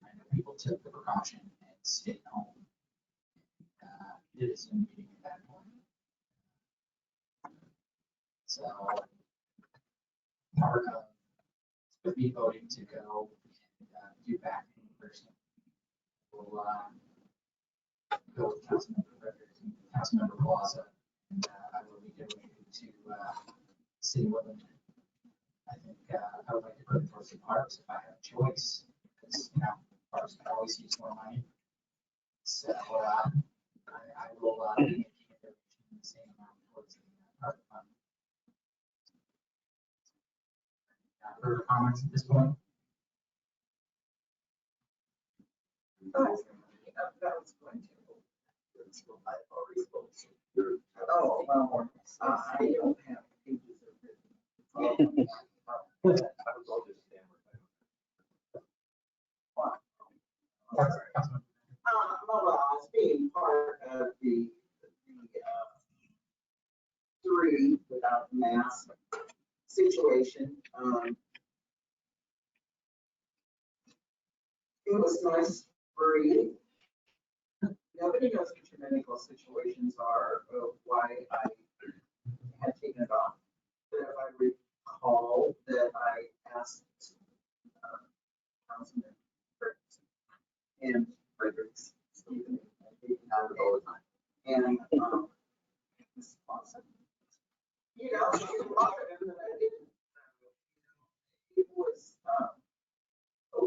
I know people took the precaution and stayed home. Did a Zoom meeting at that point. So part of me voting to go and do back in person will go with Councilmember Fredericks and Councilmember Plaza, and I will be doing to City Woodland. I think I would like to put it towards the parks if I have a choice, because parks can always use more money. So I will be making a donation in the same amount towards the park fund. Further comments at this point? That was going to. Oh, well, I don't have pages of written. Well, as being part of the three without mask situation, it was nice free. Nobody knows what your medical situations are, why I had taken it off. But if I recall that I asked Councilman Fredericks and Fredericks, Stephen, all the time. And Ms. Lawson, she was and then I didn't. It was,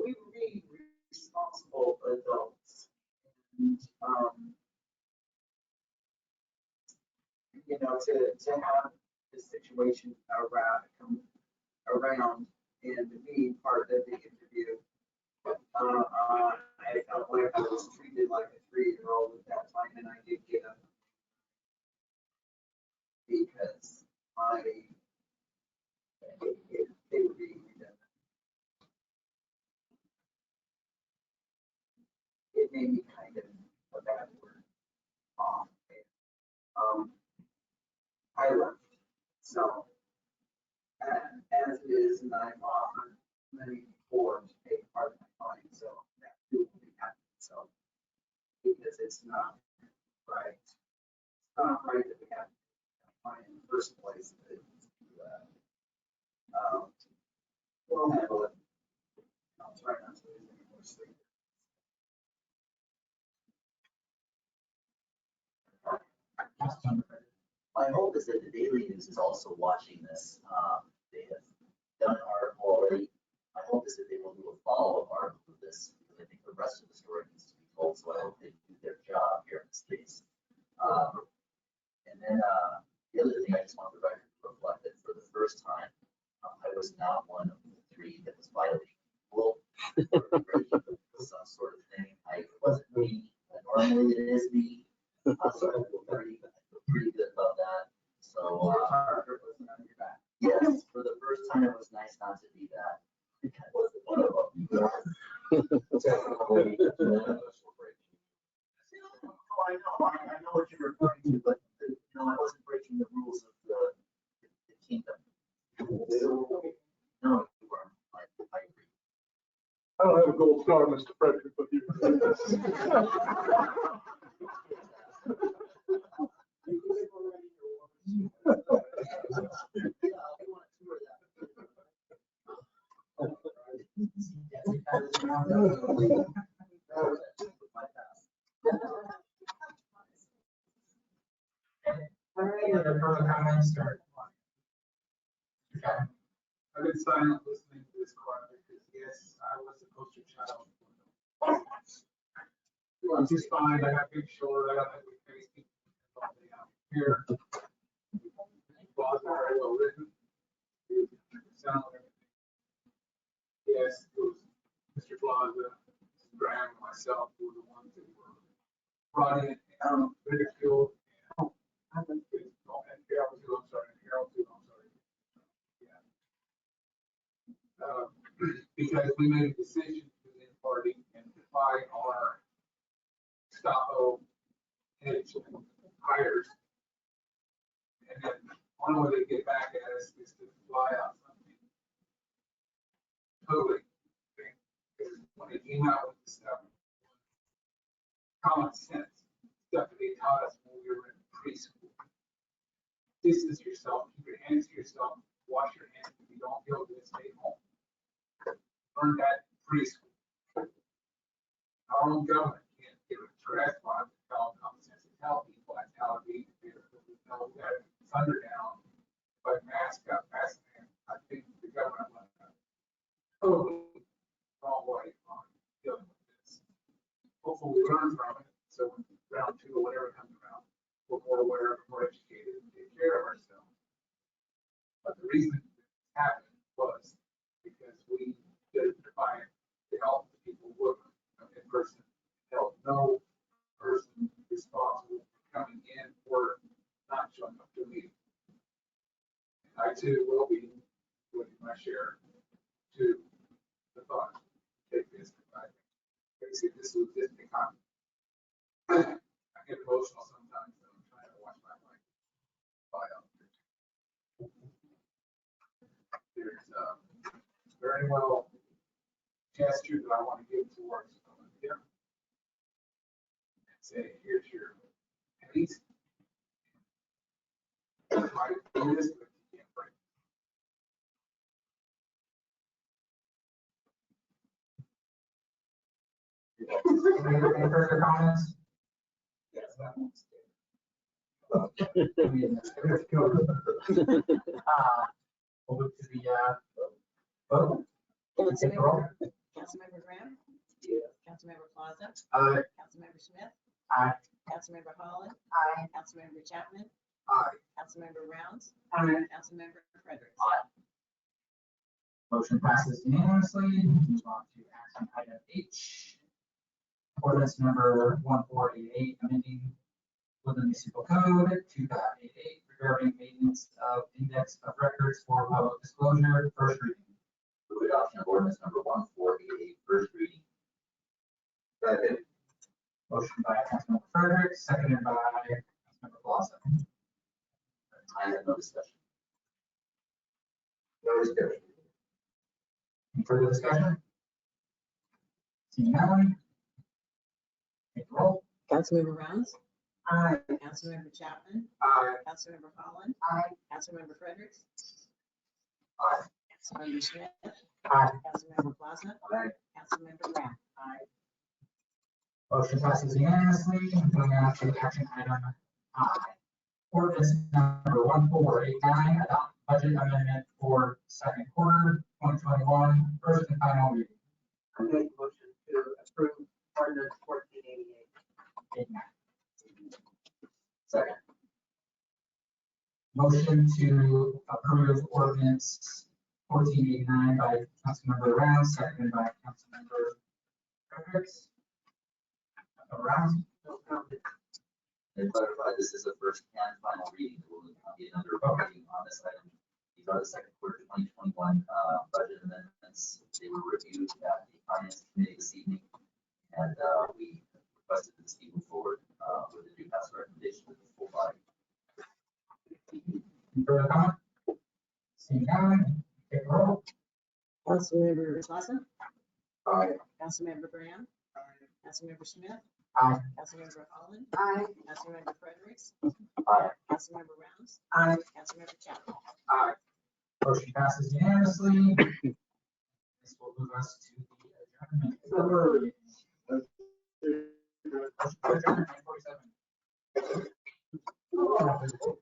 we were being responsible adults. And, to have this situation around and being part of the interview, I felt like I was treated like a 3-year-old at that time, and I did get up because they were being redundant. It made me kind of a bad word off. I left. So, as it is, and I've offered many before to pay part of my fine, so that will be happening. So, because it's not right. It's not right that we have to fine in the first place. We'll handle it. I'll try not to lose any more sleep. My hope is that the Daily News is also watching this. They have done an article already. My hope is that they will do a follow-up article of this, because I think the rest of the story needs to be told, so I hope they do their job here in this case. And then the other thing I just want the record to reflect that for the first time, I was not one of the 3 that was violating the rule. Some sort of thing. I wasn't me. Normally it is me. So I feel pretty good about that. So yes, for the first time it was nice not to be that. know what you're referring to, but, you know, I wasn't breaking the rules of the kingdom. No, you weren't. I agree. I don't have a gold star, Mr. Frederick, but you. All right, any other further comments or? Okay. I've been silent listening to this quite a bit, because yes, I was the poster child. I'm just fine, I got big shoulders, I got ugly face, here. Blogs are very well written. Sound and everything. Yes, it was Mr. Plaza, Graham, and myself who were the ones that were brought in, ridiculed. And Harold too, I'm sorry, Harold too, I'm sorry. Because we made a decision within the party and defy our Gestapo edge and hires. And then one way they get back at us is to fly out something. Totally. Because when they came out with this stuff, common sense, stuff that they taught us when we were in preschool. Distance yourself, keep your hands to yourself, wash your hands if you don't feel good, stay home. Learn that in preschool. Our own government can't give a trash bottle to tell common sense to tell people that's how it is. We know that thunder down, but mask up, mask in. I think the government went totally wrong way on dealing with this. Hopefully we learn from it, so when round two or whatever comes around, we're more aware, more educated, and take care of ourselves. But the reason it happened was because we did it to help the people work in person, help no person responsible for coming in or not showing up to me. I too will be with my share to the thought, take this, basically this was just become. I get emotional sometimes, so I'm trying to watch my life. There's very well gesture that I want to give towards Olympia. And say, here's your pennies. Try to do this, but you can't break. Any further comments? Yes, that one's we'll move to the vote. Take the roll. Councilmember Graham? Councilmember Plaza? Aye. Councilmember Smith? Aye. Councilmember Holland? Aye. Councilmember Chapman? Aye. Councilmember Rounds? Aye. Councilmember Fredericks? Motion passes unanimously. Move on to action item H. Ordinance number 1488, amending Woodland Municipal Code 2.88 regarding maintenance of index of records for public disclosure. First reading. Move adoption of ordinance number 1488, first reading. Second. Motion by Councilmember Frederick, seconded by Councilmember Plaza. I have no discussion. No discussion. Any further discussion? Seeing none. Take the roll. Councilmember Rounds? Aye. Councilmember Chapman? Aye. Councilmember Holland? Aye. Councilmember Fredericks? Aye. Councilmember Smith? Aye. Councilmember Plaza? Aye. Councilmember Graham? Aye. Motion passes unanimously. Moving on to action item I. Ordinance number 1489, adopt budget amendment for second quarter 2021, first and final reading. I make a motion to approve ordinance 1488. Second. Motion to approve ordinance 1489 by Councilmember Rounds, seconded by Councilmember Fredericks. Rounds. And clarify, this is a first and final reading. There will not be another reading on this item. These are the second quarter 2021 budget amendments. They were reviewed at the finance committee this evening, and we requested this be moved forward with the due pass recommendation. recommendation of the full body. Any further comment? Seeing none, take a roll. Councilmember Slosson, Aye. Councilmember Graham, Councilmember Smith, Aye. Councilmember Holland, Aye. Councilmember Fredericks, Aye. Councilmember Rounds, Aye. Councilmember Chapman. Aye. Motion passes unanimously. This will move us to the adjournment. Motion to adjourn, 9:47.